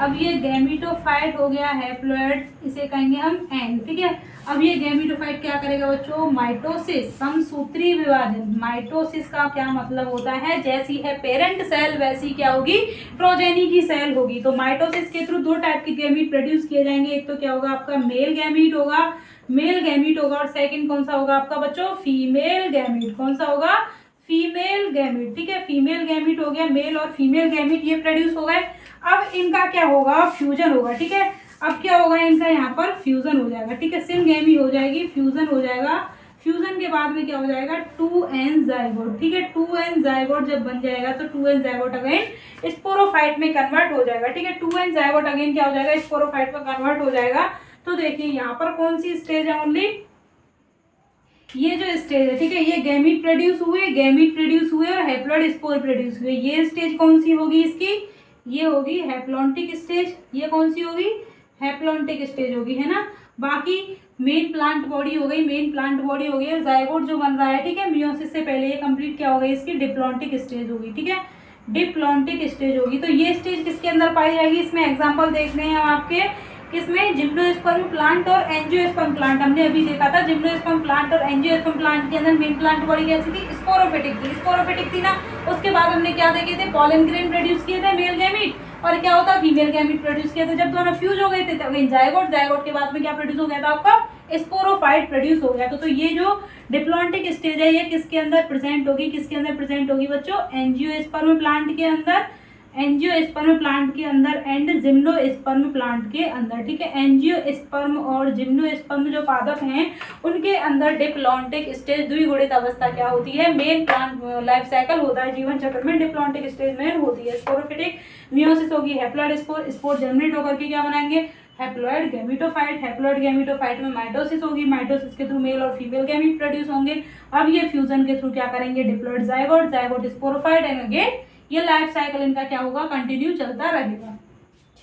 अब ये गैमेटोफाइट हो गया हैप्लॉइड, इसे कहेंगे हम एन, ठीक है। अब ये गैमेटोफाइट क्या करेगा बच्चों, माइटोसिस, समसूत्री विभाजन। माइटोसिस का क्या मतलब होता है, जैसी है पेरेंट सेल वैसी क्या होगी, प्रोजेनी की सेल होगी। तो माइटोसिस के थ्रू दो टाइप के गैमीट प्रोड्यूस किए जाएंगे, एक तो क्या होगा आपका मेल गैमीट होगा, मेल गैमीट होगा, और सेकंड कौन सा होगा आपका बच्चों, फीमेल गैमीट। कौन सा होगा, फीमेल गैमीट, ठीक है। फीमेल गैमीट हो गया, मेल और फीमेल गैमीट ये प्रोड्यूस हो गए। अब इनका क्या होगा, फ्यूजन होगा, ठीक है। अब क्या होगा इनका, यहाँ पर फ्यूजन हो जाएगा, ठीक है। सिनगैमी हो जाएगी, फ्यूजन हो जाएगा। फ्यूजन के बाद में क्या हो जाएगा, 2n जाइगोट, ठीक है। 2n जाइगोट जब बन जाएगा तो 2n जाइगोट अगेन स्पोरोफाइट में कन्वर्ट हो जाएगा, ठीक है। 2n जाइगोट अगेन क्या हो जाएगा, स्पोरोफाइट में कन्वर्ट हो जाएगा। तो देखिए यहाँ पर कौन सी स्टेज है, ओनली ये जो स्टेज है, ठीक है। ये गैमीट प्रोड्यूस हुए, गैमीट प्रोड्यूस हुए और हैप्लॉइड स्पोर प्रोड्यूस हुए। ये स्टेज कौन सी होगी इसकी, ये होगी हैप्लॉन्टिक स्टेज। ये कौन सी होगी, हैप्लॉन्टिक स्टेज होगी, है ना। बाकी मेन प्लांट बॉडी हो गई, मेन प्लांट बॉडी हो गई। जाइगोट जो बन रहा है, ठीक है, मियोसिस से पहले, ये कंप्लीट क्या हो गई इसकी, डिप्लॉन्टिक स्टेज होगी, ठीक है। डिप्लॉन्टिक स्टेज होगी। तो ये स्टेज किसके अंदर पाई जाएगी, इसमें एग्जाम्पल देखने हैं आपके, किसमें, जिम्नोस्पर्म प्लांट और एंजियोस्पर्म प्लांट। हमने अभी देखा था जिम्नोस्पर्म प्लांट और एंजियोस्पर्म प्लांट के अंदर मेन प्लांट बॉडी कैसी थी, स्पोरोफिटिक थी, स्पोरोफिटिक थी ना। उसके बाद हमने क्या देखे थे, पॉलन ग्रेन प्रोड्यूस किए थे मेल गैमीट, और क्या होता, फीमेल गैमीट प्रोड्यूस किया था। जब दोनों फ्यूज हो गए थे तब जाइगोट, जाइगोट के बाद में क्या प्रोड्यूस हो गया था आपका, स्पोरोफाइट प्रोड्यूस हो गया। तो ये जो डिप्लॉन्टिक स्टेज है ये किसके अंदर प्रेजेंट होगी, किसके अंदर प्रेजेंट होगी बच्चों, एंजियोस्पर्म प्लांट के अंदर, एंजियोस्पर्म प्लांट के अंदर एंड जिम्नोस्पर्म प्लांट के अंदर, ठीक है। एंजियोस्पर्म और जिम्नोस्पर्म जो पादप हैं उनके अंदर डिप्लॉन्टिक स्टेज द्विगुणित अवस्था क्या होती है, मेन प्लांट लाइफ साइकिल होता है जीवन चक्र में, डिप्लॉन्टिक स्टेज में होती है। स्पोरोफिटिक, मियोसिस होगी, हैप्लॉइड स्पोर, स्पोर जर्मिनेट होकर के क्या बनाएंगे, हैप्लॉइड गैमेटोफाइट। हैप्लॉइड गैमेटोफाइट में माइटोसिस होगी, माइटोसिस के थ्रू मेल और फीमेल गैमीट प्रोड्यूस होंगे। अब ये फ्यूजन के थ्रू क्या करेंगे, diploid zygote, zygote sporophyte, and again ये लाइफ साइकिल इनका क्या होगा, कंटिन्यू चलता रहेगा,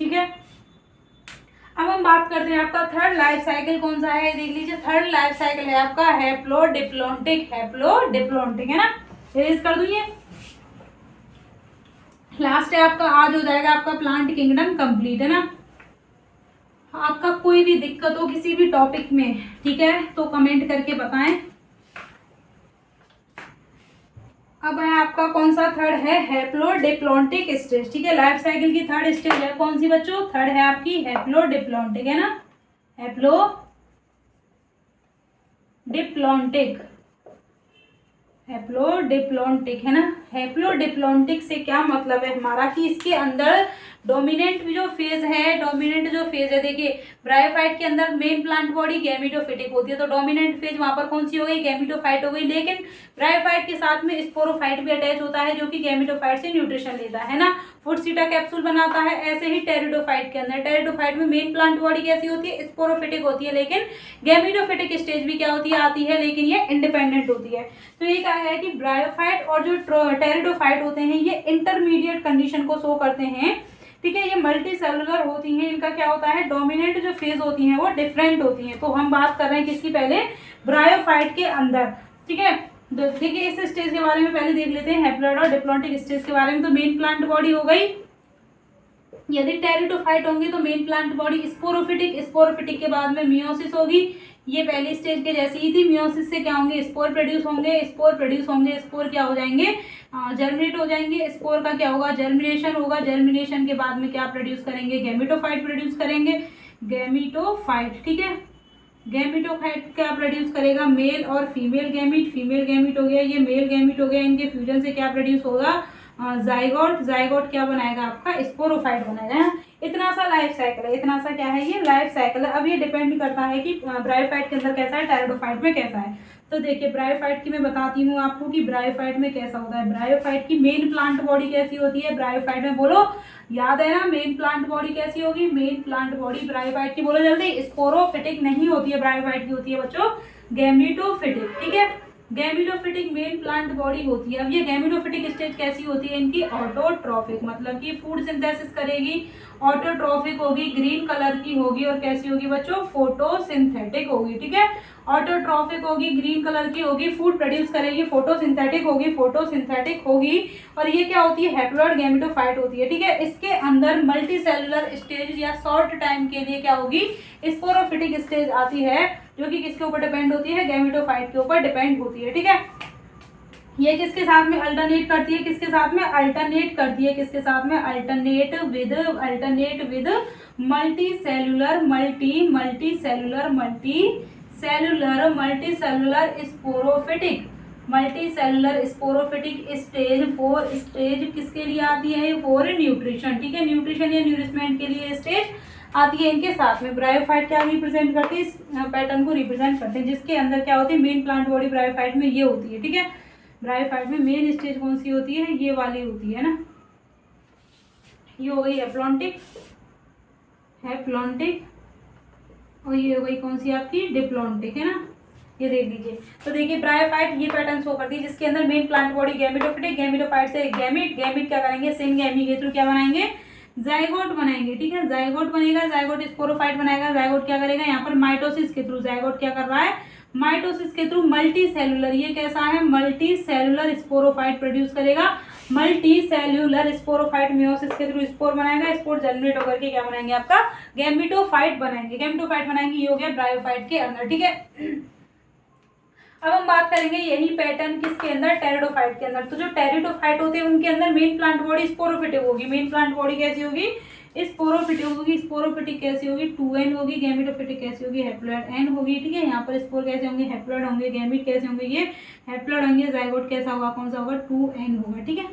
ठीक है। अब हम बात करते हैं आपका थर्ड लाइफ साइकिल कौन सा है, देख लीजिए। थर्ड लाइफ साइकिल है आपका हैप्लोडिप्लॉन्टिक, हैप्लोडिप्लॉन्टिक, है ना। इरेज कर दूं, ये लास्ट है आपका, आज हो जाएगा आपका प्लांट किंगडम कंप्लीट, है ना। आपका कोई भी दिक्कत हो किसी भी टॉपिक में, ठीक है, तो कमेंट करके बताएं। अब है आपका कौन सा, थर्ड है हैप्लोडिप्लॉन्टिक स्टेज, ठीक है। लाइफ साइकिल की थर्ड स्टेज है कौन सी बच्चों, थर्ड है आपकी हैप्लोडिप्लॉन्टिक, है ना। हैप्लोडिप्लॉन्टिक, हैप्लोडिप्लॉन्टिक, है ना। हैप्लोडिप्लॉन्टिक से क्या मतलब है हमारा, कि इसके अंदर डोमिनेंट जो फेज है, डोमिनेंट जो फेज है, देखिए ब्रायोफाइट के अंदर मेन प्लांट बॉडी गैमेटोफिटिक होती है, तो डोमिनेंट फेज वहां पर कौन सी हो गई, गैमेटोफाइट हो गई। लेकिन ब्रायोफाइट के साथ में स्पोरोफाइट भी अटैच होता है, जो कि गैमेटोफाइट से न्यूट्रिशन लेता है ना, फुटसीटा कैप्सूल बनाता है। ऐसे ही टेरिडोफाइट के अंदर, टेरिडोफाइट में मेन प्लांट बॉडी कैसी होती है, स्पोरोफिटिक होती है, लेकिन गैमेटोफिटिक स्टेज भी क्या होती है, आती है, लेकिन ये इंडिपेंडेंट होती है। तो ये कहा है कि ब्रायोफाइट और जो टेरिडोफाइट होते हैं ये इंटरमीडिएट कंडीशन को शो करते हैं, ठीक है। ये मल्टी सेलुलर होती हैं, इनका क्या होता है, डोमिनेंट जो फेज होती हैं वो डिफरेंट होती हैं। तो हम बात कर रहे हैं किसकी, पहले ब्रायोफाइट के अंदर, ठीक है। देखिए इस स्टेज के बारे में पहले देख लेते हैं, हैप्लॉइड और डिप्लॉन्टिक स्टेज के बारे में। तो मेन प्लांट बॉडी हो गई, यदि टेरिडोफाइट होंगे तो main plant body sporophytic, sporophytic के बाद में मियोसिस होगी, ये पहली स्टेज के जैसी ही थी। मियोसिस से क्या होंगे, स्पोर प्रोड्यूस होंगे, स्पोर प्रोड्यूस होंगे, स्पोर क्या हो जाएंगे, जर्मिनेट हो जाएंगे। स्पोर का क्या होगा, जर्मिनेशन होगा, जर्मिनेशन के बाद में क्या प्रोड्यूस करेंगे, गैमेटोफाइट प्रोड्यूस करेंगे, गैमेटोफाइट, ठीक है। गैमेटोफाइट क्या प्रोड्यूस करेगा, मेल और फीमेल गैमीट, फीमेल गैमीट हो गया, ये मेल गैमीट हो गया, इनके फ्यूजन से क्या प्रोड्यूस होगा, जाइगोट, जाइगोट क्या बनाएगा आपका, स्पोरोफाइट बनाएगा, है। इतना सा लाइफ साइकिल है, इतना सा क्या है, ये लाइफ साइकिल है। अब ये डिपेंड करता है कि ब्रायोफाइट के अंदर कैसा है, टेरिडोफाइट में कैसा है। तो देखिए ब्रायोफाइट की मैं बताती हूँ आपको कि ब्रायोफाइट में कैसा होता है। ब्रायोफाइट की मेन प्लांट बॉडी कैसी होती है, ब्रायोफाइट में बोलो, याद है ना, मेन प्लांट बॉडी कैसी होगी, मेन प्लांट बॉडी ब्रायोफाइट की बोलो जल्दी, स्पोरोफिटिक नहीं होती है, ब्रायोफाइट की होती है बच्चों गैमेटोफिटिक, ठीक है। गैमेटोफिटिक मेन प्लांट बॉडी होती है। अब ये गैमेटोफिटिक स्टेज कैसी होती है इनकी, ऑटोट्रॉफिक, मतलब कि फूड सिंथेसिस करेगी, ऑटोट्रॉफिक होगी, ग्रीन कलर की होगी, और कैसी होगी बच्चों, फोटोसिंथेटिक होगी, ठीक है। ऑटोट्रॉफिक होगी, ग्रीन कलर की होगी, फूड प्रोड्यूस करेगी, फोटोसिंथेटिक होगी, फोटोसिंथेटिक होगी, और ये क्या होती है, हैप्लॉइड गैमेटोफाइट होती है, ठीक है। इसके अंदर मल्टी सेलुलर स्टेज या शॉर्ट टाइम के लिए क्या होगी, स्पोरोफिटिक स्टेज आती है, जो कि किसके ऊपर डिपेंड होती है, गैमेटोफाइट के ऊपर डिपेंड होती है, ठीक है। ये किसके साथ में अल्टरनेट करती है, किसके साथ में अल्टरनेट करती है, किसके साथ में, alternate with multi cellular sporophytic stage, four stage किसके लिए आती है, फॉर न्यूट्रिशन, ठीक है, न्यूट्रिशन या न्यूरिशमेंट के लिए स्टेज आती है इनके साथ में। ब्रायोफाइट क्या रिप्रेजेंट करती है, इस पैटर्न को रिप्रेजेंट करते हैं, जिसके अंदर क्या होती है, मेन प्लांट बॉडी ब्रायोफाइट में ये होती है, ठीक है। ब्रायोफाइट में मेन स्टेज कौन सी होती है, ये वाली होती है ना, ये हो गई हैप्लॉन्टिक, और ये हो गई कौन सी आपकी, डिप्लॉन्टिक, है ना। ये देख लीजिए, तो देखिए ब्रायोफाइट ये पैटर्न शो करती है, जिसके अंदर main plant body gametophytic, gametophyte से गैमीट क्या करेंगे, सिनगैमी के थ्रू क्या बनाएंगे, जाइगोट बनाएंगे, ठीक है। जाइगोट बनेगा, जाइगोट स्पोरोफाइट बनाएगा, जाइगोट क्या करेगा, यहाँ पर माइटोसिस के थ्रू, जाइगोट क्या कर रहा है, माइटोसिस के थ्रू मल्टी सेलुलर, ये कैसा है, मल्टी सेलुलर स्पोरोफाइट प्रोड्यूस करेगा, मल्टी सेल्यूलर स्पोरोफाइट मियोसिस के थ्रू स्पोर बनाएगा, स्पोर जर्मिनेट होकर के क्या बनाएंगे, आपका गैमेटोफाइट बनाएंगे, ये हो गया ब्रायोफाइट के अंदर, ठीक है। अब हम बात करेंगे यही पैटर्न किसके अंदर, टेरिडोफाइट के अंदर। तो जो टेरिडोफाइट होते हैं उनके अंदर मेन प्लांट बॉडी स्पोरोफिटिक होगी, मेन प्लांट बॉडी कैसी होगी, स्पोरोफिटिक होगी, स्पोरोफिटिक कैसी होगी, 2n होगी, गैमेटोफिटिक कैसी होगी, हैप्लॉइड n होगी, ठीक है। यहाँ पर स्पोर कैसे होंगे, हैप्लॉइड होंगे, गैमीट कैसे होंगे, ये हैप्लॉइड होंगे, जाइगोट कैसा होगा, कौन सा होगा, 2n होगा, ठीक है,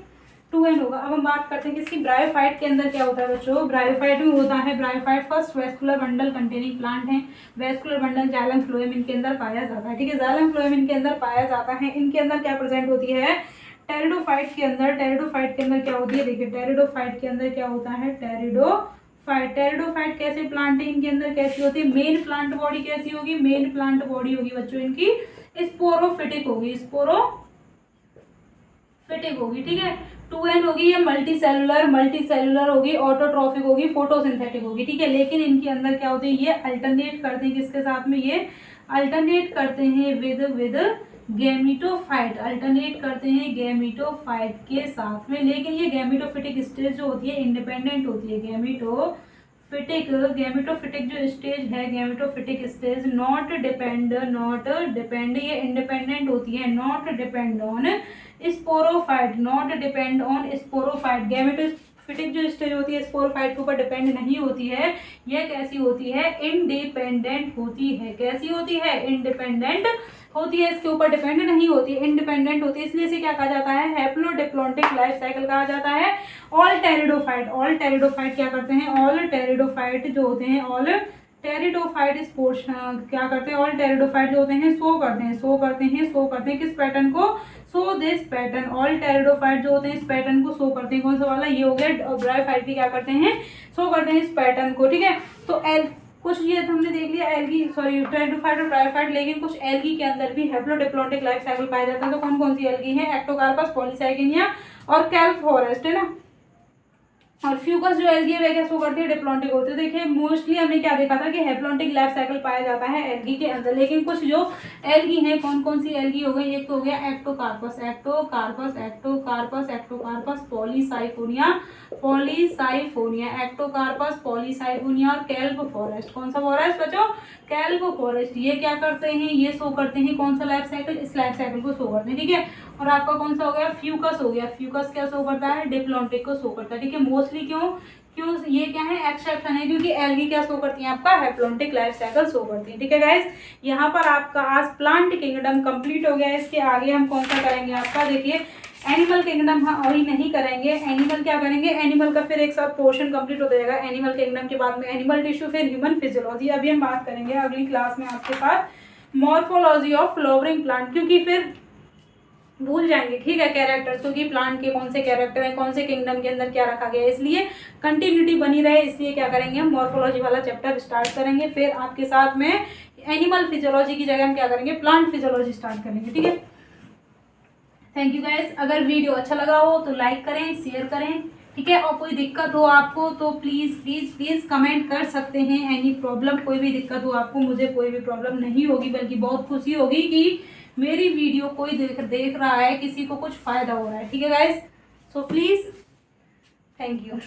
2n होगा। अब हम बात करते हैं कि इसकी ब्रायोफाइट के अंदर क्या होता है बच्चों, ब्रायोफाइट में होता है, bryophyte first vascular bundle containing plant है, वेस्कुलर बंडल जाइलम फ्लोएम इनके अंदर पाया जाता है, ठीक है, जाइलम फ्लोएम इनके अंदर पाया जाता है। इनके अंदर क्या प्रेजेंट होती है, टेरिडोफाइट के अंदर क्या होती है, देखिए टेरिडोफाइट के अंदर क्या होता है, टेरिडोफाइट कैसे प्लांट है, इनके अंदर कैसी होती है, मेन प्लांट बॉडी कैसी होगी, मेन प्लांट बॉडी होगी बच्चों इनकी स्पोरोफिटिक होगी, ठीक है। 2n होगी, ये मल्टी सेलुलर होगी, ऑटोट्रॉफिक होगी, फोटोसिंथेटिक होगी, ठीक है। लेकिन इनके अंदर क्या होती है, ये अल्टरनेट करते हैं किसके साथ में, ये अल्टरनेट करते हैं विद गैमेटोफाइट, के साथ में। लेकिन ये गैमेटोफिटिक स्टेज जो होती है इंडिपेंडेंट होती है, गैमेटोफिटिक जो स्टेज है, गैमेटोफिटिक स्टेज नॉट डिपेंड, ये इंडिपेंडेंट होती है, not depend on sporophyte, gametophytic जो स्टेज होती है स्पोरोफाइट के ऊपर डिपेंड नहीं होती है, यह कैसी होती है, इंडिपेंडेंट होती है, कैसी होती है, इंडिपेंडेंट होती है, इसके ऊपर डिपेंड नहीं होती, इंडिपेंडेंट होती है, इसलिए इसे क्या कहा जाता है, हैप्लोडिप्लॉन्टिक लाइफ साइकिल कहा जाता है। ऑल टेरिडोफाइट क्या करते हैं, ऑल टेरिडोफाइट जो होते हैं, ऑल टेरिडोफाइट स्पोर्ट्स क्या करते हैं, ऑल टेरिडोफाइट जो होते हैं शो करते हैं किस पैटर्न को, so this pattern, all pteridophyte जो होते हैं इस पैटर्न को शो करते हैं, कौन सा वाला, ये हो गया। ब्रायोफाइट भी क्या करते हैं, शो करते हैं इस पैटर्न को, ठीक है। तो कुछ ये हमने देख लिया टेरिडोफाइट और ब्रायोफाइट, लेकिन कुछ एल्गी के अंदर भी हैप्लोडिप्लॉन्टिक लाइफ साइकिल पाए जाते हैं। तो कौन कौन सी एल्गी है, एक्टोकार्पस, पॉलीसाइकिनिया और कैल्प फॉरेस्ट, है ना। और फ्यूकस जो एल्गी है वह क्या शो करती है, डिप्लॉन्टिक होती है। देखिए मोस्टली हमने क्या देखा था कि हैप्लॉन्टिक लाइफ साइकिल पाया जाता है एल्गी के अंदर, लेकिन कुछ जो एल्गी हैं, कौन कौन सी एल्गी हो गई, एक तो हो गया Ectocarpus, Ectocarpus, Ectocarpus, Ectocarpus, Polysiphonia, Polysiphonia, Ectocarpus, Polysiphonia और कैल्प फॉरेस्ट। कौन सा फॉरेस्ट बच्चों, कैल्प फॉरेस्ट। ये क्या करते हैं, ये शो करते हैं कौन सा लाइफ साइकिल, इस लाइफ साइकिल को शो करते हैं, ठीक है। और आपका कौन सा हो गया, फ्यूकस हो गया, फ्यूकस क्या शो करता है, डिप्लॉन्टिक को शो करता है, ठीक है। मोस्टली क्यों क्यों ये क्या है, एक्सेप्शन है, क्योंकि एल्गी क्या शो करती है, आपका हैप्लॉन्टिक लाइफ साइकिल शो करती है, ठीक है गाइस। यहाँ पर आपका आज प्लांट किंगडम कंप्लीट हो गया है। इसके आगे हम कौन सा करेंगे आपका, देखिए एनिमल किंगडम हम अभी नहीं करेंगे। एनिमल क्या करेंगे, एनिमल का फिर एक साथ पोर्शन कंप्लीट हो जाएगा एनिमल किंगडम के बाद में एनिमल टिश्यू, फिर ह्यूमन फिजियोलॉजी। अभी हम बात करेंगे अगली क्लास में आपके साथ मॉर्फोलॉजी ऑफ फ्लावरिंग प्लांट, क्योंकि फिर भूल जाएंगे, ठीक है, कैरेक्टर्स, क्योंकि प्लांट के कौन से कैरेक्टर हैं, कौन से किंगडम के अंदर क्या रखा गया है, इसलिए कंटिन्यूटी बनी रहे, इसलिए क्या करेंगे हम मॉर्फोलॉजी वाला चैप्टर स्टार्ट करेंगे। फिर आपके साथ में एनिमल फिजियोलॉजी की जगह हम क्या करेंगे, प्लांट फिजियोलॉजी स्टार्ट करेंगे, ठीक है। Thank you guys. अगर वीडियो अच्छा लगा हो तो लाइक करें, शेयर करें, ठीक है। और कोई दिक्कत हो आपको तो प्लीज़ प्लीज़ प्लीज़ कमेंट कर सकते हैं। एनी प्रॉब्लम, कोई भी दिक्कत हो आपको, मुझे कोई भी प्रॉब्लम नहीं होगी, बल्कि बहुत खुशी होगी कि मेरी वीडियो कोई देख रहा है, किसी को कुछ फ़ायदा हो रहा है, ठीक है guys. So please, thank you.